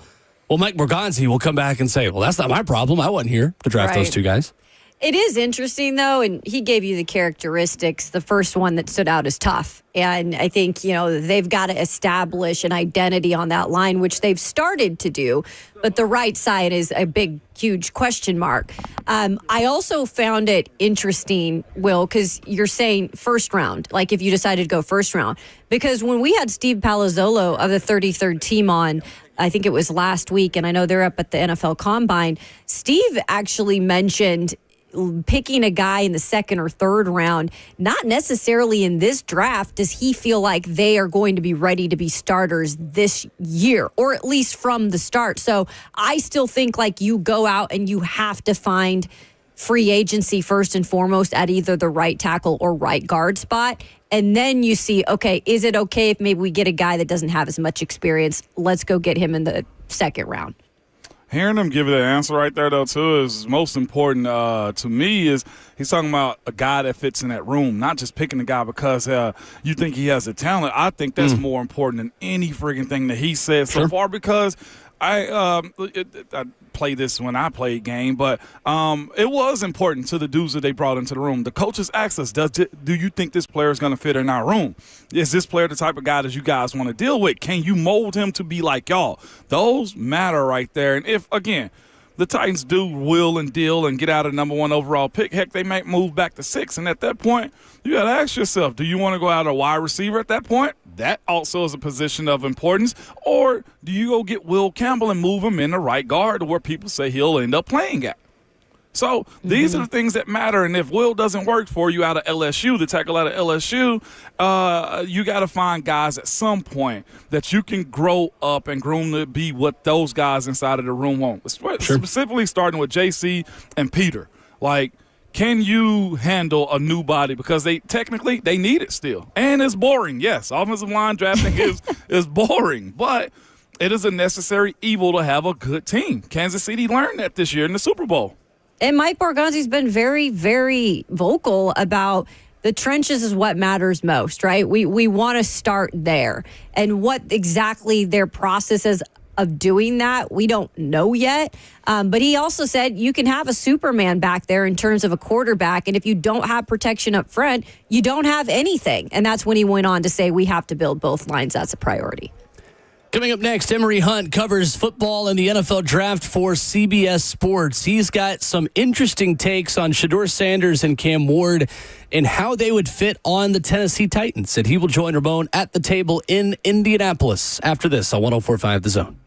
Well, Mike Berganzi will come back and say, well, that's not my problem. I wasn't here to draft those 2 guys. It is interesting, though, and he gave you the characteristics. The first one that stood out is tough. And I think, they've got to establish an identity on that line, which they've started to do. But the right side is a big, huge question mark. I also found it interesting, Will, because you're saying first round, like if you decided to go first round. Because when we had Steve Palazzolo of the 33rd team on, I think it was last week, and I know they're up at the NFL Combine, Steve actually mentioned picking a guy in the second or third round, not necessarily in this draft, does he feel like they are going to be ready to be starters this year, or at least from the start. So I still think like you go out and you have to find free agency first and foremost at either the right tackle or right guard spot. And then you see, okay, is it okay if maybe we get a guy that doesn't have as much experience? Let's go get him in the second round. Hearing him give it an answer right there, though, too, is most important to me is he's talking about a guy that fits in that room, not just picking a guy because you think he has the talent. I think that's more important than any friggin' thing that he said so far because I play this when I played game, but it was important to the dudes that they brought into the room. The coaches asked us, do you think this player is going to fit in our room? Is this player the type of guy that you guys want to deal with? Can you mold him to be like y'all? Those matter right there. And if, again, the Titans do will and deal and get out a number 1 overall pick, heck, they might move back to 6. And at that point, you got to ask yourself, do you want to go out a wide receiver at that point? That also is a position of importance. Or do you go get Will Campbell and move him in the right guard where people say he'll end up playing at? So these are the things that matter. And if Will doesn't work for you out of LSU, the tackle out of LSU, you got to find guys at some point that you can grow up and groom to be what those guys inside of the room want. Specifically starting with JC and Peter. Like, can you handle a new body? Because they need it still. And it's boring. Yes, offensive line drafting is boring. But it is a necessary evil to have a good team. Kansas City learned that this year in the Super Bowl. And Mike Borgonzi's been very, very vocal about the trenches is what matters most, right? We want to start there. And what exactly their process is of doing that, we don't know yet. But he also said you can have a Superman back there in terms of a quarterback. And if you don't have protection up front, you don't have anything. And that's when he went on to say we have to build both lines. That's a priority. Coming up next, Emory Hunt covers football and the NFL draft for CBS Sports. He's got some interesting takes on Shedeur Sanders and Cam Ward and how they would fit on the Tennessee Titans. And he will join Ramon at the table in Indianapolis after this on 104.5 The Zone.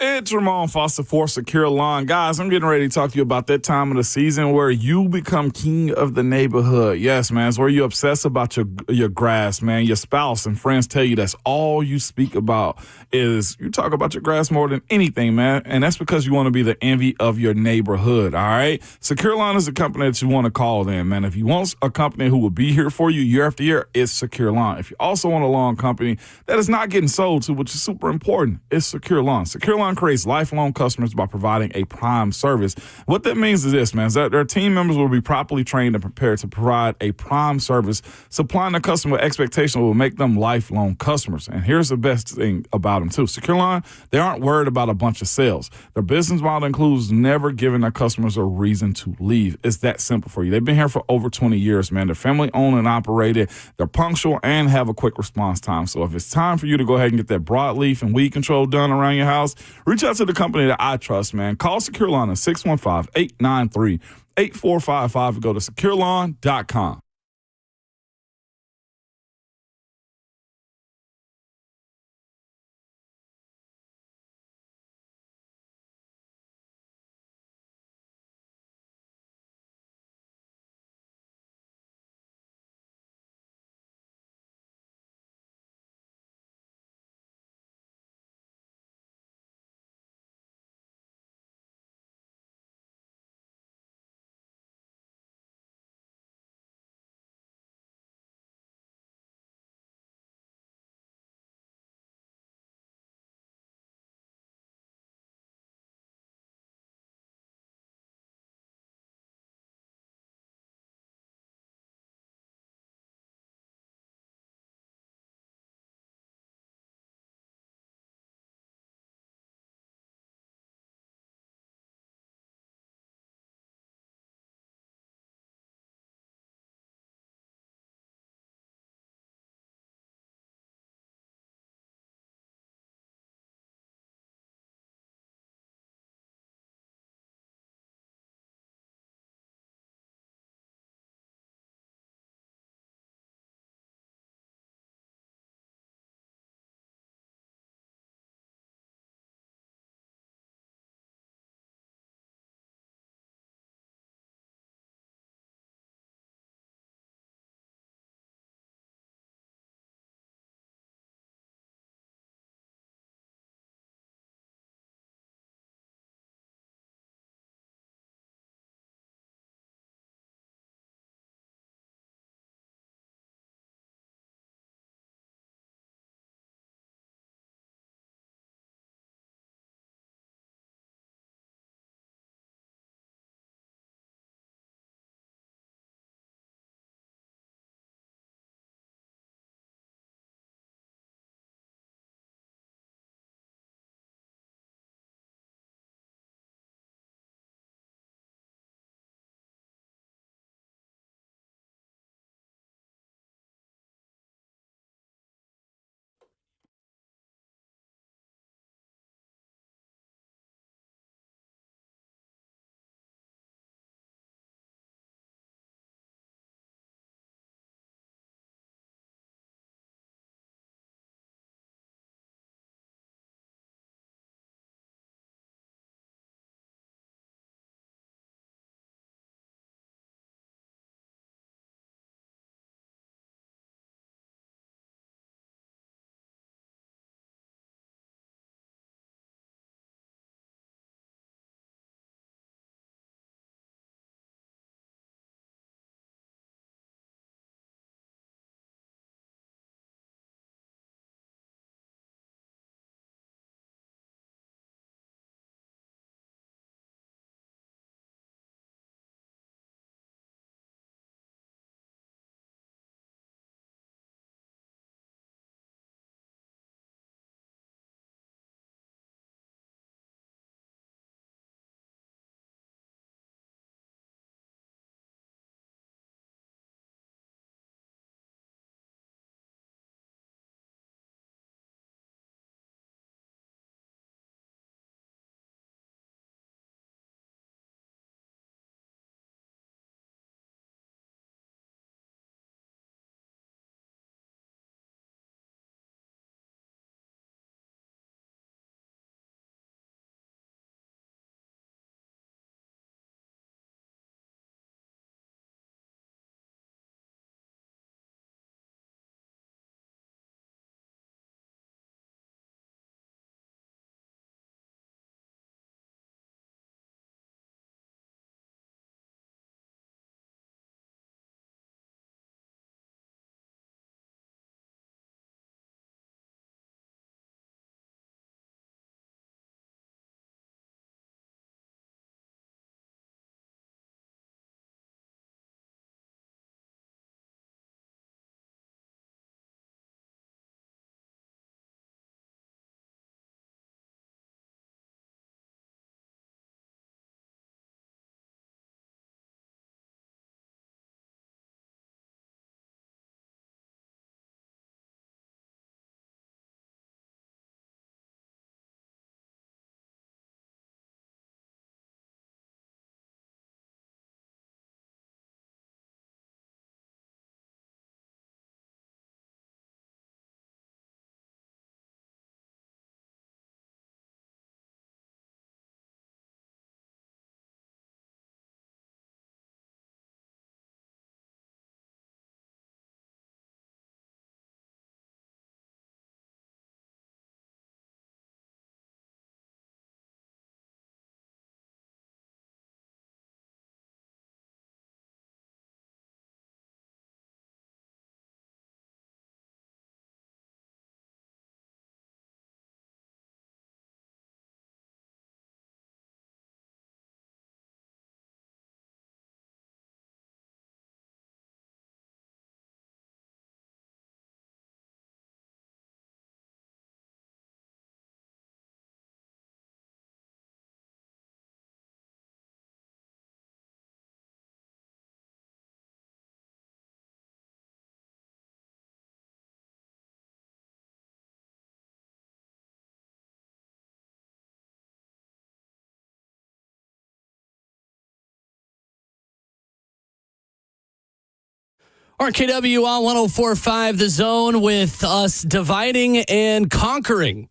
It's Ramon Foster for Secure Lawn. Guys, I'm getting ready to talk to you about that time of the season where you become king of the neighborhood. Yes, man, it's where you obsess about your grass, man. Your spouse and friends tell you that's all you speak about is you talk about your grass more than anything, man. And that's because you want to be the envy of your neighborhood, all right? Secure Lawn is a company that you want to call then, man. If you want a company who will be here for you year after year, it's Secure Lawn. If you also want a lawn company that is not getting sold to, which is super important, it's Secure Lawn. Secure Lawn creates lifelong customers by providing a prime service. What that means is this, man, is that their team members will be properly trained and prepared to provide a prime service, supplying the customer expectation will make them lifelong customers. And here's the best thing about them, too. Secure Lawn, they aren't worried about a bunch of sales. Their business model includes never giving their customers a reason to leave. It's that simple for you. They've been here for over 20 years, man. They're family-owned and operated. They're punctual and have a quick response time. So if it's time for you to go ahead and get that broadleaf and weed control done around your house, reach out to the company that I trust, man. Call Secure Lawn at 615-893-8455 and go to securelawn.com. RKW on 104.5 The Zone, with us dividing and conquering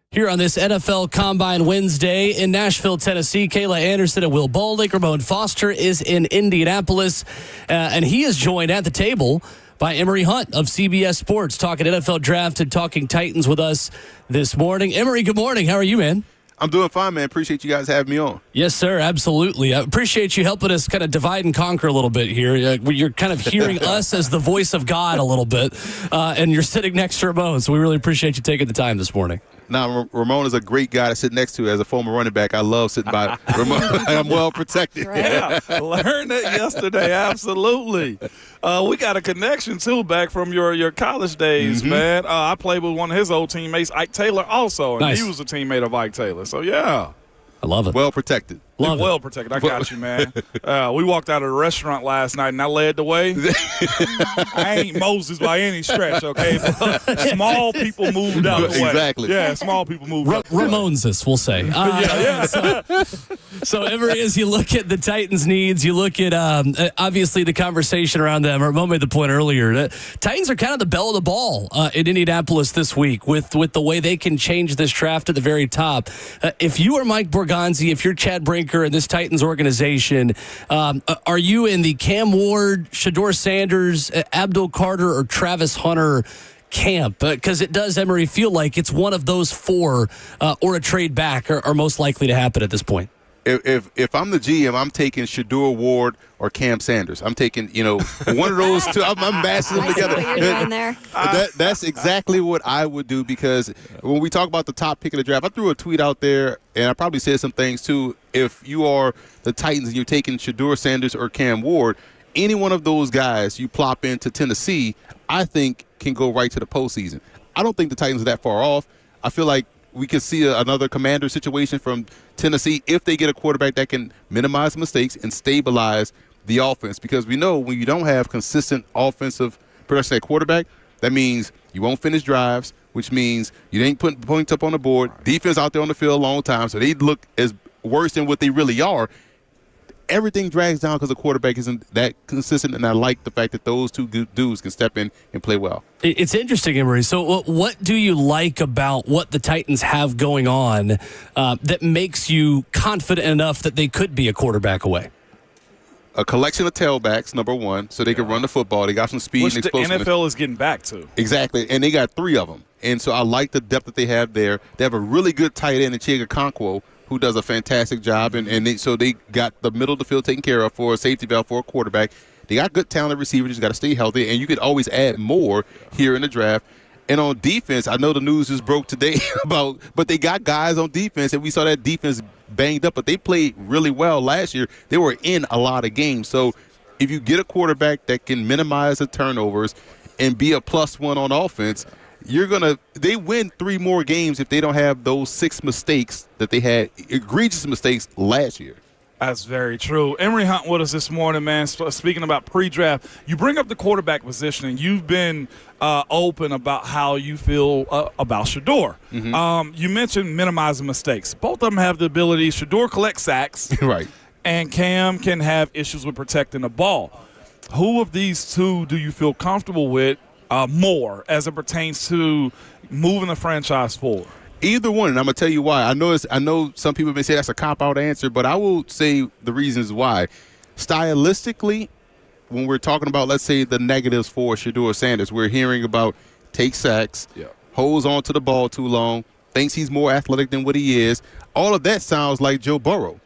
here on this NFL Combine Wednesday in Nashville, Tennessee. Kayla Anderson and Will Boldick. Ramon Foster is in Indianapolis, and he is joined at the table by Emory Hunt of CBS Sports, talking NFL Draft and talking Titans with us this morning. Emory, good morning. How are you, man? I'm doing fine, man. Appreciate you guys having me on. Yes, sir. Absolutely. I appreciate you helping us kind of divide and conquer a little bit here. You're kind of hearing us as the voice of God a little bit, and you're sitting next to Ramon, so we really appreciate you taking the time this morning. Now, Ramon is a great guy to sit next to as a former running back. I love sitting by Ramon. I'm well protected. Right. Yeah, learned that yesterday. Absolutely. We got a connection, too, back from your college days, man. I played with one of his old teammates, Ike Taylor, also, and Nice. he was a teammate of Ike Taylor. So, yeah. I love it. Well protected. Love it. Well protected. I got you, man. We walked out of the restaurant last night, and I led the way. I ain't Moses by any stretch, okay? But small people moved out the way. Exactly. Yeah, small people moved out the way. Ramonsis, we'll say. Yeah. So Emory, as you look at the Titans' needs, you look at obviously the conversation around them. Ramon made the point earlier that Titans are kind of the belle of the ball in Indianapolis this week with the way they can change this draft at the very top. If you are Mike Borgonzi, if you're Chad Brinker in this Titans organization, are you in the Cam Ward, Shedeur Sanders, Abdul Carter, or Travis Hunter camp? Because it does, Emory, feel like it's one of those four or a trade back are most likely to happen at this point. If I'm the GM, I'm taking Shedeur Ward or Cam Sanders. I'm taking, one of those two. I'm mashing them together. I see what you're doing there. That's exactly what I would do, because when we talk about the top pick of the draft, I threw a tweet out there, and I probably said some things too. If you are the Titans and you're taking Shedeur Sanders or Cam Ward, any one of those guys you plop into Tennessee, I think can go right to the postseason. I don't think the Titans are that far off. I feel like we could see another commander situation from Tennessee if they get a quarterback that can minimize mistakes and stabilize the offense. Because we know when you don't have consistent offensive production at quarterback, that means you won't finish drives, which means you ain't putting points up on the board. Defense out there on the field a long time, so they look as worse than what they really are. Everything drags down because the quarterback isn't that consistent, and I like the fact that those two dudes can step in and play well. It's interesting, Emory. So what do you like about what the Titans have going on that makes you confident enough that they could be a quarterback away? A collection of tailbacks, number one, so they can run the football. They got some speed Which and the explosiveness. NFL is getting back to. Exactly, and they got three of them. And so I like the depth that they have there. They have a really good tight end in Chiga Okonkwo, who does a fantastic job, so they got the middle of the field taken care of for a safety valve for a quarterback. They got good talented receivers, just got to stay healthy, and you could always add more here in the draft. And on defense, I know the news just broke today but they got guys on defense, and we saw that defense banged up, but they played really well last year. They were in a lot of games. So if you get a quarterback that can minimize the turnovers and be a +1 on offense, they win 3 more games if they don't have those 6 mistakes that they had, egregious mistakes last year. That's very true. Emory Hunt with us this morning, man. Speaking about pre-draft, you bring up the quarterback position, and you've been open about how you feel about Shedeur. You mentioned minimizing mistakes. Both of them have the ability. Shedeur collects sacks, right, and Cam can have issues with protecting the ball. Who of these two do you feel comfortable with more as it pertains to moving the franchise forward? Either one, and I'm going to tell you why. I know some people may say that's a cop-out answer, but I will say the reasons why. Stylistically, when we're talking about, let's say, the negatives for Shedeur Sanders, we're hearing about take sacks, holds on to the ball too long, thinks he's more athletic than what he is. All of that sounds like Joe Burrow.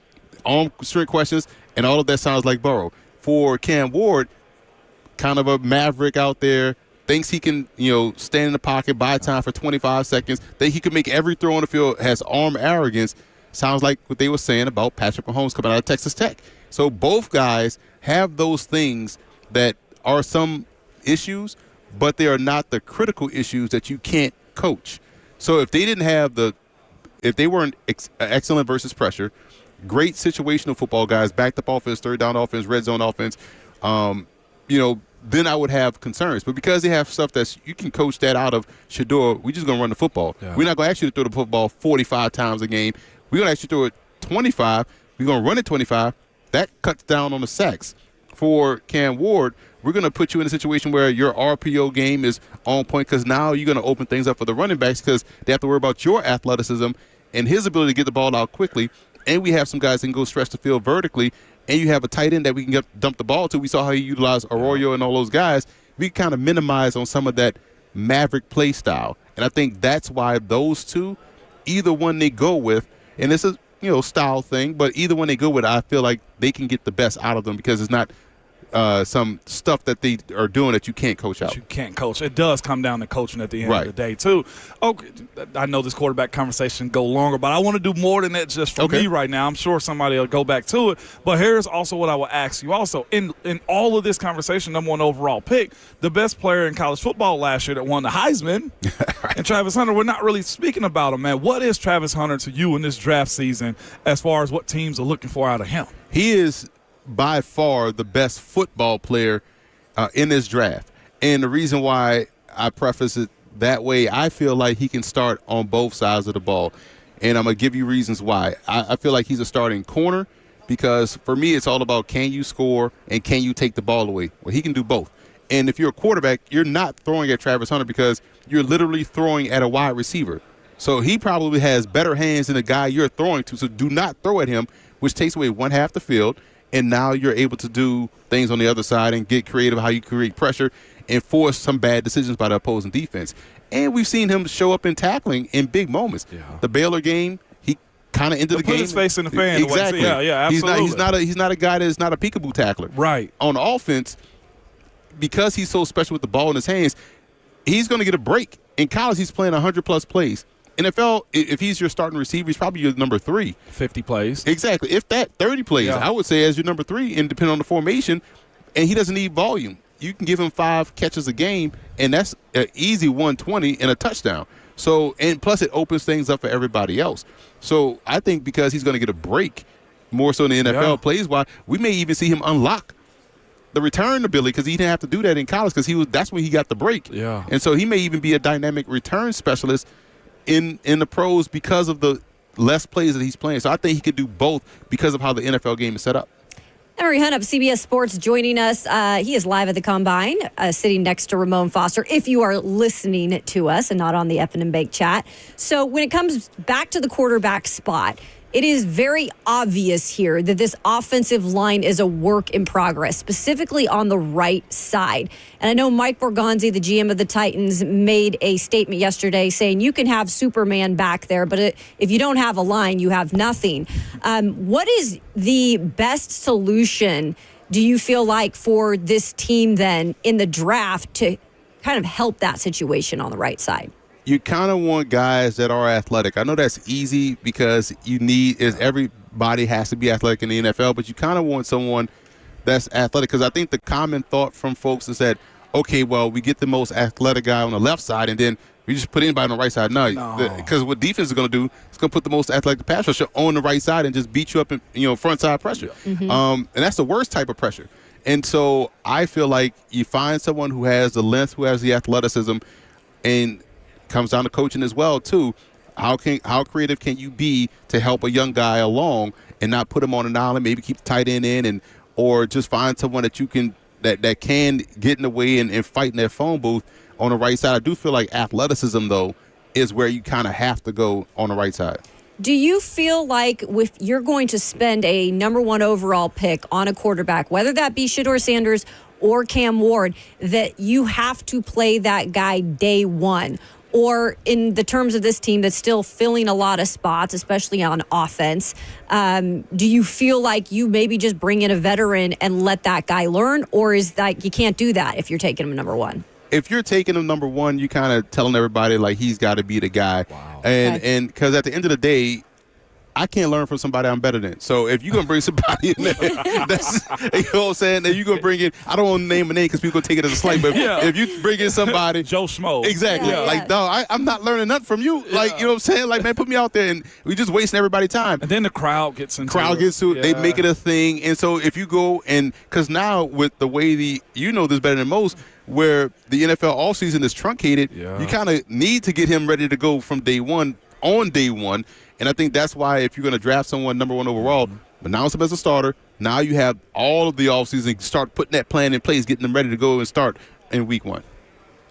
Arm strength questions, and all of that sounds like Burrow. For Cam Ward, kind of a maverick out there, thinks he can, stand in the pocket, buy time for 25 seconds, think he can make every throw on the field, has arm arrogance. Sounds like what they were saying about Patrick Mahomes coming out of Texas Tech. So both guys have those things that are some issues, but they are not the critical issues that you can't coach. So if they didn't have if they weren't excellent versus pressure, great situational football guys, backed up offense, third down offense, red zone offense, then I would have concerns. But because they have stuff you can coach that out of Shedeur, we're just going to run the football. Yeah. We're not going to ask you to throw the football 45 times a game. We're going to ask you to throw it 25. We're going to run it 25. That cuts down on the sacks. for Cam Ward, we're going to put you in a situation where your RPO game is on point because now you're going to open things up for the running backs because they have to worry about your athleticism and his ability to get the ball out quickly. And we have some guys that can go stretch the field vertically. And you have a tight end that we can dump the ball to. We saw how he utilized Arroyo and all those guys. We kind of minimize on some of that maverick play style. And I think that's why those two, either one they go with, and it's a style thing, but either one they go with, I feel like they can get the best out of them because it's not some stuff that they are doing that you can't coach out. You can't coach. It does come down to coaching at the end Right. of the day, too. Okay, I know this quarterback conversation go longer, but I want to do more than that just for me right now. I'm sure somebody will go back to it. But here's also what I will ask you also. In all of this conversation, number one overall pick, the best player in college football last year that won the Heisman, and Travis Hunter, we're not really speaking about him, man. What is Travis Hunter to you in this draft season as far as what teams are looking for out of him? He is by far the best football player in this draft. And the reason why I preface it that way, I feel like he can start on both sides of the ball. And I'm going to give you reasons why. I feel like he's a starting corner because for me it's all about can you score and can you take the ball away. Well, he can do both. And if you're a quarterback, you're not throwing at Travis Hunter because you're literally throwing at a wide receiver. So he probably has better hands than the guy you're throwing to. So do not throw at him, which takes away one half the field. And now you're able to do things on the other side and get creative how you create pressure and force some bad decisions by the opposing defense. And we've seen him show up in tackling in big moments. Yeah. The Baylor game, he kind of ended the game. Put his face in the fan. Exactly. Yeah, absolutely. He's not a guy that's not a peekaboo tackler. Right. On offense, because he's so special with the ball in his hands, he's going to get a break. In college, he's playing 100-plus plays. NFL, if he's your starting receiver, he's probably your number 3. 50 plays. Exactly. If that, 30 plays, I would say as your number 3, and depending on the formation, and he doesn't need volume. You can give him 5 catches a game, and that's an easy 120 and a touchdown. So, and plus it opens things up for everybody else. So I think because he's going to get a break more so in the NFL plays-wise, we may even see him unlock the return ability because he didn't have to do that in college because that's when he got the break. Yeah. And so he may even be a dynamic return specialist in the pros because of the less plays that he's playing. So I think he could do both because of how the NFL game is set up. Emory Hunt of CBS Sports joining us. He is live at the Combine, sitting next to Ramon Foster, if you are listening to us and not on the F&M Bake chat. So when it comes back to the quarterback spot, it is very obvious here that this offensive line is a work in progress, specifically on the right side. And I know Mike Borgonzi, the GM of the Titans, made a statement yesterday saying you can have Superman back there, but if you don't have a line, you have nothing. What is the best solution, do you feel like, for this team then in the draft to kind of help that situation on the right side? You kind of want guys that are athletic. I know that's easy because everybody has to be athletic in the NFL, but you kind of want someone that's athletic because I think the common thought from folks is that, okay, well, we get the most athletic guy on the left side and then we just put anybody on the right side. No, because what defense is going to do is going to put the most athletic pass rusher on the right side and just beat you up in front side pressure. Mm-hmm. And that's the worst type of pressure. And so I feel like you find someone who has the length, who has the athleticism, and comes down to coaching as well too. How creative can you be to help a young guy along and not put him on an island? Maybe keep the tight end in, or just find someone that you can that can get in the way and fight in that phone booth on the right side. I do feel like athleticism though is where you kind of have to go on the right side. Do you feel like if you're going to spend a number 1 overall pick on a quarterback, whether that be Shedeur Sanders or Cam Ward, that you have to play that guy day one? Or in the terms of this team that's still filling a lot of spots, especially on offense, do you feel like you maybe just bring in a veteran and let that guy learn? Or is that you can't do that if you're taking him number 1? If you're taking him number 1, you kind of telling everybody like he's got to be the guy. Wow. And because at the end of the day, I can't learn from somebody I'm better than. So if you're going to bring somebody in there, that's, you know what I'm saying? If you're going to bring in, I don't want to name a name because people take it as a slight, but if you bring in somebody. Joe Schmo. Exactly. Yeah. Like, no, I'm not learning nothing from you. Yeah. Like, you know what I'm saying? Like, man, put me out there and we just wasting everybody's time. And then the crowd gets into it. They make it a thing. And so if you go and, because now with the way this better than most, where the NFL offseason is truncated, you kind of need to get him ready to go from day one. And I think that's why if you're going to draft someone number 1 overall, announce him as a starter. Now you have all of the offseason, start putting that plan in place, getting them ready to go and start in week 1.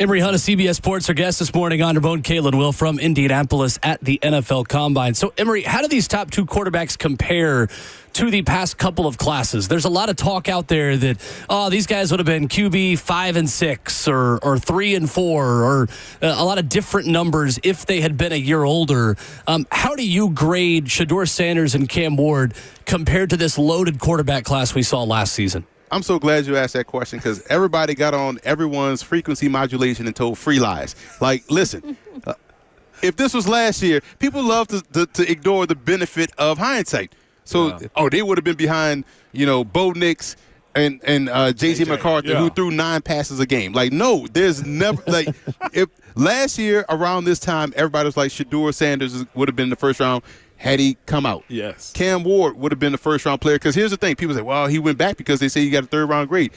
Emory Hunt of CBS Sports, our guest this morning on Ramon Kalen Will from Indianapolis at the NFL Combine. So, Emory, how do these top 2 quarterbacks compare to the past couple of classes? There's a lot of talk out there that, these guys would have been QB 5 and 6 or 3 and 4 or a lot of different numbers if they had been a year older. How do you grade Shedeur Sanders and Cam Ward compared to this loaded quarterback class we saw last season? I'm so glad you asked that question because everybody got on everyone's frequency modulation and told free lies. Like, listen, if this was last year, people love to ignore the benefit of hindsight. So, they would have been behind, Bo Nix and J.J. McCarthy, who threw 9 passes a game. Like, no, there's never, like, if last year around this time, everybody was like, Shedeur Sanders would have been in the first round had he come out. Yes. Cam Ward would have been the first-round player because here's the thing. People say, well, he went back because they say he got a third-round grade.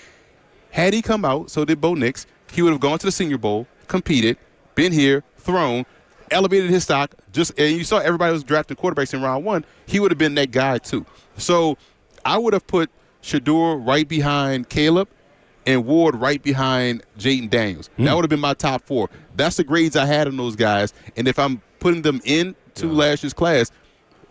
Had he come out, so did Bo Nix, he would have gone to the Senior Bowl, competed, been here, thrown, elevated his stock. And you saw everybody was drafting quarterbacks in round 1. He would have been that guy too. So I would have put Shedeur right behind Caleb and Ward right behind Jayden Daniels. That would have been my top 4. That's the grades I had on those guys. And if I'm putting them into last year's class,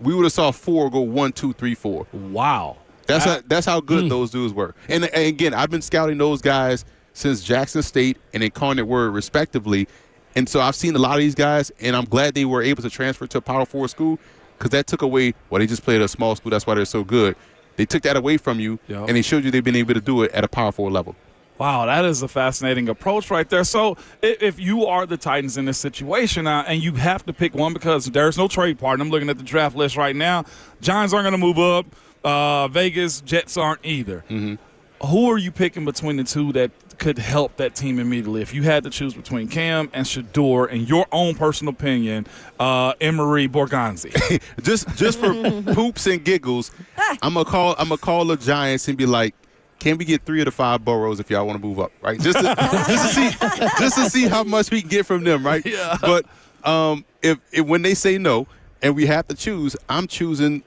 we would have saw 4 go 1, 2, 3, 4. Wow. That's how good those dudes were. And again, I've been scouting those guys since Jackson State and Incarnate Word, respectively. And so I've seen a lot of these guys, and I'm glad they were able to transfer to a Power 4 school because that took away, they just played at a small school. That's why they're so good. They took that away from you, and they showed you they've been able to do it at a Power 4 level. Wow, that is a fascinating approach right there. So if you are the Titans in this situation and you have to pick one because there's no trade partner. I'm looking at the draft list right now. Giants aren't going to move up. Vegas, Jets aren't either. Mm-hmm. Who are you picking between the two that could help that team immediately? If you had to choose between Cam and Shedeur, in your own personal opinion, Emory Borgonzi. just for poops and giggles, I'm gonna call the Giants and be like, can we get 3 of the 5 boroughs if y'all want to move up, right? Just to see how much we can get from them, right? Yeah. But if when they say no and we have to choose, I'm choosing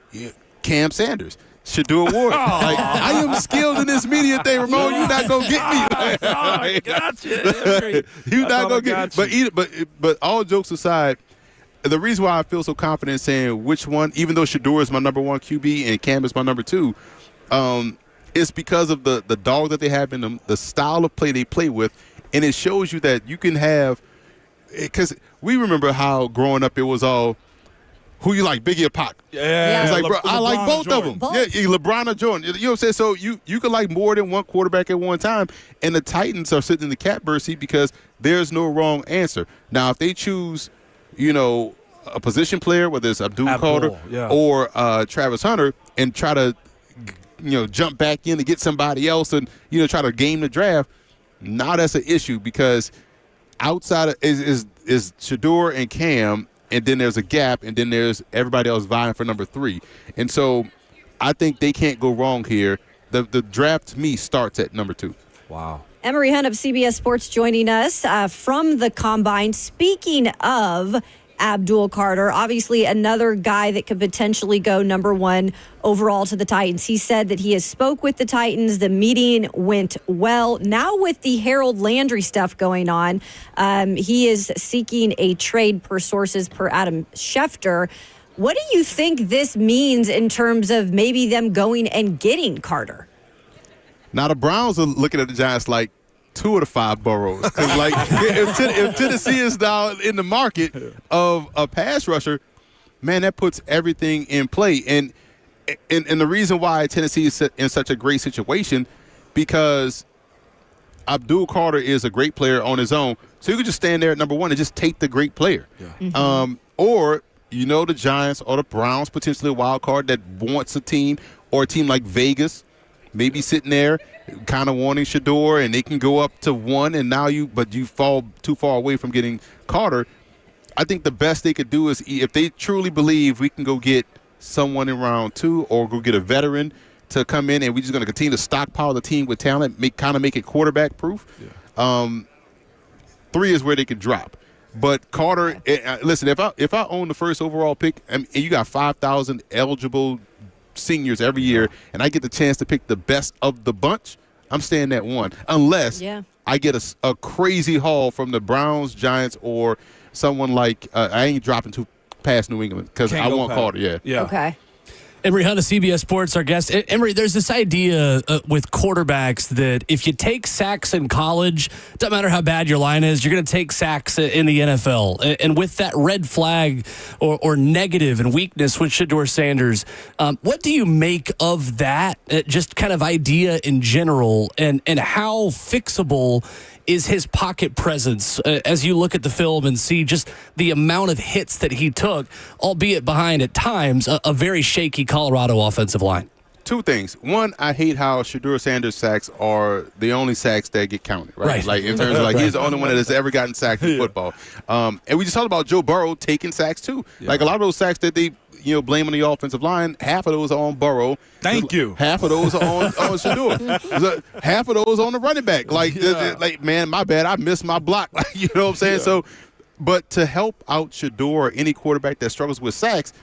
Cam Sanders, Shedeur Ward. Like, I am skilled in this media thing, Ramon. You're not gonna get me. Gotcha. You're not gonna get me. But all jokes aside, the reason why I feel so confident in saying which one, even though Shedeur is my number 1 QB and Cam is my number 2. It's because of the dog that they have in them, the style of play they play with, and it shows you that you can have – because we remember how growing up it was all, who you like, Biggie or Pac? Yeah. It's like, bro, I like both of them. Yeah, LeBron or Jordan. You know what I'm saying? So you can like more than one quarterback at one time, and the Titans are sitting in the catbird seat because there's no wrong answer. Now, if they choose, a position player, whether it's Abdul Carter or Travis Hunter, and try to – jump back in to get somebody else and, try to game the draft. Now that's an issue because outside of is Shedeur and Cam, and then there's a gap, and then there's everybody else vying for number 3. And so I think they can't go wrong here. The draft, to me, starts at number 2. Wow. Emory Hunt of CBS Sports joining us from the Combine. Speaking of Abdul Carter, obviously another guy that could potentially go number 1 overall to the Titans. He said that he has spoke with the Titans. The meeting went well. Now with the Harold Landry stuff going on, he is seeking a trade per sources per Adam Schefter. What do you think this means in terms of maybe them going and getting Carter? Now the Browns are looking at the Giants like 2 of the 5 boroughs. Because, like, if Tennessee is now in the market of a pass rusher, man, that puts everything in play. And the reason why Tennessee is in such a great situation, because Abdul Carter is a great player on his own. So you could just stand there at number 1 and just take the great player. Yeah. Mm-hmm. Or, the Giants or the Browns, potentially a wild card that wants a team, or a team like Vegas, maybe sitting there kind of wanting Shedeur, and they can go up to 1, and now you fall too far away from getting Carter. I think the best they could do is, if they truly believe we can go get someone in round 2 or go get a veteran to come in, and we're just going to continue to stockpile the team with talent, make it quarterback proof. Yeah. 3 is where they could drop. But Carter, listen, if I own the first overall pick, and you got 5,000 eligible seniors every year, and I get the chance to pick the best of the bunch, I'm staying at 1. Unless I get a crazy haul from the Browns, Giants, or someone like I ain't dropping too past New England because I want Carter. Yeah. Okay. Emory Hunt of CBS Sports, our guest. Emory, there's this idea with quarterbacks that if you take sacks in college, doesn't matter how bad your line is, you're going to take sacks in the NFL. And with that red flag or negative and weakness with Shedeur Sanders, what do you make of that just kind of idea in general, and how fixable is his pocket presence as you look at the film and see just the amount of hits that he took, albeit behind at times a very shaky Colorado offensive line? 2 things. One, I hate how Shedeur Sanders sacks are the only sacks that get counted, right? Like in terms of like he's the only one that has ever gotten sacked in football. And we just talked about Joe Burrow taking sacks too. Like a lot of those sacks that they blame on the offensive line, half of those are on Burrow. Thank you. Half of those are on Shedeur. Half of those on the running back. Like man, my bad, I missed my block. Like, you know what I'm saying? So, but to help out Shedeur or any quarterback that struggles with sacks,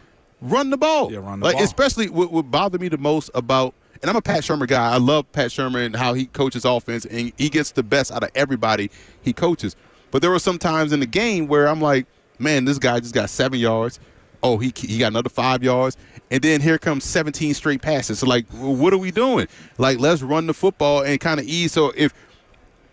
run the ball. Yeah, run the ball. Especially what bothered me the most about, and I'm a Pat Shurmur guy. I love Pat Shurmur and how he coaches offense, and he gets the best out of everybody he coaches. But there were some times in the game where I'm like, man, this guy just got 7 yards. Oh, he got another 5 yards. And then here comes 17 straight passes. So, like, what are we doing? Like, let's run the football and kind of ease. So,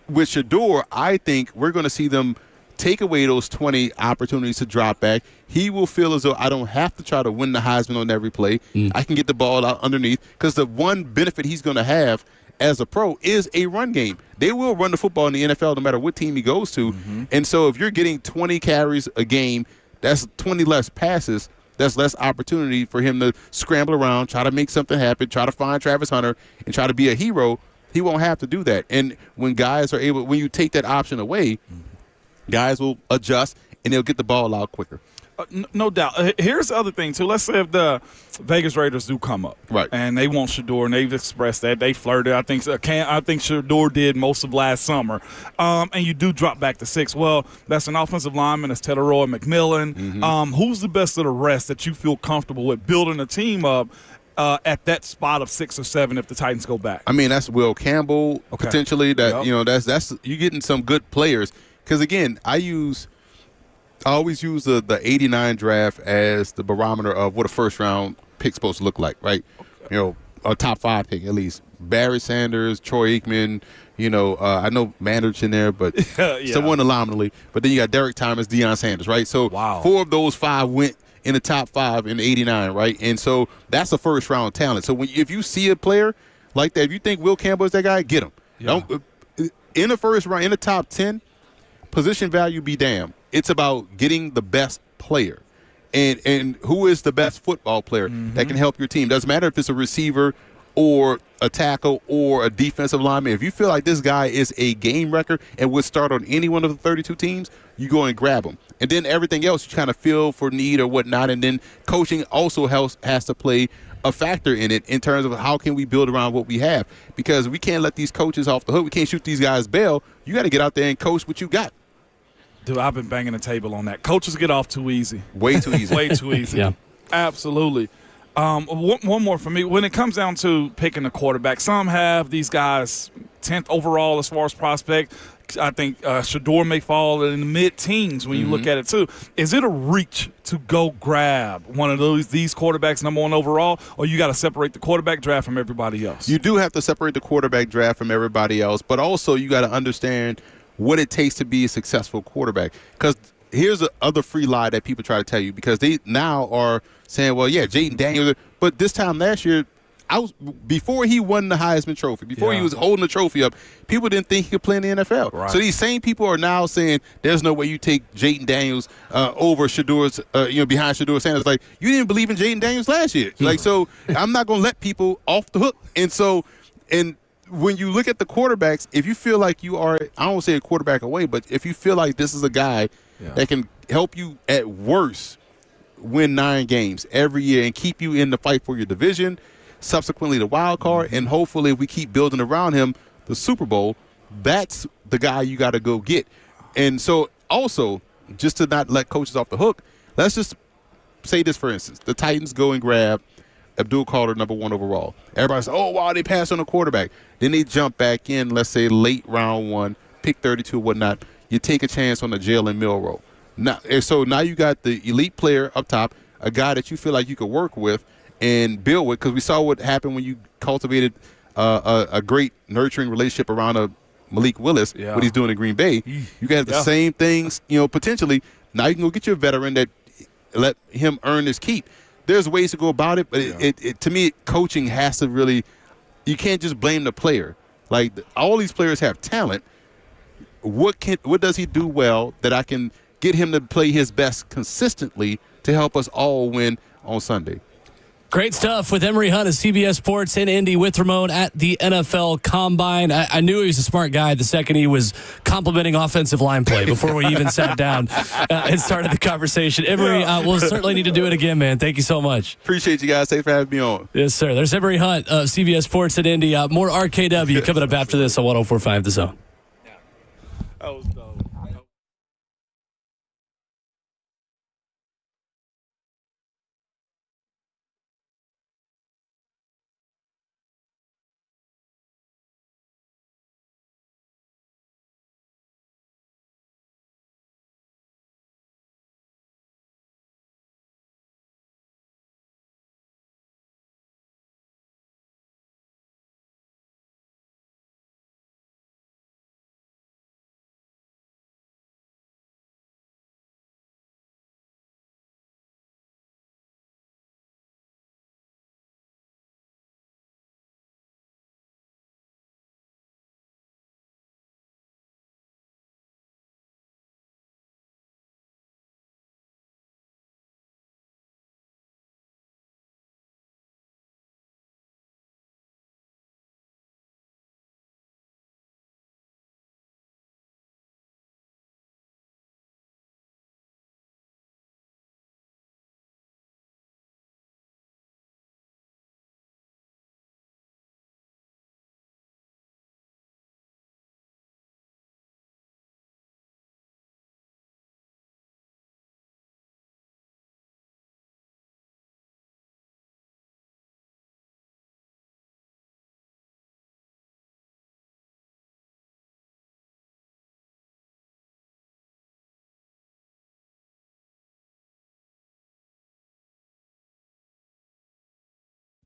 with Shedeur, I think we're going to see them take away those 20 opportunities to drop back. He will feel as though I don't have to try to win the Heisman on every play. I can get the ball out underneath, because the one benefit he's going to have as a pro is a run game. They will run the football in the NFL no matter what team he goes to. And so if you're getting 20 carries a game, that's 20 less passes. That's less opportunity for him to scramble around, try to make something happen, try to find Travis Hunter, and try to be a hero. He won't have to do that. And when guys are able, when you take that option away, guys will adjust and they'll get the ball out quicker. No doubt. Here's the other thing, too. Let's say if the Vegas Raiders do come up, right, and they want Shedeur, and they've expressed that. They flirted. I think Shedeur did most of last summer. And you do drop back to 6. Well, that's an offensive lineman. That's Tedoroy McMillan. Who's the best of the rest that you feel comfortable with building a team up at that spot of 6 or 7 if the Titans go back? I mean, that's Will Campbell potentially. That that's you getting some good players. Because again, I always use the 89 draft as the barometer of what a first-round pick's supposed to look like, right? A top 5 pick at least. Barry Sanders, Troy Aikman, I know Mandridge in there, but someone anomaly. But then you got Derek Thomas, Deion Sanders, right? So 4 of those 5 went in the top 5 in 89, right? And so that's a first-round talent. So if you see a player like that, if you think Will Campbell is that guy, get him. In the first round, in the top 10, position value be damned. It's about getting the best player. And who is the best football player that can help your team. Doesn't matter if it's a receiver or a tackle or a defensive lineman. If you feel like this guy is a game wrecker and would start on any one of the 32 teams, you go and grab him. And then everything else you kind of feel for need or whatnot. And then coaching also has to play a factor in it in terms of how can we build around what we have. Because we can't let these coaches off the hook. We can't shoot these guys bail. You got to get out there and coach what you got. Dude, I've been banging the table on that. Coaches get off too easy. Way too easy. Way too easy. Yeah. Absolutely. One more for me. When it comes down to picking a quarterback, some have these guys 10th overall as far as prospect. I think Shedeur may fall in the mid-teens when you look at it, too. Is it a reach to go grab one of these quarterbacks number 1 overall, or you got to separate the quarterback draft from everybody else? You do have to separate the quarterback draft from everybody else, but also you got to understand what it takes to be a successful quarterback. Because here's the other free lie that people try to tell you, because they now are saying, well, yeah, Jaden Daniels. But this time last year, before he won the Heisman Trophy, before he was holding the trophy up, people didn't think he could play in the NFL. Right. So these same people are now saying there's no way you take Jaden Daniels over Shedeur's, behind Shedeur Sanders. Like, you didn't believe in Jaden Daniels last year. Like, so I'm not going to let people off the hook. And when you look at the quarterbacks, if you feel like you are, I don't say a quarterback away, but if you feel like this is a guy that can help you at worst win 9 games every year and keep you in the fight for your division, subsequently the wild card, and hopefully if we keep building around him the Super Bowl, that's the guy you got to go get. And so also, just to not let coaches off the hook, let's just say this, for instance. The Titans go and grab Abdul Carter, number 1 overall. Everybody says, oh, wow, they passed on a quarterback. Then they jump back in, let's say, late round 1, pick 32, whatnot. You take a chance on the Jalen Milroe. So now you got the elite player up top, a guy that you feel like you could work with and build with, because we saw what happened when you cultivated a great nurturing relationship around a Malik Willis, what he's doing in Green Bay. You can have the same things, potentially. Now you can go get you a veteran that let him earn his keep. There's ways to go about it, but it to me, coaching has to really – you can't just blame the player. Like, all these players have talent. What does he do well that I can get him to play his best consistently to help us all win on Sunday? Great stuff with Emory Hunt of CBS Sports in Indy with Ramon at the NFL Combine. I knew he was a smart guy the second he was complimenting offensive line play before we even sat down and started the conversation. Emory, we'll certainly need to do it again, man. Thank you so much. Appreciate you guys. Thanks for having me on. Yes, sir. There's Emory Hunt of CBS Sports in Indy. More RKW coming up after this on 104.5 The Zone. That was dope.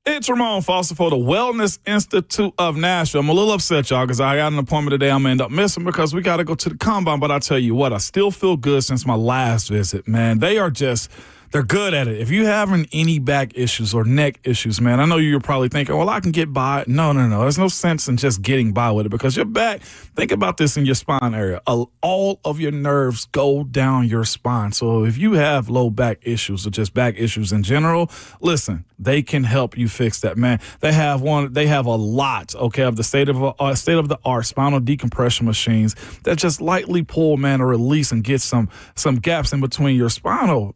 It's Ramon Foster for the Wellness Institute of Nashville. I'm a little upset, y'all, because I got an appointment today I'm going to end up missing because we got to go to the Combine. But I tell you what, I still feel good since my last visit, man. They're good at it. If you're having any back issues or neck issues, man, I know you're probably thinking, well, I can get by. No. There's no sense in just getting by with it because your back, think about this in your spine area. All of your nerves go down your spine. So if you have low back issues or just back issues in general, listen, they can help you fix that, man. They have a lot, okay, of the state of the art spinal decompression machines that just lightly pull, man, or release and get some gaps in between your spine,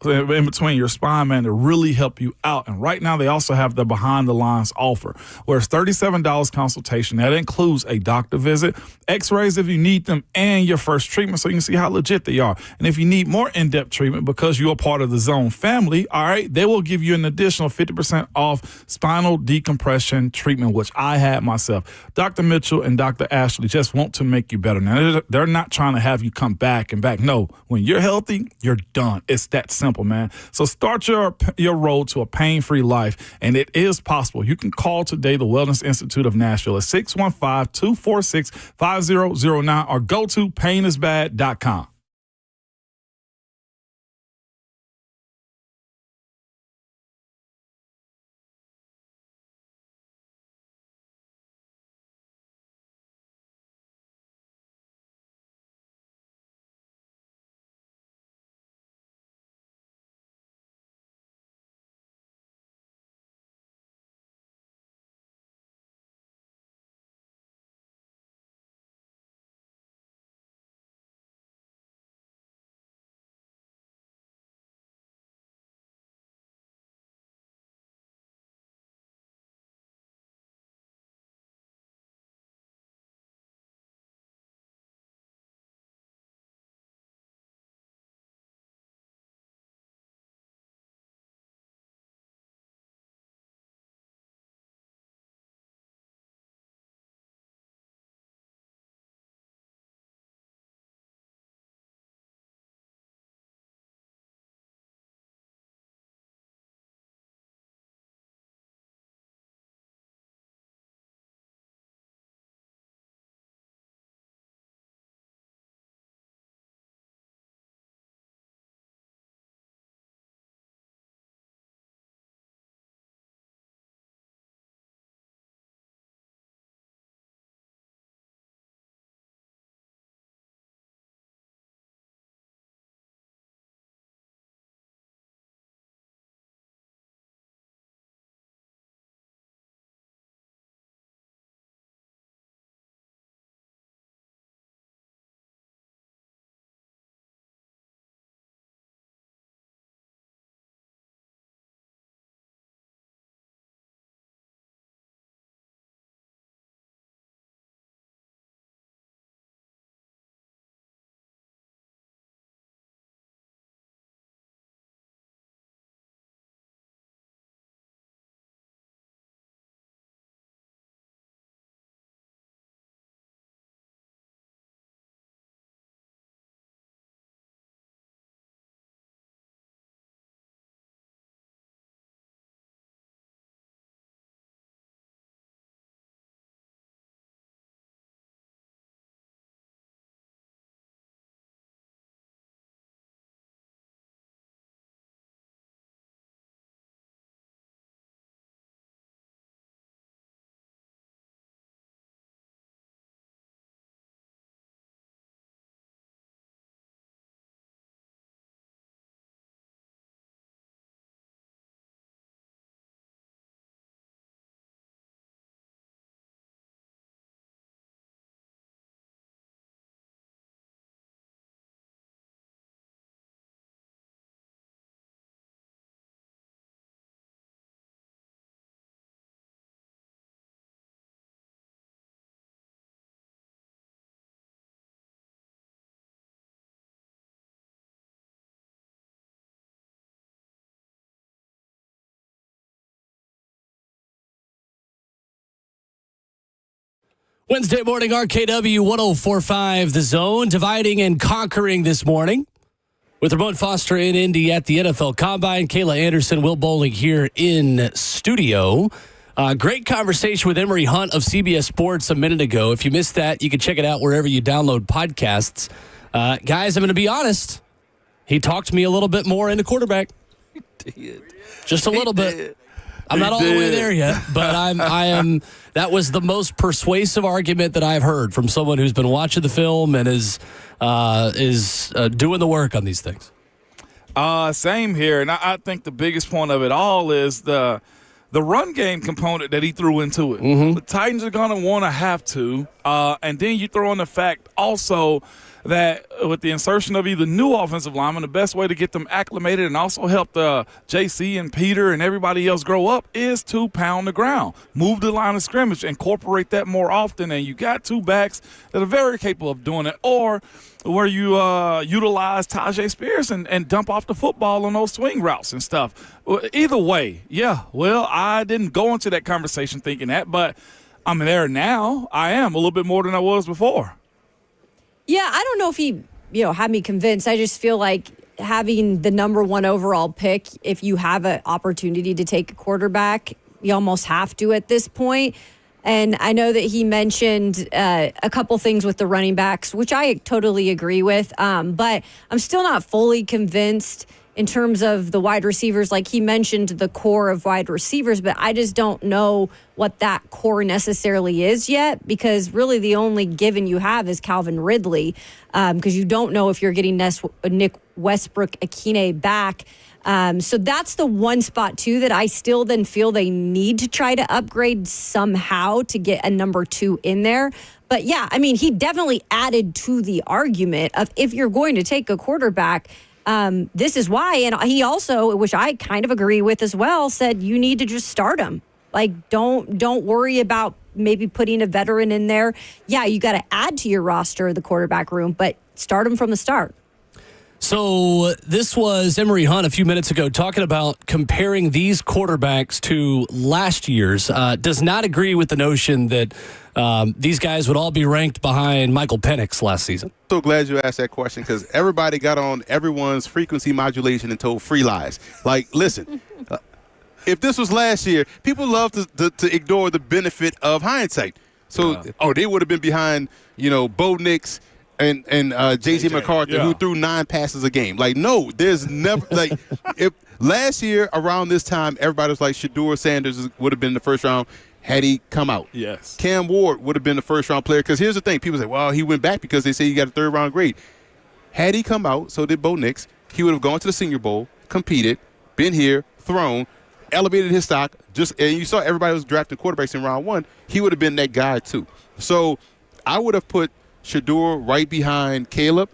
man, to really help you out. And right now they also have the behind the lines offer where it's $37 consultation. That includes a doctor visit, x-rays if you need them, and your first treatment so you can see how legit they are. And if you need more in-depth treatment because you're a part of the Zone family, all right, they will give you an additional 50% off spinal decompression treatment, which I had myself. Dr. Mitchell and Dr. Ashley just want to make you better. Now, they're not trying to have you come back and back. No, when you're healthy, you're done. It's that simple, man. So start your road to a pain-free life, and it is possible. You can call today the Wellness Institute of Nashville at 615-246-5009 or go to painisbad.com. Wednesday morning, RKW 104.5 The Zone, dividing and conquering this morning with Ramon Foster in Indy at the NFL Combine. Kayla Anderson, Will Bowling here in studio. Great conversation with Emory Hunt of CBS Sports a minute ago. If you missed that, you can check it out wherever you download podcasts. Guys, I'm going to be honest. He talked me a little bit more into quarterback. Just a little bit. I'm not all the way there yet, but I am. That was the most persuasive argument that I've heard from someone who's been watching the film and is doing the work on these things. Same here, and I think the biggest point of it all is the run game component that he threw into it. Mm-hmm. The Titans are going to want to have to, and then you throw in the fact also that with the insertion of either new offensive linemen, the best way to get them acclimated and also help the JC and Peter and everybody else grow up is to pound the ground, move the line of scrimmage, incorporate that more often. And you got two backs that are very capable of doing it, or where you utilize Tajay Spears and dump off the football on those swing routes and stuff. Either way, yeah, well, I didn't go into that conversation thinking that, but I'm there now. I am a little bit more than I was before. Yeah, I don't know if he, had me convinced. I just feel like having the number 1 overall pick, if you have an opportunity to take a quarterback, you almost have to at this point. And I know that he mentioned a couple things with the running backs, which I totally agree with. But I'm still not fully convinced in terms of the wide receivers. Like he mentioned the core of wide receivers, but I just don't know what that core necessarily is yet, because really the only given you have is Calvin Ridley, because you don't know if you're getting Nick Westbrook-Akine back. So that's the one spot, too, that I still then feel they need to try to upgrade somehow to get a number 2 in there. But, yeah, I mean, he definitely added to the argument of if you're going to take a quarterback, this is why. And he also, which I kind of agree with as well, said you need to just start him. Like, don't worry about maybe putting a veteran in there. Yeah, you got to add to your roster, the quarterback room, but start him from the start. So this was Emory Hunt a few minutes ago talking about comparing these quarterbacks to last year's. Does not agree with the notion that these guys would all be ranked behind Michael Penix last season. So glad you asked that question, because everybody got on everyone's frequency modulation and told free lies. Like, listen, if this was last year, people love to ignore the benefit of hindsight. So, they would have been behind, Bo Nix and J.J. McCarthy, who threw 9 passes a game. Like, no, there's never – like, if last year around this time, everybody was like Shedeur Sanders would have been in the first round had he come out. Yes. Cam Ward would have been the first-round player, because here's the thing. People say, well, he went back because they say he got a third-round grade. Had he come out, so did Bo Nix, he would have gone to the Senior Bowl, competed, been here, thrown, elevated his stock, and you saw everybody was drafting quarterbacks in round 1. He would have been that guy, too. So I would have put Shedeur right behind Caleb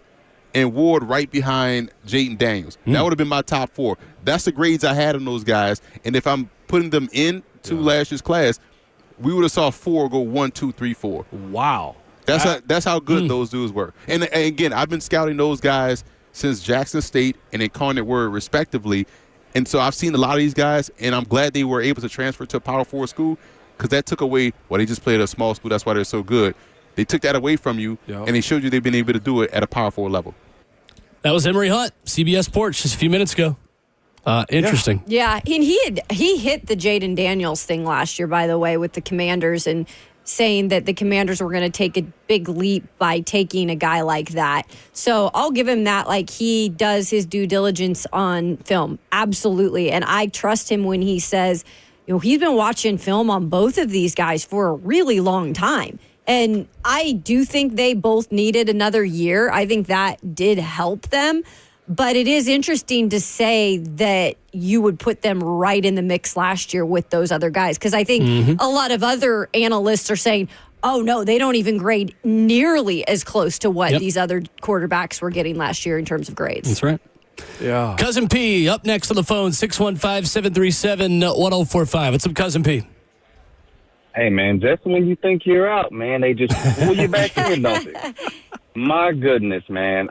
and Ward right behind Jayden Daniels. That would have been my top 4. That's the grades I had on those guys. And if I'm putting them into last year's class, we would have saw 4 go 1, 2, 3, 4. Wow. That's how good those dudes were. And again, I've been scouting those guys since Jackson State and Incarnate Word, respectively. And so I've seen a lot of these guys, and I'm glad they were able to transfer to a Power 4 school, because that took away – they just played at a small school. That's why they're so good. They took that away from you, and they showed you they've been able to do it at a Power 4 level. That was Emory Hunt, CBS Sports, just a few minutes ago. Interesting. Yeah, and he hit the Jayden Daniels thing last year, by the way, with the Commanders, and saying that the Commanders were going to take a big leap by taking a guy like that. So I'll give him that. Like, he does his due diligence on film. Absolutely. And I trust him when he says, he's been watching film on both of these guys for a really long time. And I do think they both needed another year. I think that did help them. But it is interesting to say that you would put them right in the mix last year with those other guys. Because I think a lot of other analysts are saying, oh, no, they don't even grade nearly as close to what these other quarterbacks were getting last year in terms of grades. That's right. Yeah. Cousin P, up next on the phone, 615-737-1045. What's up, Cousin P? Hey, man, just when you think you're out, man, they just pull you back in, don't they? My goodness, man.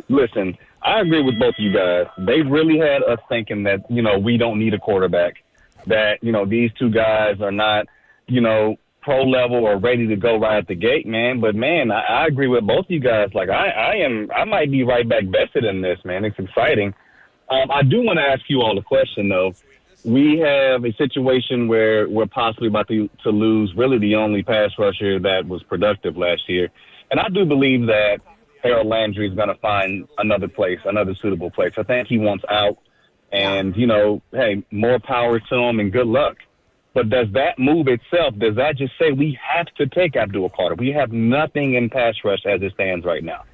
Listen, I agree with both of you guys. They really had us thinking that, we don't need a quarterback, that, these two guys are not, pro level or ready to go right at the gate, man. But man, I agree with both of you guys. Like I might be right back vested in this, man. It's exciting. I do want to ask you all a question though. We have a situation where we're possibly about to lose really the only pass rusher that was productive last year. And I do believe that Harold Landry is going to find another place, another suitable place. I think he wants out. And, hey, more power to him and good luck. But does that move itself, does that just say we have to take Abdul Carter? We have nothing in pass rush as it stands right now.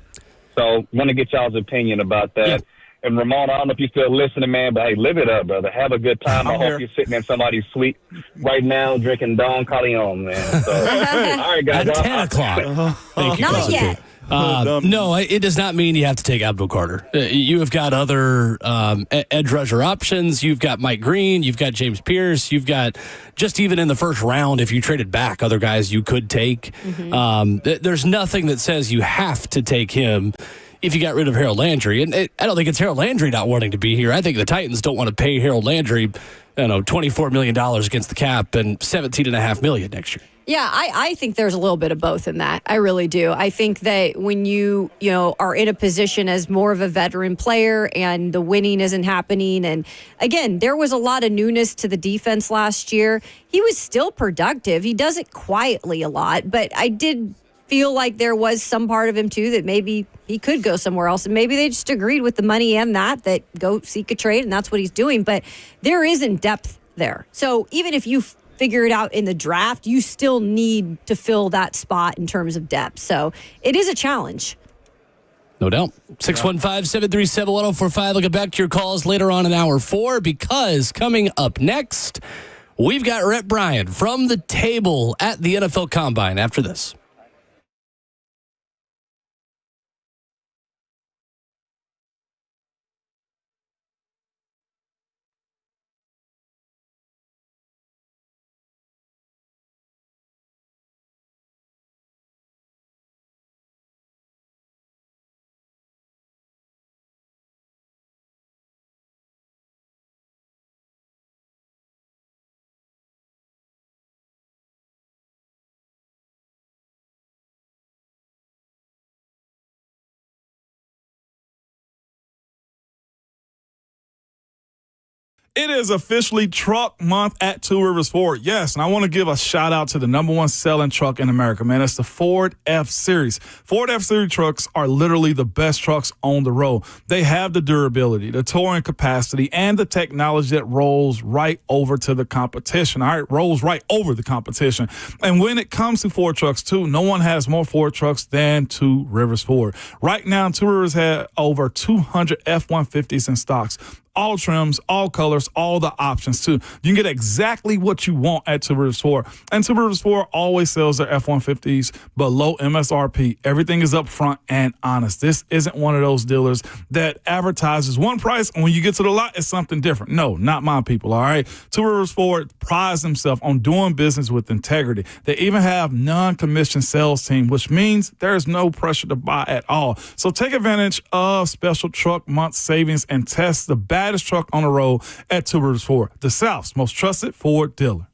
So want to get y'all's opinion about that. Yeah. And Ramon, I don't know if you're still listening, man, but hey, live it up, brother. Have a good time. I hope you're sitting in somebody's suite right now drinking Don Corleone, man. So, all right, guys. At 10 o'clock. Thank you. Not yet. No, it does not mean you have to take Abdul Carter. You have got other edge rusher options. You've got Mike Green. You've got James Pierce. You've got just even in the first round, if you traded back, other guys you could take. Mm-hmm. There's nothing that says you have to take him if you got rid of Harold Landry. And I don't think it's Harold Landry not wanting to be here. I think the Titans don't want to pay Harold Landry, $24 million against the cap and $17.5 million next year. Yeah, I think there's a little bit of both in that. I really do. I think that when you are in a position as more of a veteran player and the winning isn't happening, and again, there was a lot of newness to the defense last year. He was still productive. He does it quietly a lot, but I did feel like there was some part of him too that maybe he could go somewhere else, and maybe they just agreed with the money and that go seek a trade, and that's what he's doing. But there isn't depth there. So even if you figure it out in the draft, you still need to fill that spot in terms of depth. So it is a challenge. No doubt. 615-737-1045. We'll get back to your calls later on in hour 4, because coming up next, we've got Rhett Bryan from the table at the NFL Combine after this. It is officially truck month at Two Rivers Ford. Yes, and I want to give a shout out to the number one selling truck in America, man. It's the Ford F-Series. Ford F-Series trucks are literally the best trucks on the road. They have the durability, the towing capacity, and the technology that rolls right over to the competition. All right, rolls right over the competition. And when it comes to Ford trucks, too, no one has more Ford trucks than Two Rivers Ford. Right now, Two Rivers had over 200 F-150s in stocks. All trims, all colors, all the options, too. You can get exactly what you want at Two Rivers Ford. And Two Rivers Ford always sells their F-150s below MSRP. Everything is up front and honest. This isn't one of those dealers that advertises one price, and when you get to the lot, it's something different. No, not my people, all right? Two Rivers Ford prides themselves on doing business with integrity. They even have non-commissioned sales team, which means there is no pressure to buy at all. So take advantage of special truck month savings and test the baddest truck on the road at Two Rivers Ford, the South's most trusted Ford dealer.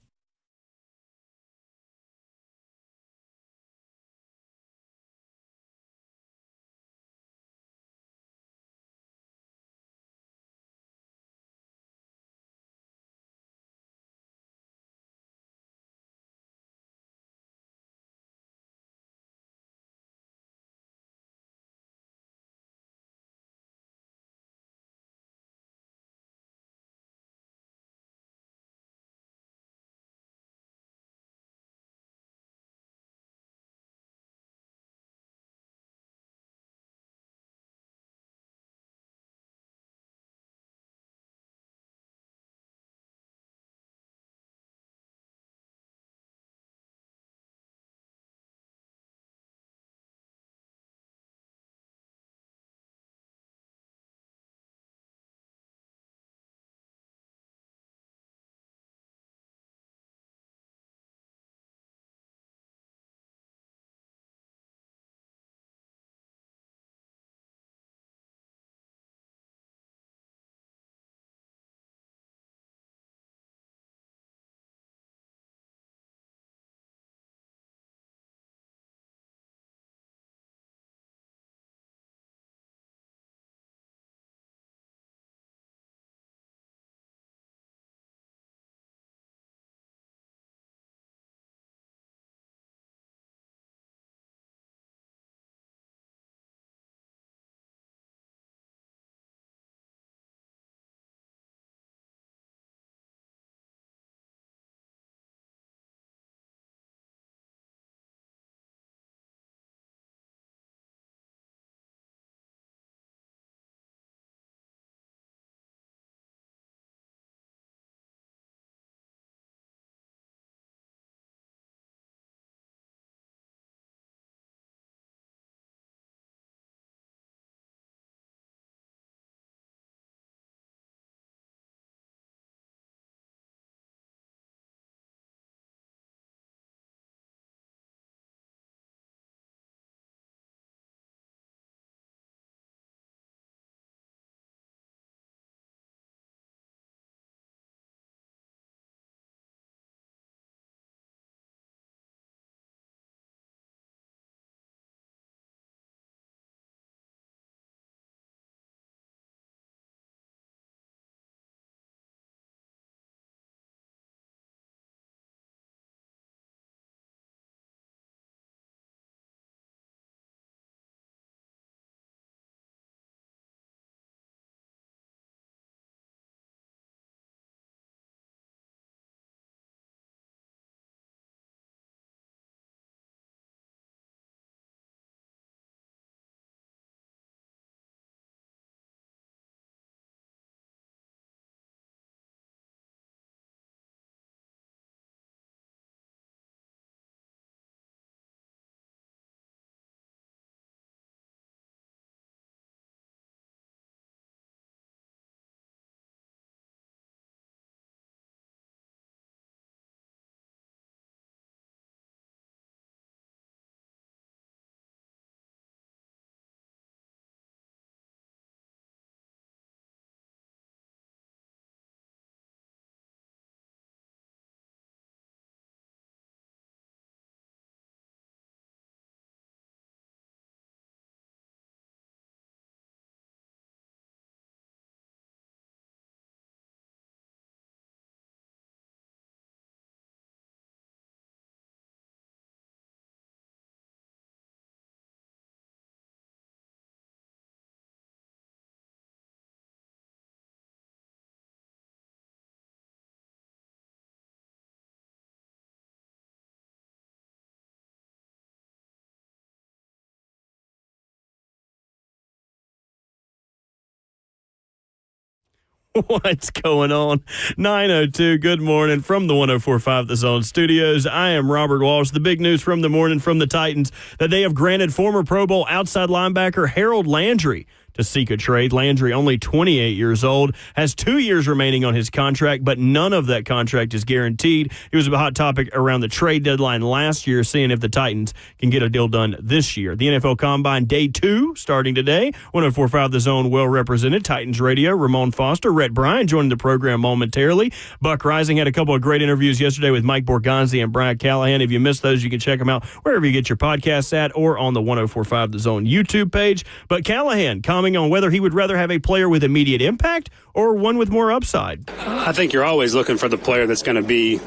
What's going on? 9:02, good morning from the 104.5 The Zone studios. I am Robert Walsh. The big news from the morning from the Titans that they have granted former Pro Bowl outside linebacker Harold Landry to seek a trade. Landry, only 28 years old, has 2 years remaining on his contract, but none of that contract is guaranteed. It was a hot topic around the trade deadline last year, seeing if the Titans can get a deal done this year. The NFL Combine Day 2 starting today. 104.5 The Zone, well represented. Titans Radio, Ramon Foster, Rhett Bryan joining the program momentarily. Buck Rising had a couple of great interviews yesterday with Mike Borgonzi and Brian Callahan. If you missed those, you can check them out wherever you get your podcasts at or on the 104.5 The Zone YouTube page. But Callahan commenting on whether he would rather have a player with immediate impact or one with more upside. I think you're always looking for the player that's going to be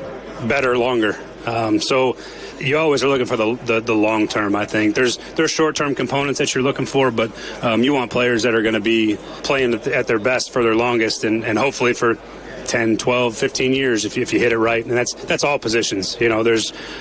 better longer. So you always are looking for the long term. I think there's short term components that you're looking for, but you want players that are going to be playing at their best for their longest and hopefully for 10, 12, 15 years if you hit it right. And that's all positions. You know,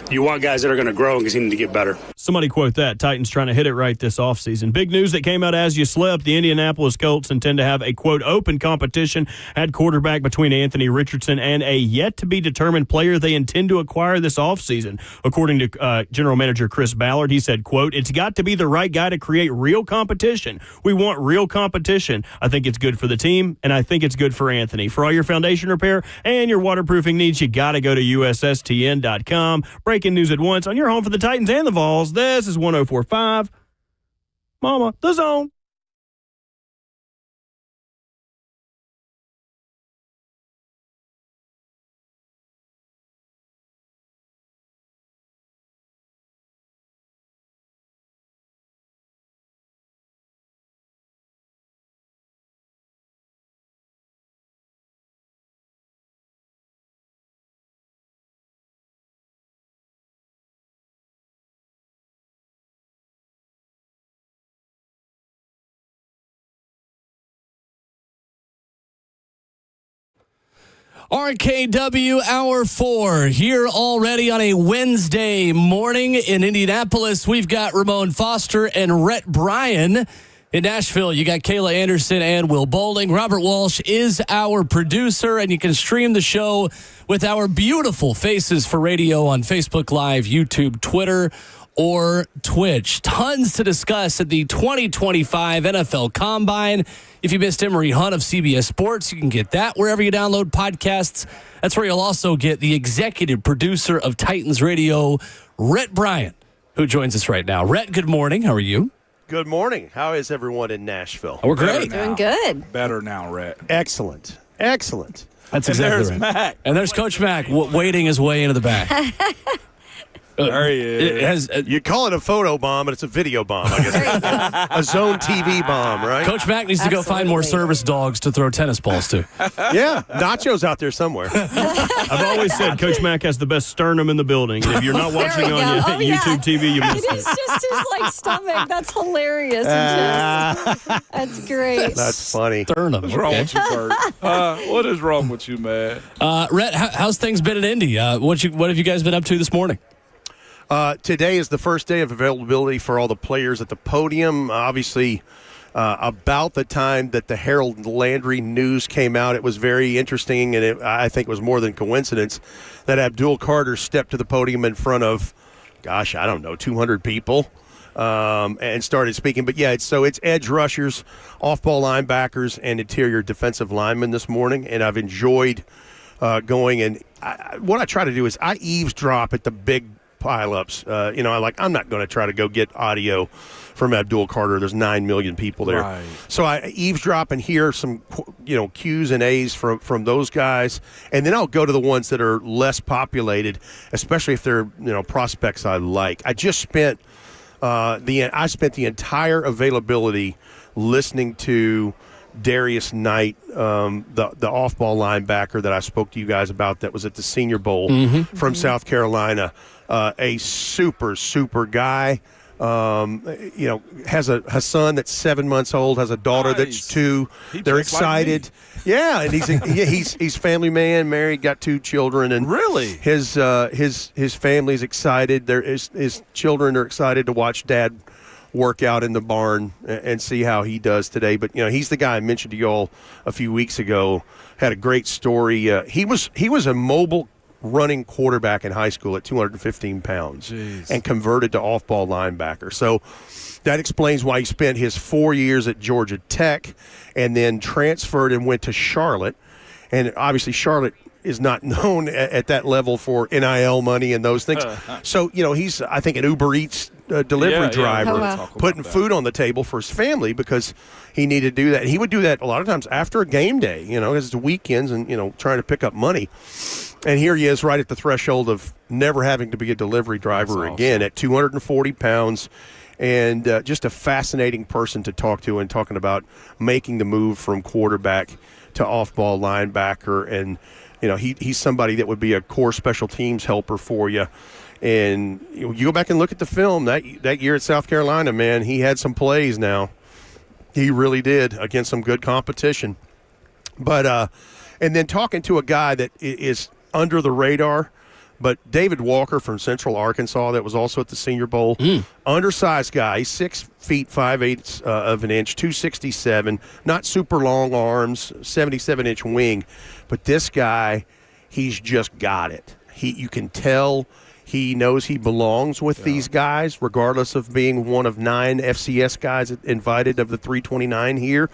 you want guys that are going to grow and continue to get better. Somebody quote that. Titans trying to hit it right this offseason. Big news that came out as you slept. The Indianapolis Colts intend to have a, quote, open competition at quarterback between Anthony Richardson and a yet-to-be-determined player they intend to acquire this offseason. According to General Manager Chris Ballard, he said, quote, "It's got to be the right guy to create real competition. We want real competition. I think it's good for the team, and I think it's good for Anthony. For all your foundation repair and your waterproofing needs, you got to go to USSTN.com. Breaking news at once on your home for the Titans and the Vols. This is 104.5 Mama, The Zone. RKW Hour 4 here already on a Wednesday morning in Indianapolis. We've got Ramon Foster and Rhett Bryan. In Nashville, you got Kayla Anderson and Will Bowling. Robert Walsh is our producer, and you can stream the show with our beautiful faces for radio on Facebook Live, YouTube, Twitter, or Twitch. Tons to discuss at the 2025 NFL Combine. If you missed Emory Hunt of CBS Sports, you can get that wherever you download podcasts. That's where you'll also get the executive producer of Titans Radio, Rhett Bryan, who joins us right now. Rhett, good morning. How are you? Good morning. How is everyone in Nashville? We're great. Doing good. Better now, Rhett. Excellent. Excellent. That's exactly there's right. Mac. And there's Coach Mac wading his way into the back. There he is. You call it a photo bomb, but it's a video bomb, I guess. A Zone TV bomb, right? Coach Mac needs to go find more service dogs to throw tennis balls to. Yeah, Nacho's out there somewhere. I've always said Coach Mac has the best sternum in the building. If you're not watching on YouTube TV, you missed it. It's just his stomach. That's hilarious. That's great. That's funny. Sternum. What's wrong with you, Bert? What is wrong with you, man? Rhett, how's things been in Indy? What have you guys been up to this morning? Today is the first day of availability for all the players at the podium. Obviously, about the time that the Harold Landry news came out, it was very interesting, and I think it was more than coincidence that Abdul Carter stepped to the podium in front of, 200 people and started speaking. But, yeah, it's edge rushers, off-ball linebackers, and interior defensive linemen this morning, and I've enjoyed going. And what I try to do is I eavesdrop at the big pile-ups. I'm not going to try to go get audio from Abdul Carter. There's 9 million people there. Right. So I eavesdrop and hear some, Q's and A's from those guys, and then I'll go to the ones that are less populated, especially if they're, prospects I like. I just spent the entire availability listening to Darius Knight, the off-ball linebacker that I spoke to you guys about that was at the Senior Bowl from South Carolina. A super, super guy. Has a son that's 7 months old, has a daughter that's 2. They're excited. Like yeah, and he's family man, married, got 2 children, and really his family's excited. His children are excited to watch Dad work out in the barn and see how he does today. But, he's the guy I mentioned to you all a few weeks ago. Had a great story. He was a mobile running quarterback in high school at 215 pounds. Jeez. And converted to off-ball linebacker. So that explains why he spent his 4 years at Georgia Tech and then transferred and went to Charlotte. And obviously Charlotte is not known at that level for NIL money and those things. So, he's, I think, an Uber Eats delivery driver, putting food on the table for his family because he needed to do that. And he would do that a lot of times after a game day, because it's weekends and, trying to pick up money. And here he is right at the threshold of never having to be a delivery driver again at 240 pounds. And just a fascinating person to talk to and talking about making the move from quarterback to off-ball linebacker. And, he's somebody that would be a core special teams helper for you. And you go back and look at the film that year at South Carolina, man, he had some plays now. He really did against some good competition. But and then talking to a guy that is under the radar, but David Walker from Central Arkansas that was also at the Senior Bowl. Undersized guy, 6 feet 5/8 of an inch, 267, not super long arms, 77-inch wing. But this guy, he's just got it. You can tell he knows he belongs with these guys, regardless of being one of 9 FCS guys invited of the 329 here.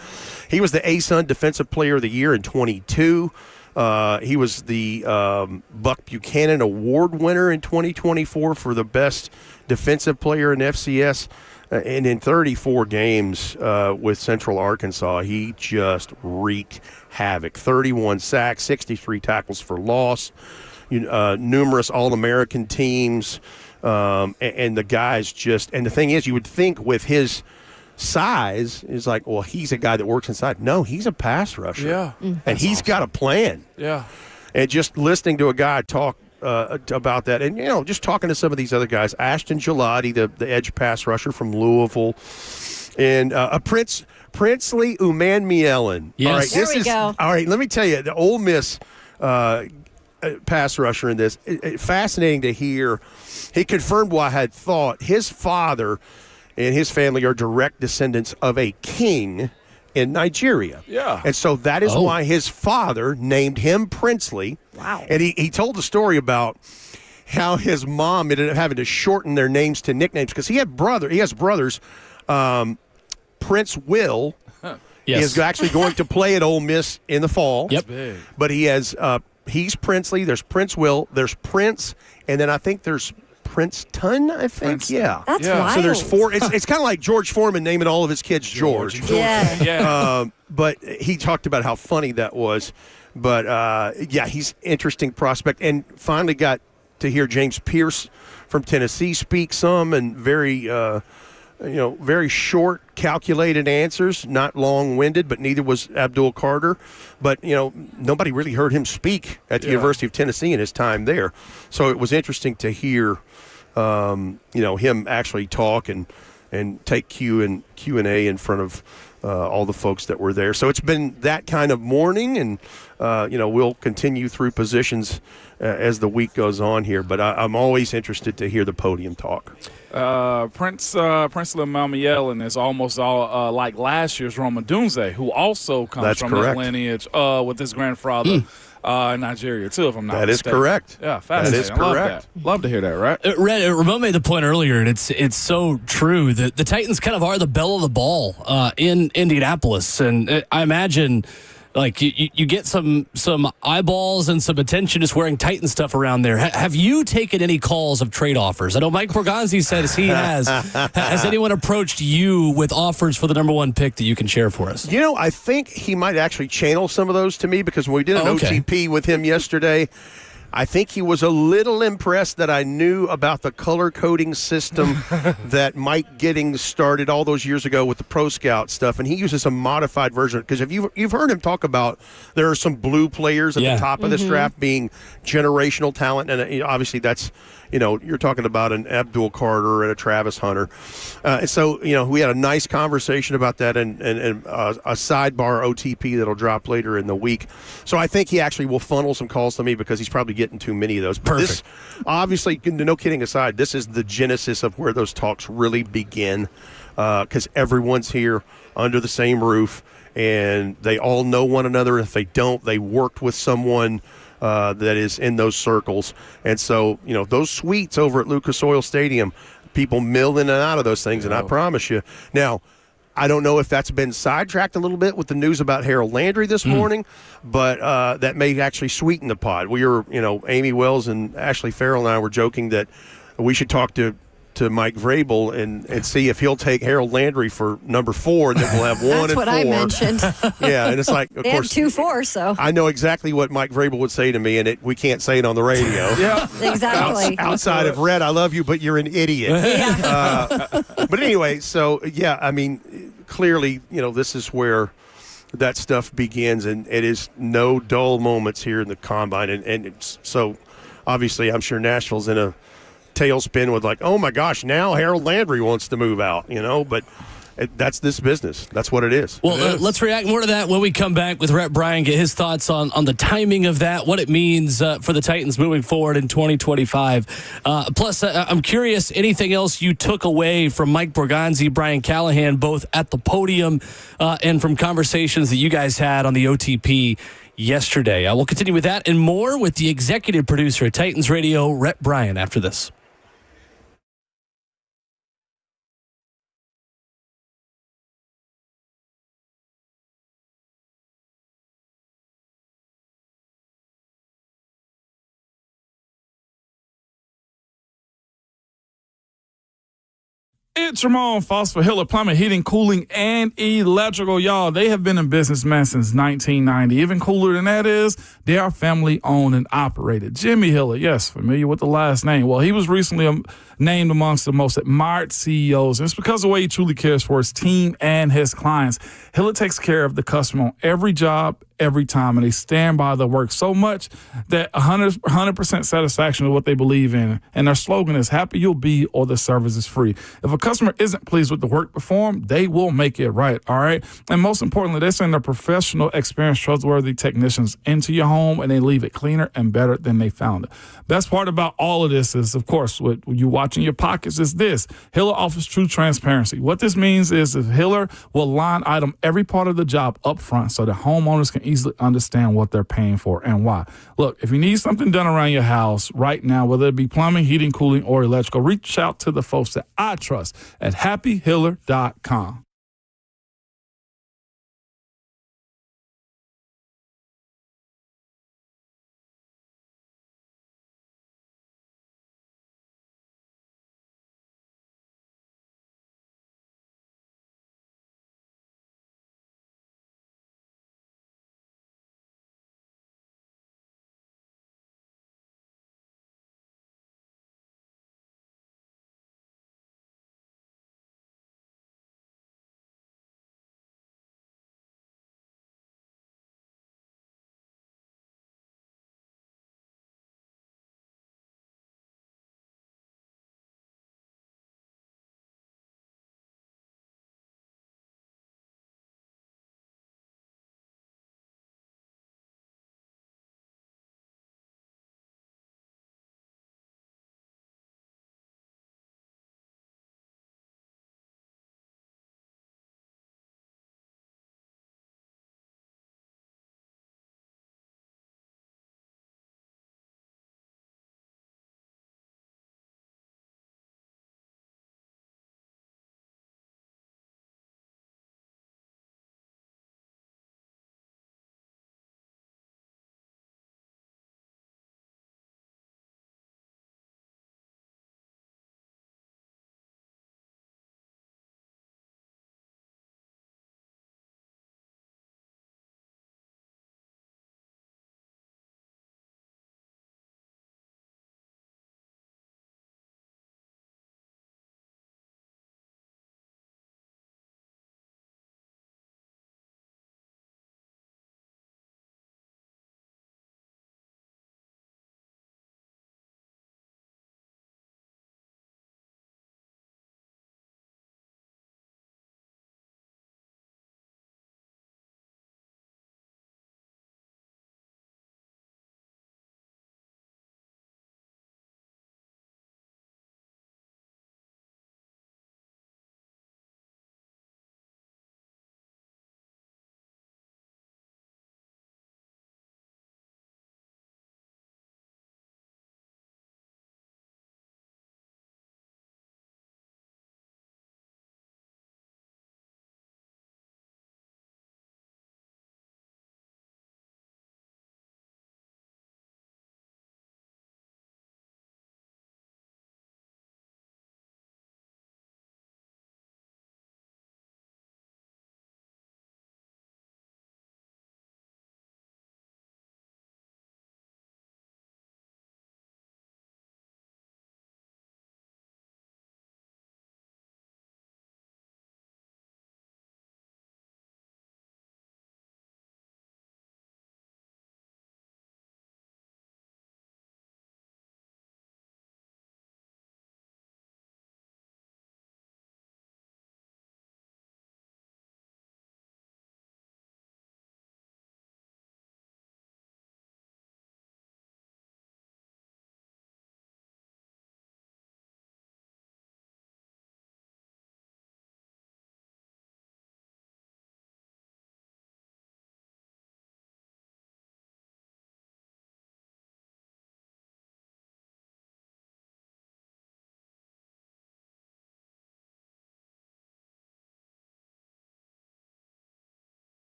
He was the ASUN Defensive Player of the Year in 22. He was the Buck Buchanan Award winner in 2024 for the best defensive player in FCS. And in 34 games with Central Arkansas, he just wreaked havoc. 31 sacks, 63 tackles for loss, numerous All-American teams. And the guys and the thing is, you would think with his size is like, well, he's a guy that works inside. No, he's a pass rusher. Yeah. And he's got a plan. Yeah. And just listening to a guy talk about that, and just talking to some of these other guys, Ashton Gelati, the edge pass rusher from Louisville, and Princely Umanmielen. Yes. All right, there we go. All right, let me tell you, the Ole Miss pass rusher in this, fascinating to hear. He confirmed what I had thought. His father and his family are direct descendants of a king in Nigeria. Yeah. And so that is why his father named him Princely. Wow. And he told the story about how his mom ended up having to shorten their names to nicknames because he has brothers. Prince Will is actually going to play at Ole Miss in the fall. Yep. But he has he's Princely, there's Prince Will, there's Prince, and then I think there's Princeton, I think. Princeton. Yeah. That's wild. So there's 4. It's kind of like George Foreman naming all of his kids George. Yeah. But he talked about how funny that was. But, he's interesting prospect. And finally got to hear James Pierce from Tennessee speak some and very short, calculated answers, not long-winded, but neither was Abdul Carter. But, nobody really heard him speak at the University of Tennessee in his time there. So it was interesting to hear, him actually talk and take Q&A in front of all the folks that were there. So it's been that kind of morning, and, we'll continue through positions as the week goes on here. But I'm always interested to hear the podium talk. Princely Umanmielen is almost all like last year's Roma Dunze, who also comes from that lineage with his grandfather in Nigeria, too, if I'm not mistaken. That is correct. Yeah, fascinating. That is correct. Love to hear that, right? Ramon made the point earlier, and it's so true that the Titans kind of are the belle of the ball in Indianapolis. And I imagine like you get some eyeballs and some attention just wearing Titan stuff around there. Have you taken any calls of trade offers? I know Mike Borgonzi says he has. Has anyone approached you with offers for the number 1 pick that you can share for us? I think he might actually channel some of those to me because when we did an OTP with him yesterday, I think he was a little impressed that I knew about the color coding system that Mike Giddings started all those years ago with the Pro Scout stuff, and he uses a modified version. Because if you've heard him talk about, there are some blue players at the top of this draft being generational talent, and obviously that's you're talking about an Abdul Carter and a Travis Hunter. And so, we had a nice conversation about that and a sidebar OTP that'll drop later in the week. So I think he actually will funnel some calls to me because he's probably getting too many of those. But this, obviously, no kidding aside, this is the genesis of where those talks really begin. because everyone's here under the same roof, and they all know one another. If they don't, they worked with someone that is in those circles. And so, those suites over at Lucas Oil Stadium, people mill in and out of those things, and I promise you. Now, I don't know if that's been sidetracked a little bit with the news about Harold Landry this morning, but that may actually sweeten the pot. We were, Amy Wells and Ashley Farrell and I were joking that we should talk to Mike Vrabel and see if he'll take Harold Landry for number 4, and then we'll have 1 That's and 4. what I mentioned. Yeah, and it's like, of They course, have 2-4, so. I know exactly what Mike Vrabel would say to me, and we can't say it on the radio. Yeah, exactly. Outside of Rhett, I love you, but you're an idiot. But anyway, so, yeah, I mean, clearly, this is where that stuff begins, and it is no dull moments here in the Combine. And it's, so, obviously, I'm sure Nashville's in a tailspin with like, oh my gosh, now Harold Landry wants to move out, but that's this business. That's what it is. Well, let's react more to that when we come back with Rhett Bryan, get his thoughts on the timing of that, what it means for the Titans moving forward in 2025. Plus, I'm curious, anything else you took away from Mike Borgonzi, Brian Callahan, both at the podium and from conversations that you guys had on the OTP yesterday. We'll continue with that and more with the executive producer at Titans Radio, Rhett Bryan, after this. It's Ramon Foster, Hiller Plumbing, Heating, Cooling, and Electrical. Y'all, they have been in business, man, since 1990. Even cooler than that is, they are family-owned and operated. Jimmy Hiller, yes, familiar with the last name. Well, he was recently named amongst the most admired CEOs, and it's because of the way he truly cares for his team and his clients. Hiller takes care of the customer on every job, every time, and they stand by the work so much that 100% satisfaction is what they believe in. And their slogan is, happy you'll be or the service is free. If a customer isn't pleased with the work performed, they will make it right, all right? And most importantly, they send their professional, experienced, trustworthy technicians into your home, and they leave it cleaner and better than they found it. Best part about all of this is, of course, what you watch in your pockets is this. Hiller offers true transparency. What this means is if Hiller will line item every part of the job up front so the homeowners can easily understand what they're paying for and why. Look, if you need something done around your house right now, whether it be plumbing, heating, cooling, or electrical, reach out to the folks that I trust at happyhiller.com.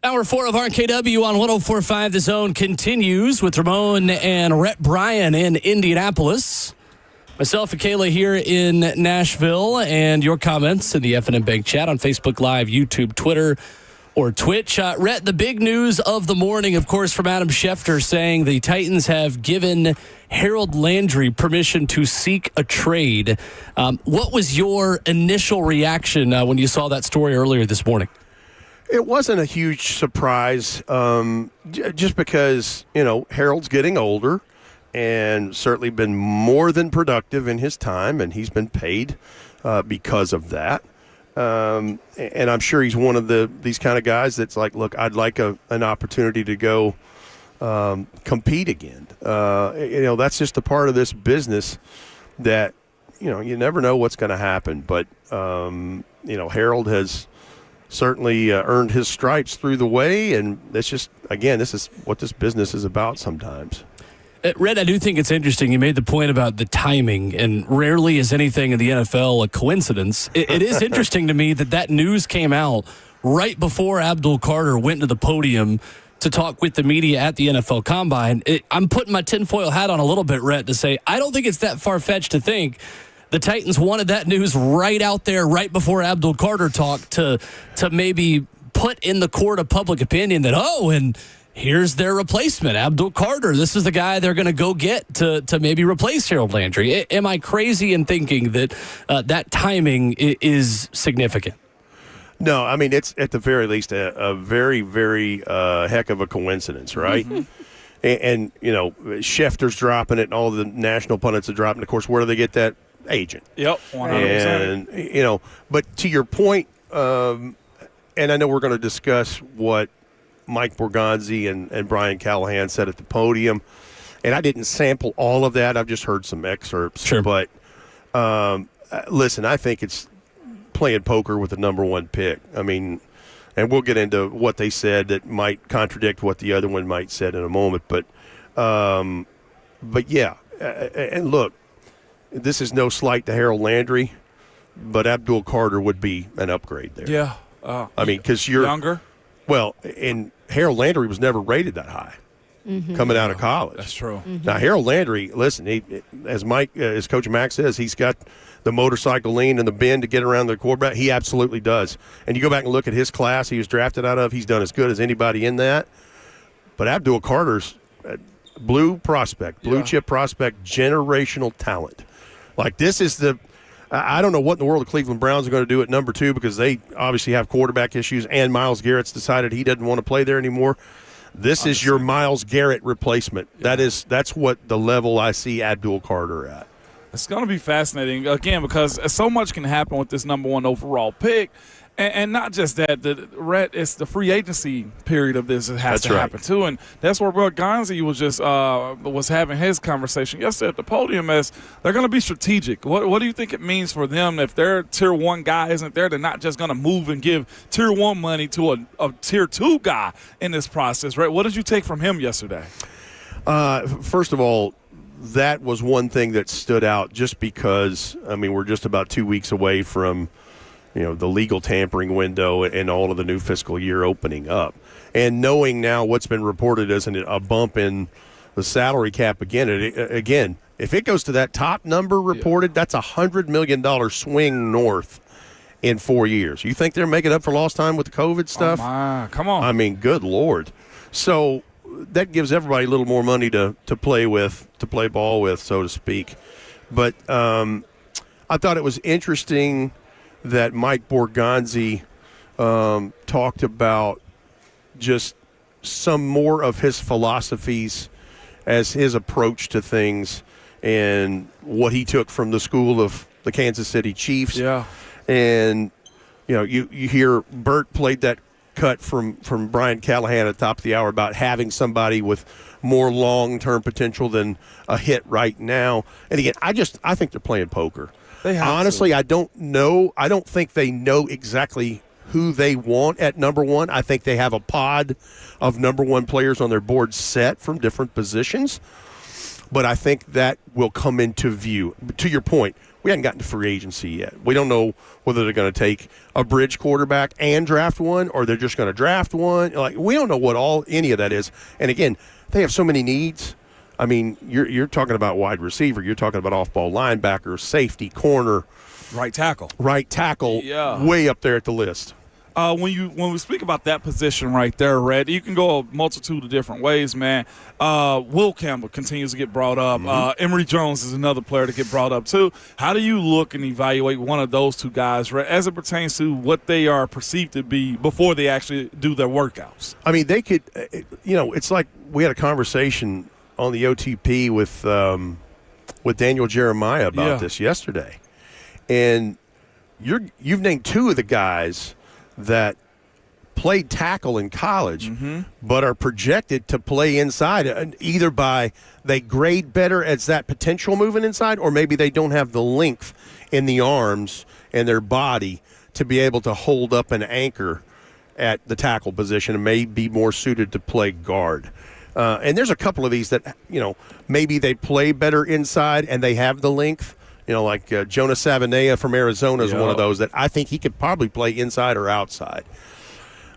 Hour 4 of RKW on 104.5 The Zone continues with Ramon and Rhett Bryan in Indianapolis. Myself and Kayla here in Nashville, and your comments in the F&M Bank chat on Facebook Live, YouTube, Twitter, or Twitch. Rhett, the big news of the morning, of course, from Adam Schefter saying the Titans have given Harold Landry permission to seek a trade. What was your initial reaction when you saw that story earlier this morning? It wasn't a huge surprise, just because, Harold's getting older and certainly been more than productive in his time, and he's been paid because of that. And I'm sure he's one of these kind of guys that's like, look, I'd like an opportunity to go compete again. That's just a part of this business that, you never know what's going to happen. But, Harold has certainly earned his stripes through the way, and it's just, again, this is what this business is about sometimes. Red, I do think it's interesting. You made the point about the timing, and rarely is anything in the NFL a coincidence. It is interesting to me that news came out right before Abdul Carter went to the podium to talk with the media at the NFL Combine. I'm putting my tinfoil hat on a little bit, Rhett, to say I don't think it's that far-fetched to think the Titans wanted that news right out there, right before Abdul Carter talked, to maybe put in the court of public opinion that, and here's their replacement, Abdul Carter. This is the guy they're going to go get to maybe replace Harold Landry. Am I crazy in thinking that that timing is significant? No, I mean, it's at the very least a very, very heck of a coincidence, right? Mm-hmm. And Schefter's dropping it, and all the national pundits are dropping it. Of course, where do they get that? Agent. Yep, 100%. And, but to your point, and I know we're going to discuss what Mike Borgonzi and Brian Callahan said at the podium, and I didn't sample all of that. I've just heard some excerpts. Sure. But, listen, I think it's playing poker with the number one pick. I mean, and we'll get into what they said that might contradict what the other one might said in a moment. But yeah, and look, this is no slight to Harold Landry, but Abdul Carter would be an upgrade there. Yeah. I mean, because you're younger. Well, and Harold Landry was never rated that high coming out of college. That's true. Mm-hmm. Now, Harold Landry, listen, as Coach Mack says, he's got the motorcycle lean and the bend to get around the quarterback. He absolutely does. And you go back and look at his class he was drafted out of, he's done as good as anybody in that. But Abdul Carter's blue chip prospect, generational talent. Like, this is I don't know what in the world the Cleveland Browns are going to do at number 2, because they obviously have quarterback issues, and Myles Garrett's decided he doesn't want to play there anymore. This is your Myles Garrett replacement. Yeah. That's what the level I see Abdul Carter at. It's going to be fascinating, again, because so much can happen with this number 1 overall pick. And not just that, it's the free agency period of this that has to happen too, and that's where Gonzi was just was having his conversation yesterday at the podium. As they're going to be strategic. What do you think it means for them if their tier 1 guy isn't there? They're not just going to move and give tier 1 money to a tier 2 guy in this process, right? What did you take from him yesterday? First of all, that was one thing that stood out, just because we're just about 2 weeks away from the legal tampering window and all of the new fiscal year opening up. And knowing now what's been reported as a bump in the salary cap again, if it goes to that top number reported, that's a $100 million swing north in 4 years. You think they're making up for lost time with the COVID stuff? Come on. Good Lord. So that gives everybody a little more money to play with, to play ball with, so to speak. But I thought it was interesting that Mike Borgonzi talked about just some more of his philosophies as his approach to things, and what he took from the school of the Kansas City Chiefs. Yeah. And, you hear Bert played that cut from Brian Callahan at the top of the hour about having somebody with more long-term potential than a hit right now. And again, I think they're playing poker. Honestly, I don't know. I don't think they know exactly who they want at number 1. I think they have a pod of number 1 players on their board set from different positions. But I think that will come into view. To your point, We hadn't gotten to free agency yet. We don't know whether they're going to take a bridge quarterback and draft one, or they're just going to draft one. Like, we don't know what any of that is. And again, they have so many needs. I mean, you're talking about wide receiver. You're talking about off-ball linebacker, safety, corner. Right tackle. Yeah. Way up there at the list. When we speak about that position right there, Rhett, you can go a multitude of different ways, man. Will Campbell continues to get brought up. Emory Jones is another player to get brought up too. How do you look and evaluate one of those two guys, Rhett, as it pertains to what they are perceived to be before they actually do their workouts? I mean, they could, it's like we had a conversation on the OTP with Daniel Jeremiah about this yesterday, and you've named two of the guys that played tackle in college, but are projected to play inside, either by they grade better as that potential moving inside, or maybe they don't have the length in the arms and their body to be able to hold up an anchor at the tackle position and may be more suited to play guard. And there's a couple of these that, maybe they play better inside and they have the length. Like Jonas Savanea from Arizona is one of those that I think he could probably play inside or outside.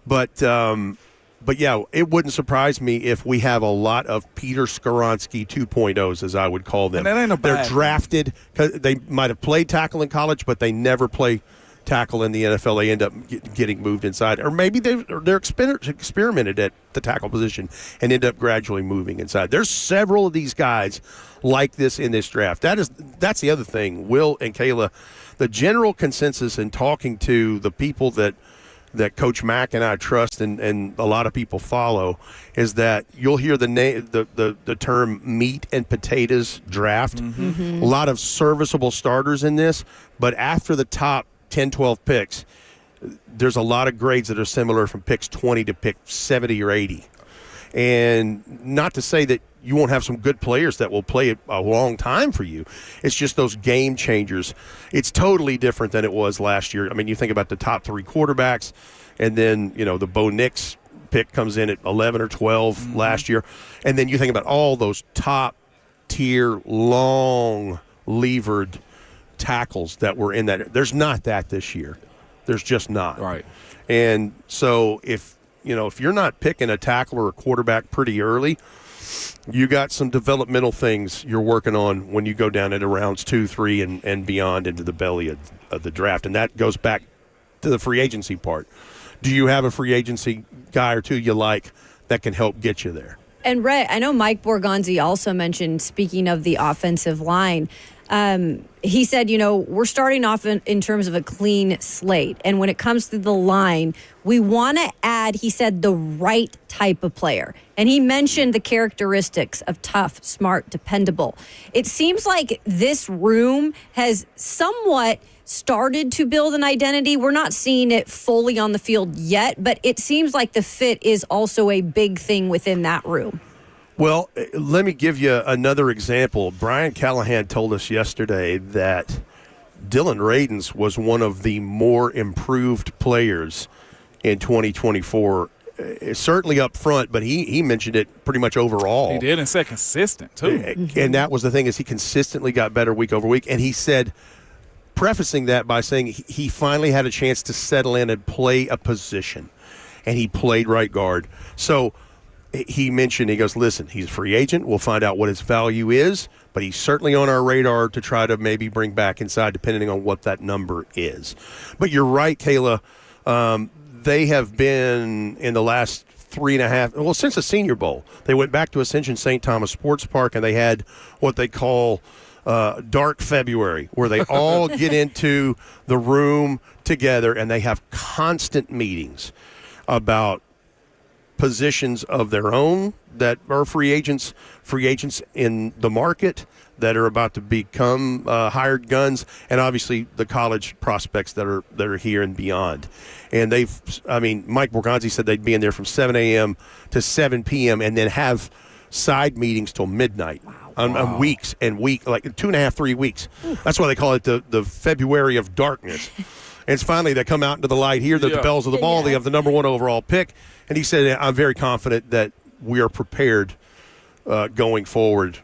But yeah, it wouldn't surprise me if we have a lot of Peter Skoronski 2.0s, as I would call them. And that ain't a bad They're drafted because they might have played tackle in college, but they never play tackle in the NFL. They end up getting moved inside, or maybe they're experimented at the tackle position and end up gradually moving inside. There's several of these guys like this in this draft. That's the other thing, Will and Kayla. The general consensus in talking to the people that Coach Mack and I trust and a lot of people follow is that you'll hear the term meat and potatoes draft. A lot of serviceable starters in this, but after the top 10, 12 picks, there's a lot of grades that are similar from picks 20 to pick 70 or 80. And not to say that you won't have some good players that will play a long time for you. It's just those game changers. It's totally different than it was last year. I mean, you think about the top three quarterbacks, and then, the Bo Nix pick comes in at 11 or 12 last year. And then you think about all those top-tier, long-levered tackles that were in that. There's not that this year. There's just not. Right. And so if you're not picking a tackle or a quarterback pretty early, you got some developmental things you're working on when you go down into rounds 2, 3, and beyond into the belly of the draft. And that goes back to the free agency part. Do you have a free agency guy or two you like that can help get you there? And Rhett, I know Mike Borgonzi also mentioned, speaking of the offensive line, he said, we're starting off in terms of a clean slate. And when it comes to the line, we want to add, he said, the right type of player. And he mentioned the characteristics of tough, smart, dependable. It seems like this room has somewhat started to build an identity. We're not seeing it fully on the field yet, but it seems like the fit is also a big thing within that room. Well, let me give you another example. Brian Callahan told us yesterday that Dylan Radins was one of the more improved players in 2024. Certainly up front, but he mentioned it pretty much overall. He did, and said consistent, too. And that was the thing, is he consistently got better week over week. And he said, prefacing that by saying he finally had a chance to settle in and play a position. And he played right guard. So he mentioned, he goes, listen, he's a free agent. We'll find out what his value is, but he's certainly on our radar to try to maybe bring back inside, depending on what that number is. But you're right, Kayla. They have been in the last 3.5, well, since the Senior Bowl. They went back to Ascension St. Thomas Sports Park, and they had what they call Dark February, where they all get into the room together, and they have constant meetings about positions of their own that are free agents in the market that are about to become hired guns, and obviously the college prospects that are here and beyond. And Mike Borgonzi said they'd be in there from 7 a.m. to 7 p.m. and then have side meetings till midnight. On weeks and like 2.5, 3 weeks. That's why they call it the February of darkness. And it's finally they come out into the light here, the bells of the ball. They have the number 1 overall pick. And he said, I'm very confident that we are prepared going forward.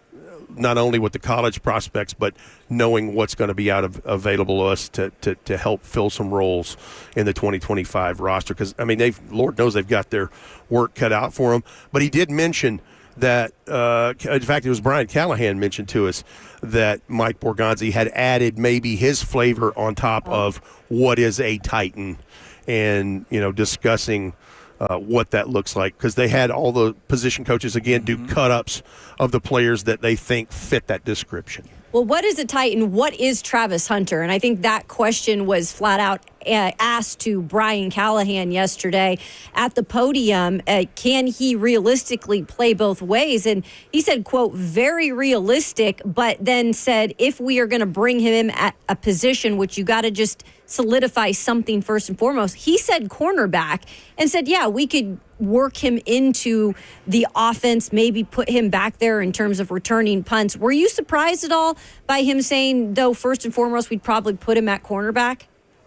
not only with the college prospects, but knowing what's going to be available to us to help fill some roles in the 2025 roster. Because, I mean, Lord knows they've got their work cut out for them. But he did mention that, in fact, it was Brian Callahan mentioned to us that Mike Borgonzi had added maybe his flavor on top of what is a Titan and, discussing what that looks like, because they had all the position coaches, again, do cut-ups of the players that they think fit that description. Well, what is a Titan? What is Travis Hunter? And I think that question was flat out asked to Brian Callahan yesterday at the podium. Can he realistically play both ways? And he said, quote, very realistic, but then said, if we are going to bring him at a position, which you got to just solidify something first and foremost, he said cornerback, and said, yeah, we could work him into the offense, maybe put him back there in terms of returning punts. Were you surprised at all by him saying, though, first and foremost, we'd probably put him at cornerback?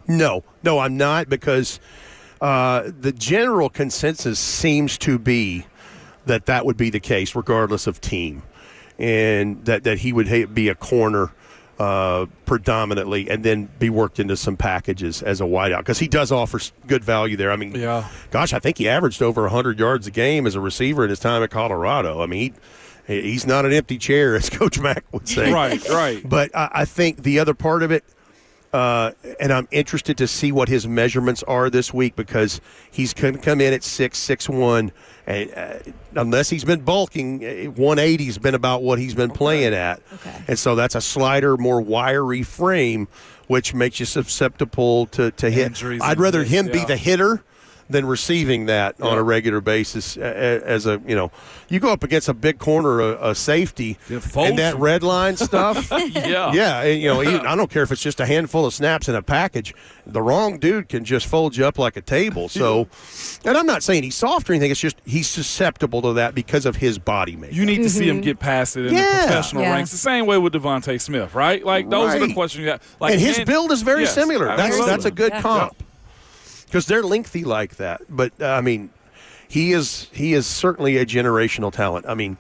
No, I'm not, because the general consensus seems to be that would be the case regardless of team, and that he would be a corner predominantly, and then be worked into some packages as a wideout, because he does offer good value there. I mean, gosh, I think he averaged over 100 yards a game as a receiver in his time at Colorado. I mean, he's not an empty chair, as Coach Mack would say. Right. But I think the other part of it, and I'm interested to see what his measurements are this week, because he's going to come in at 6'1", and unless he's been bulking, 180's been about what he's been playing at. Okay. And so that's a slighter, more wiry frame, which makes you susceptible to hit. Injuries. I'd rather him be the hitter than receiving that on a regular basis. As you go up against a big corner, a safety, and that red line stuff. I don't care if it's just a handful of snaps in a package. The wrong dude can just fold you up like a table. So, and I'm not saying he's soft or anything. It's just he's susceptible to that because of his body makeup. You need to see him get past it in the professional ranks. The same way with Devontae Smith, right? Like those are the questions you have. Like, and his build is very similar. That's a good comp. Yeah. Because they're lengthy like that. But, I mean, he is certainly a generational talent. I mean,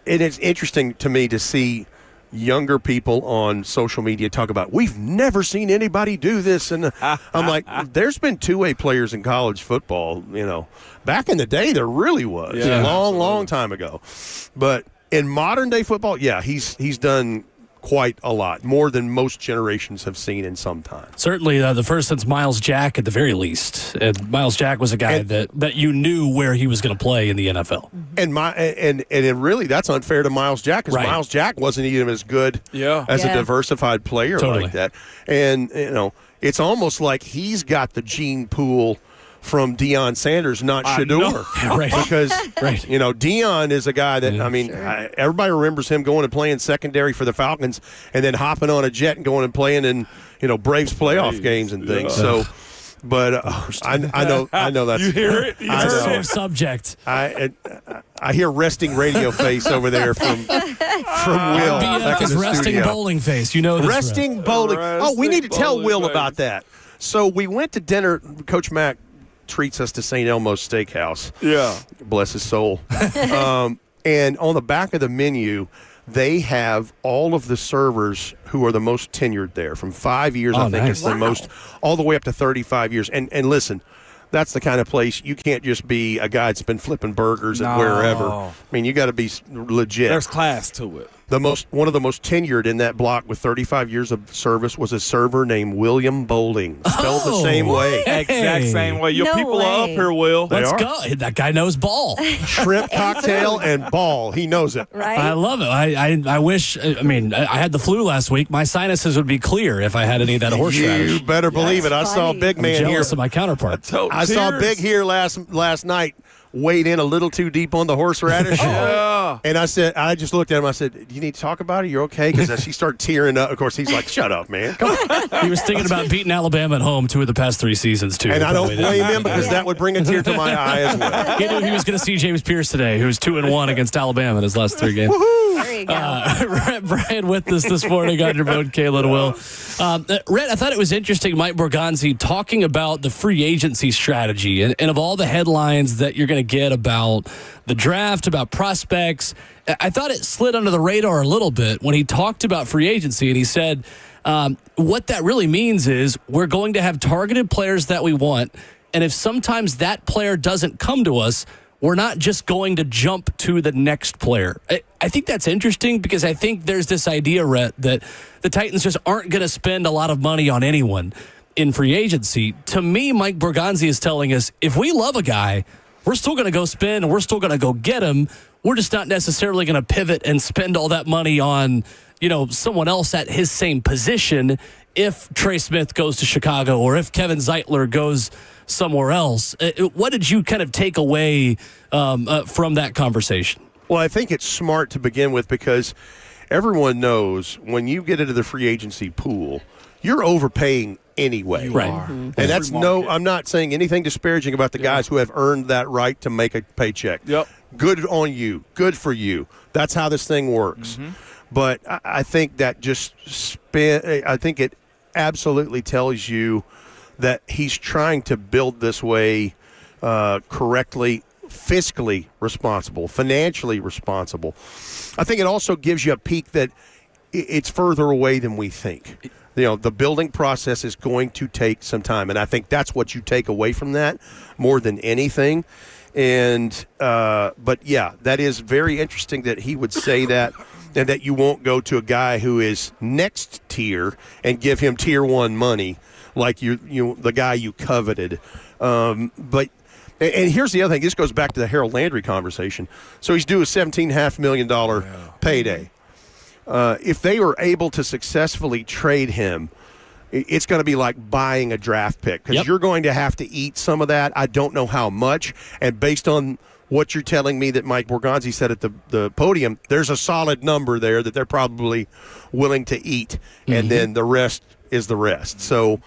it is interesting to me to see younger people on social media talk about, we've never seen anybody do this. And I'm like, there's been two-way players in college football. Back in the day, there really was. A long time ago. But in modern-day football, he's done quite a lot, more than most generations have seen in some time. Certainly the first since Miles Jack at the very least. And Miles Jack was a guy that you knew where he was going to play in the NFL. And really that's unfair to Miles Jack, because Miles Jack wasn't even as good as a diversified player like that. And, it's almost like he's got the gene pool from Deion Sanders, not Shador. Because, Deion is a guy that, everybody remembers him going and playing secondary for the Falcons and then hopping on a jet and going and playing in, Braves playoff games and things. So, but I know that's... You hear it? It's a sore subject. I hear resting radio face over there from Will. BF is resting bowling face. You know this. Resting bowling. We need to tell Will about that. So we went to dinner. Coach Mack treats us to St. Elmo's Steakhouse. Bless his soul. And on the back of the menu, they have all of the servers who are the most tenured there, from 5 years, I think it's the most, all the way up to 35 years. And listen, that's the kind of place you can't just be a guy that's been flipping burgers at wherever. I mean, you got to be legit. There's class to it. One of the most tenured in that block with 35 years of service was a server named William Bowling, spelled the same way. Exact same way. Your people are up here, Will. Let's go. That guy knows ball. Shrimp cocktail and ball. He knows it. Right? I love it. I wish, I had the flu last week. My sinuses would be clear if I had any of that horseradish. You better believe it. I saw a big man here. Of my counterpart. I saw Big here last night. Wade in a little too deep on the horseradish. And I just looked at him. I said, do you need to talk about it? You're okay? Because she started tearing up. Of course, he's like, shut up, man. Come on. He was thinking about beating Alabama at home 2 of the past 3 seasons, too. And I don't blame him, because that would bring a tear to my eye as well. He knew he was going to see James Pierce today, who's 2-1 against Alabama in his last 3 games. There you go. Rhett Bryan with us this morning on your boat, Kayla and Will. Rhett, I thought it was interesting, Mike Borgonzi talking about the free agency strategy. And of all the headlines that you're going to get about the draft, about prospects. I thought it slid under the radar a little bit when he talked about free agency, and he said what that really means is we're going to have targeted players that we want, and if sometimes that player doesn't come to us, we're not just going to jump to the next player. I think that's interesting because I think there's this idea, Rhett, that the Titans just aren't going to spend a lot of money on anyone in free agency. To me, Mike Borgonzi is telling us if we love a guy, we're still going to go spend and we're still going to go get him. We're just not necessarily going to pivot and spend all that money on, someone else at his same position if Trey Smith goes to Chicago or if Kevin Zeitler goes somewhere else. What did you kind of take away from that conversation? Well, I think it's smart to begin with because everyone knows when you get into the free agency pool, you're overpaying anyway. Right. And that's I'm not saying anything disparaging about the guys who have earned that right to make a paycheck. Yep. Good on you. Good for you. That's how this thing works. Mm-hmm. But I think that I think it absolutely tells you that he's trying to build this way correctly, fiscally responsible, financially responsible. I think it also gives you a peek that it's further away than we think. The building process is going to take some time, and I think that's what you take away from that more than anything. And but yeah, that is very interesting that he would say that, and that you won't go to a guy who is next tier and give him tier 1 money like the guy you coveted. But here's the other thing. This goes back to the Harold Landry conversation. So he's due a $17.5 million payday. If they were able to successfully trade him, it's going to be like buying a draft pick because you're going to have to eat some of that. I don't know how much. And based on what you're telling me that Mike Borgonzi said at the podium, there's a solid number there that they're probably willing to eat. Mm-hmm. And then the rest is the rest. So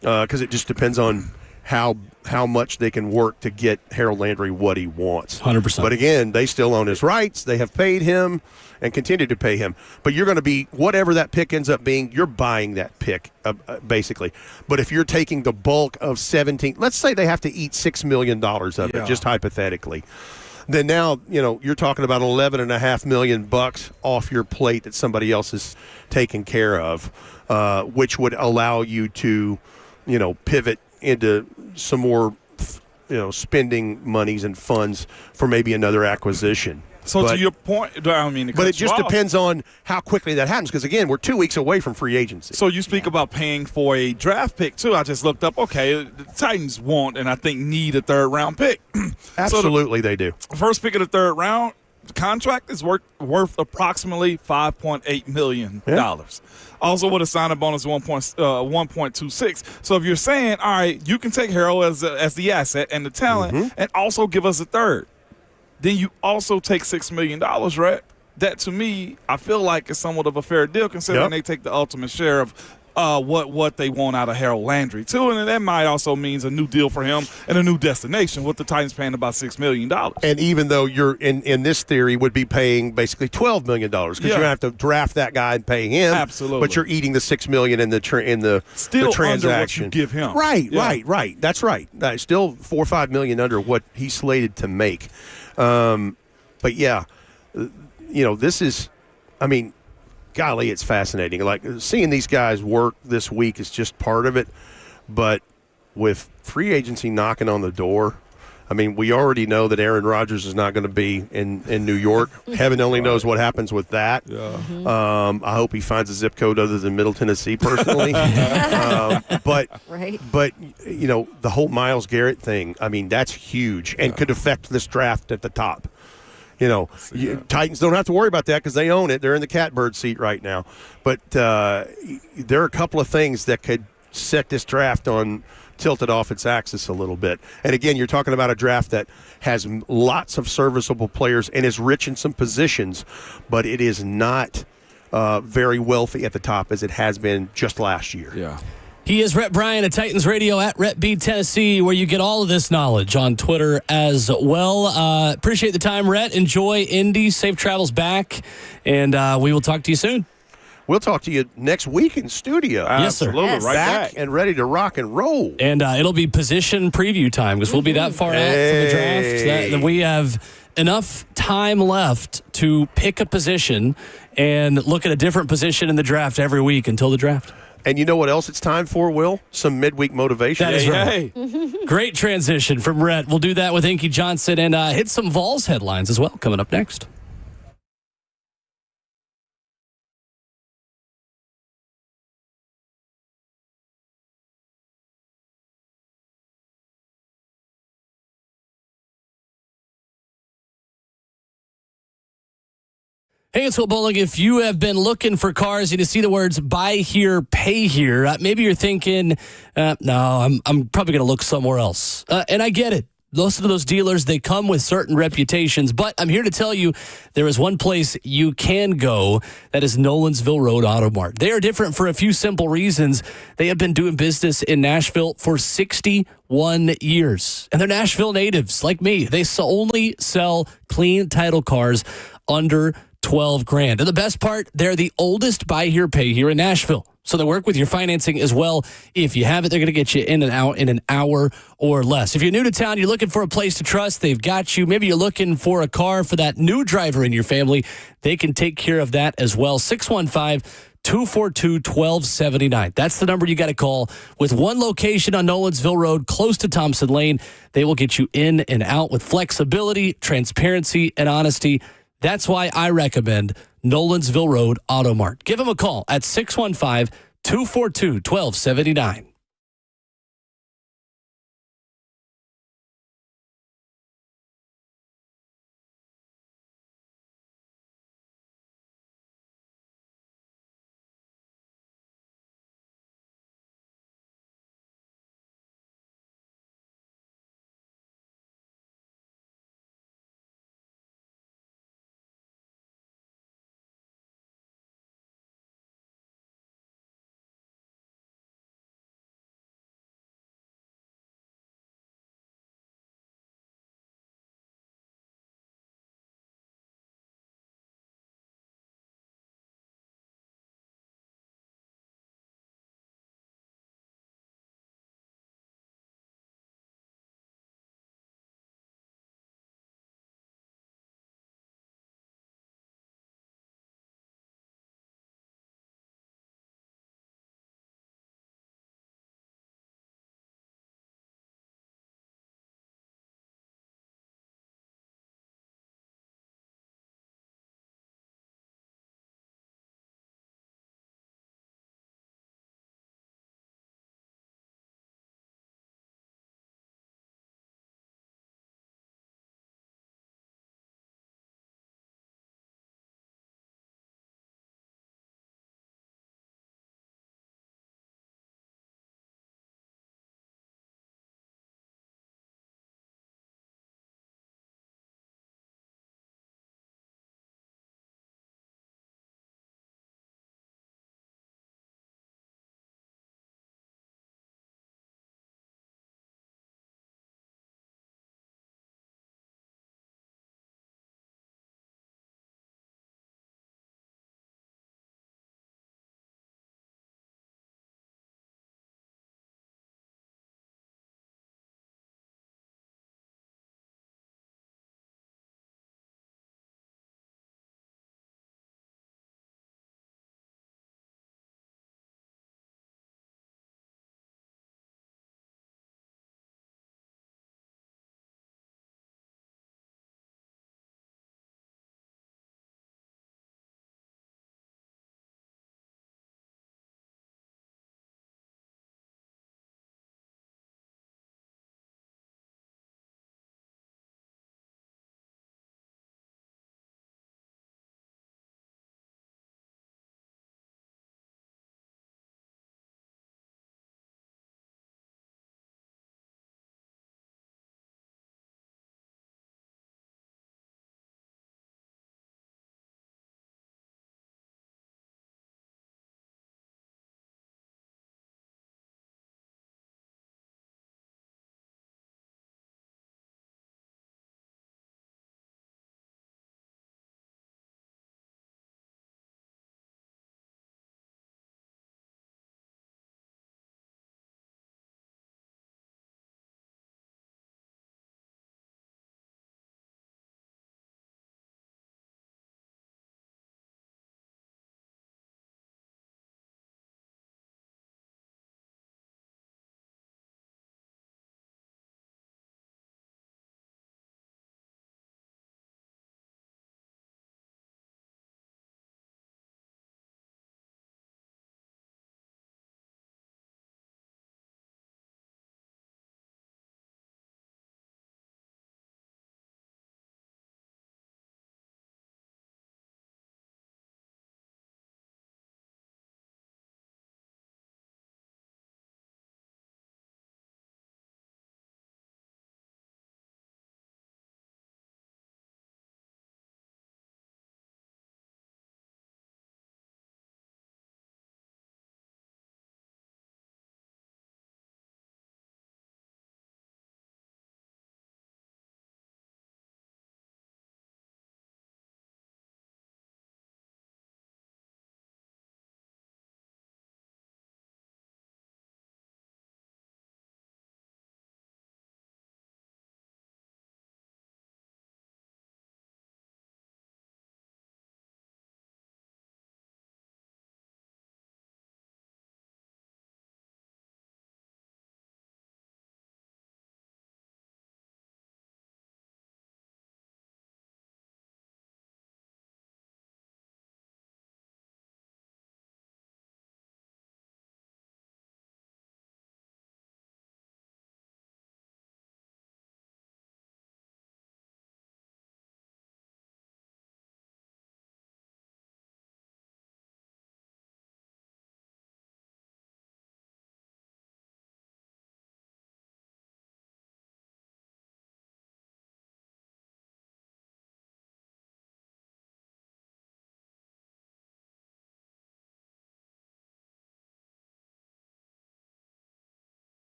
because it just depends on how much they can work to get Harold Landry what he wants. 100%. But again, they still own his rights. They have paid him and continue to pay him. But you're going to be, whatever that pick ends up being, you're buying that pick, basically. But if you're taking the bulk of 17, let's say they have to eat $6 million of it, just hypothetically. Then now, you're talking about $11.5 million off your plate that somebody else is taking care of, which would allow you to, pivot into some more, spending monies and funds for maybe another acquisition. So to your point, I don't mean to cut but it just you off. depends on how quickly that happens because, again, we're 2 weeks away from free agency. So you speak about paying for a draft pick, too. I just looked up, okay, the Titans want and I think need a third-round pick. Absolutely, they do. First pick of the third round, the contract is worth approximately $5.8 million. Also with a sign-up bonus of 1.26. So if you're saying, all right, you can take Harold as the asset and the talent and also give us a third, then you also take $6 million, right? That, to me, I feel like is somewhat of a fair deal considering they take the ultimate share of what they want out of Harold Landry, too. And that might also means a new deal for him and a new destination with the Titans paying about $6 million. And even though you're, in this theory, would be paying basically $12 million because you're going to have to draft that guy and pay him. Absolutely. But you're eating the $6 million in the transaction. Under what you give him. Right. That's right. Still $4 or $5 million under what he's slated to make. But yeah, this is, golly, it's fascinating. Like seeing these guys work this week is just part of it. But with free agency knocking on the door, we already know that Aaron Rodgers is not going to be in New York. Heaven only knows what happens with that. Yeah. I hope he finds a zip code other than Middle Tennessee personally. But the whole Myles Garrett thing, that's huge and could affect this draft at the top. Titans don't have to worry about that because they own it. They're in the catbird seat right now. But there are a couple of things that could set this draft tilted off its axis a little bit. And again, you're talking about a draft that has lots of serviceable players and is rich in some positions, but it is not very wealthy at the top as it has been just last year. Yeah. He is Rhett Bryan at Titans Radio at Rhett B Tennessee, where you get all of this knowledge on Twitter as well. Appreciate the time, Rhett. Enjoy Indy. Safe travels back, and we will talk to you soon. We'll talk to you next week in studio. Yes, sir. Absolutely, Yes. right Back back. and ready to rock and roll. And it'll be position preview time because we'll be that far out from the draft that we have enough time left to pick a position and look at a different position in the draft every week until the draft. And you know what else it's time for, Will? Some midweek motivation. That is right. Great transition from Rhett. We'll do that with Inky Johnson and hit some Vols headlines as well coming up next. Hey, it's Will Bowling. If you have been looking for cars and you see the words buy here, pay here, maybe you're thinking, no, I'm probably going to look somewhere else. And I get it. Most of those dealers, they come with certain reputations, but I'm here to tell you there is one place you can go. That is Nolensville Road Auto Mart. They are different for a few simple reasons. They have been doing business in Nashville for 61 years, and they're Nashville natives like me. They only sell clean title cars under $12,000. And the best part, they're the oldest buy here, pay here in Nashville. So they work with your financing as well. If you have it, they're going to get you in and out in an hour or less. If you're new to town, you're looking for a place to trust, they've got you. Maybe you're looking for a car for that new driver in your family. They can take care of that as well. 615-242-1279. That's the number you got to call. With one location on Nolensville Road, close to Thompson Lane, they will get you in and out with flexibility, transparency, and honesty. That's why I recommend Nolensville Road Auto Mart. Give them a call at 615-242-1279.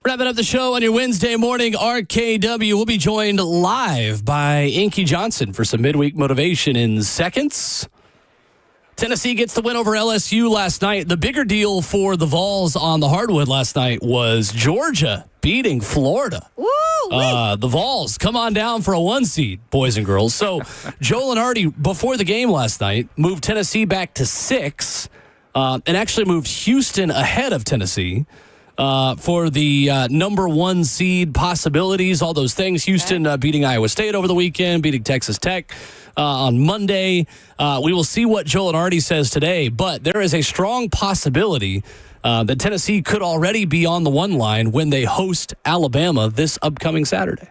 Wrapping up the show on your Wednesday morning, RKW will be joined live by Inky Johnson for some midweek motivation in seconds. Tennessee gets the win over LSU last night. The bigger deal for the Vols on the hardwood last night was Georgia beating Florida. Woo! The Vols come on down for a 1 seed, boys and girls. So Joe Lunardi, before the game last night, moved Tennessee back to 6 and actually moved Houston ahead of Tennessee. For the number 1 seed possibilities, all those things. Houston beating Iowa State over the weekend, beating Texas Tech on Monday. We will see what Joe Lunardi says today, but there is a strong possibility that Tennessee could already be on the 1 line when they host Alabama this upcoming Saturday.